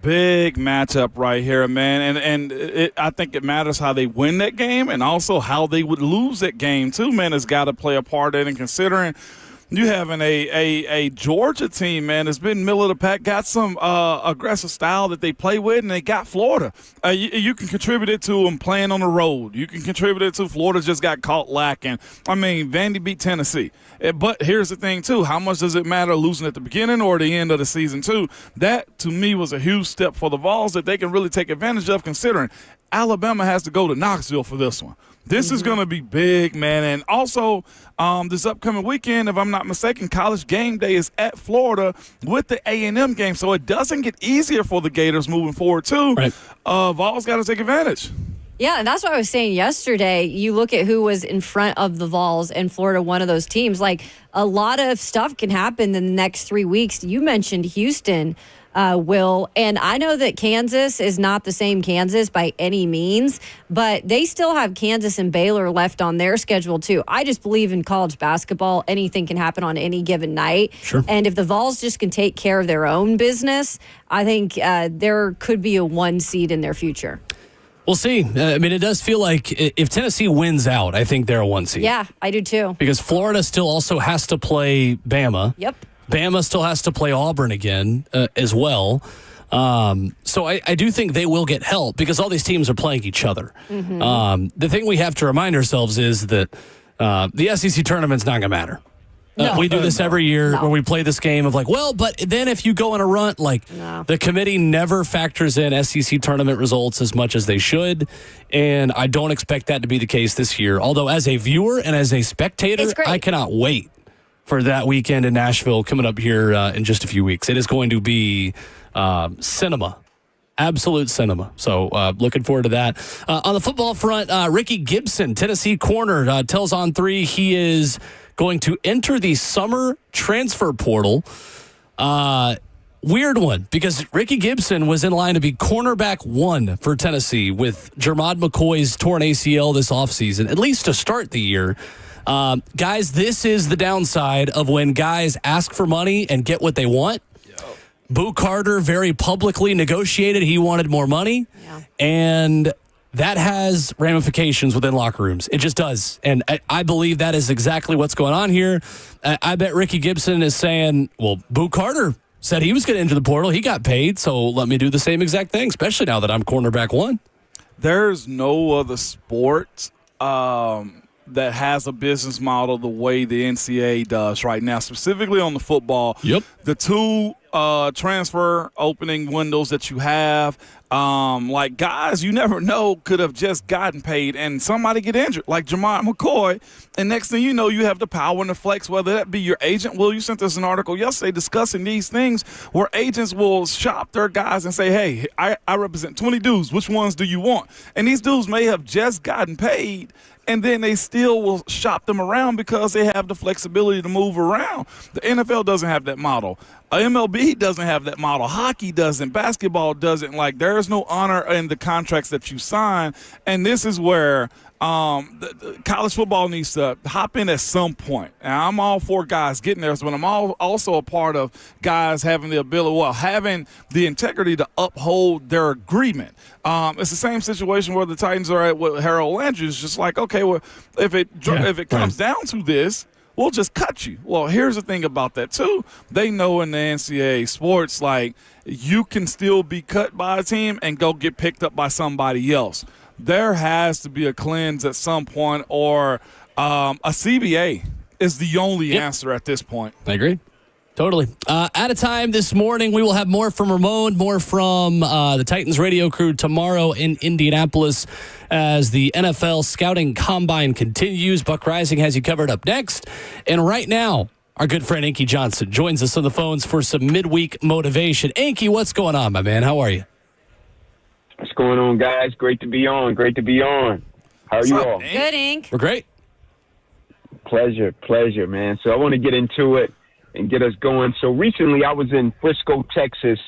Big matchup right here, man. And I think it matters how they win that game and also how they would lose that game, too, man. It's got to play a part in it, considering – you having a Georgia team, man, that's been middle of the pack, got some aggressive style that they play with, and they got Florida. You can contribute it to them playing on the road. You can contribute it to Florida just got caught lacking. I mean, Vandy beat Tennessee. But here's the thing, too. How much does it matter losing at the beginning or the end of the season, too? That, to me, was a huge step for the Vols that they can really take advantage of, considering Alabama has to go to Knoxville for this one. This is going to be big, man. And also, this upcoming weekend, if I'm not mistaken, College Game Day is at Florida with the A&M game. So it doesn't get easier for the Gators moving forward, too. Right. Vols got to take advantage. Yeah, and that's what I was saying yesterday. You look at who was in front of the Vols and Florida, one of those teams. Like, a lot of stuff can happen in the next 3 weeks. You mentioned Houston. Will. And I know that Kansas is not the same Kansas by any means, but they still have Kansas and Baylor left on their schedule too. I just believe in college basketball. Anything can happen on any given night. Sure. And if the Vols just can take care of their own business, I think there could be a 1 seed in their future. We'll see. I mean, it does feel like if Tennessee wins out, I think they're a 1 seed. Yeah, I do too. Because Florida still also has to play Bama. Yep. Bama still has to play Auburn again as well. So I do think they will get help because all these teams are playing each other. Mm-hmm. The thing we have to remind ourselves is that the SEC tournament's not going to matter. No. We do this every year where we play this game of like, well, but then if you go in a run, like the committee never factors in SEC tournament results as much as they should. And I don't expect that to be the case this year. Although as a viewer and as a spectator, I cannot wait for that weekend in Nashville coming up here in just a few weeks. It is going to be cinema. Absolute cinema. So looking forward to that. On the football front, Ricky Gibson, Tennessee corner, tells On3 he is going to enter the summer transfer portal. Weird one, because Ricky Gibson was in line to be cornerback 1 for Tennessee with Jermod McCoy's torn ACL this offseason, at least to start the year. Guys, this is the downside of when guys ask for money and get what they want. Abdul Carter very publicly negotiated. He wanted more money. Yeah. And that has ramifications within locker rooms. It just does. And I believe that is exactly what's going on here. I bet Ricky Gibson is saying, well, Abdul Carter said he was going to enter the portal. He got paid, so let me do the same exact thing, especially now that I'm cornerback 1. There's no other sport that has a business model the way the NCAA does right now, specifically on the football. Yep. The 2 transfer opening windows that you have, like guys you never know could have just gotten paid and somebody get injured, like Jermod McCoy, and next thing you know, you have the power and the flex, whether that be your agent. Will, you sent us an article yesterday discussing these things where agents will shop their guys and say, hey, I represent 20 dudes. Which ones do you want? And these dudes may have just gotten paid, and then they still will shop them around because they have the flexibility to move around. The NFL doesn't have that model. MLB doesn't have that model. Hockey doesn't. Basketball doesn't. Like, there is no honor in the contracts that you sign, and this is where the college football needs to hop in at some point. And I'm all for guys getting there, but I'm also a part of guys having the ability, having the integrity to uphold their agreement. It's the same situation where the Titans are at with Harold Landry. It's just like, okay, well, if it comes down to this, we'll just cut you. Well, here's the thing about that, too. They know in the NCAA sports, like, you can still be cut by a team and go get picked up by somebody else. There has to be a cleanse at some point, or a CBA is the only answer at this point. I agree. Totally. Out of time this morning. We will have more from Ramon, more from the Titans radio crew tomorrow in Indianapolis as the NFL Scouting Combine continues. Buck Rising has you covered up next. And right now, our good friend Inky Johnson joins us on the phones for some midweek motivation. Inky, what's going on, my man? How are you? What's going on, guys? Great to be on. How are you all? Good, Ink. We're great. Pleasure, man. So I want to get into it and get us going. So recently I was in Frisco, Texas,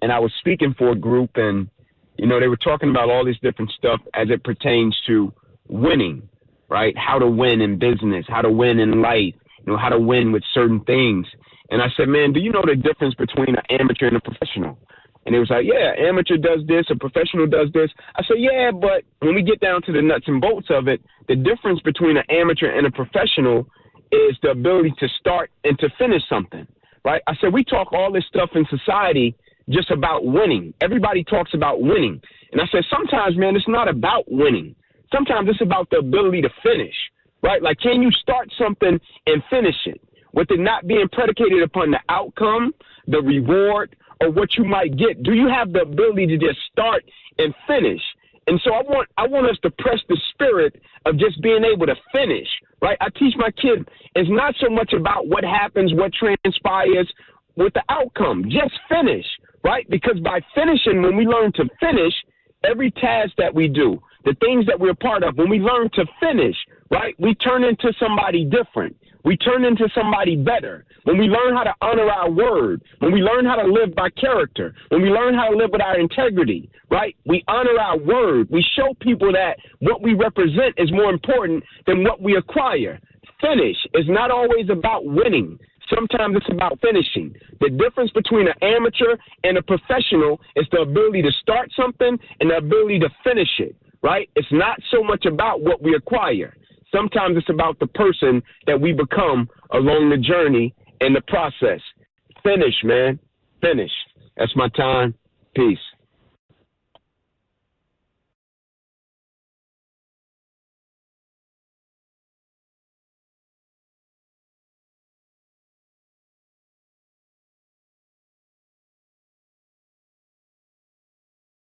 and I was speaking for a group, and, you know, they were talking about all this different stuff as it pertains to winning, right? How to win in business, how to win in life, you know, how to win with certain things. And I said, man, do you know the difference between an amateur and a professional? And it was like, yeah, amateur does this, a professional does this. I said, yeah, but when we get down to the nuts and bolts of it, the difference between an amateur and a professional is the ability to start and to finish something, right? I said, we talk all this stuff in society just about winning. Everybody talks about winning. And I said, sometimes, man, it's not about winning. Sometimes it's about the ability to finish, right? Like, can you start something and finish it with it not being predicated upon the outcome, the reward, or what you might get? Do you have the ability to just start and finish? And so I want us to press the spirit of just being able to finish, right? I teach my kid it's not so much about what happens, what transpires with the outcome. Just finish, right? Because by finishing, when we learn to finish every task that we do, the things that we're a part of, when we learn to finish, right, we turn into somebody different. We turn into somebody better. When we learn how to honor our word, when we learn how to live by character, when we learn how to live with our integrity, right, we honor our word. We show people that what we represent is more important than what we acquire. Finish is not always about winning. Sometimes it's about finishing. The difference between an amateur and a professional is the ability to start something and the ability to finish it, right? It's not so much about what we acquire. Sometimes it's about the person that we become along the journey and the process. Finish, man. Finish. That's my time. Peace.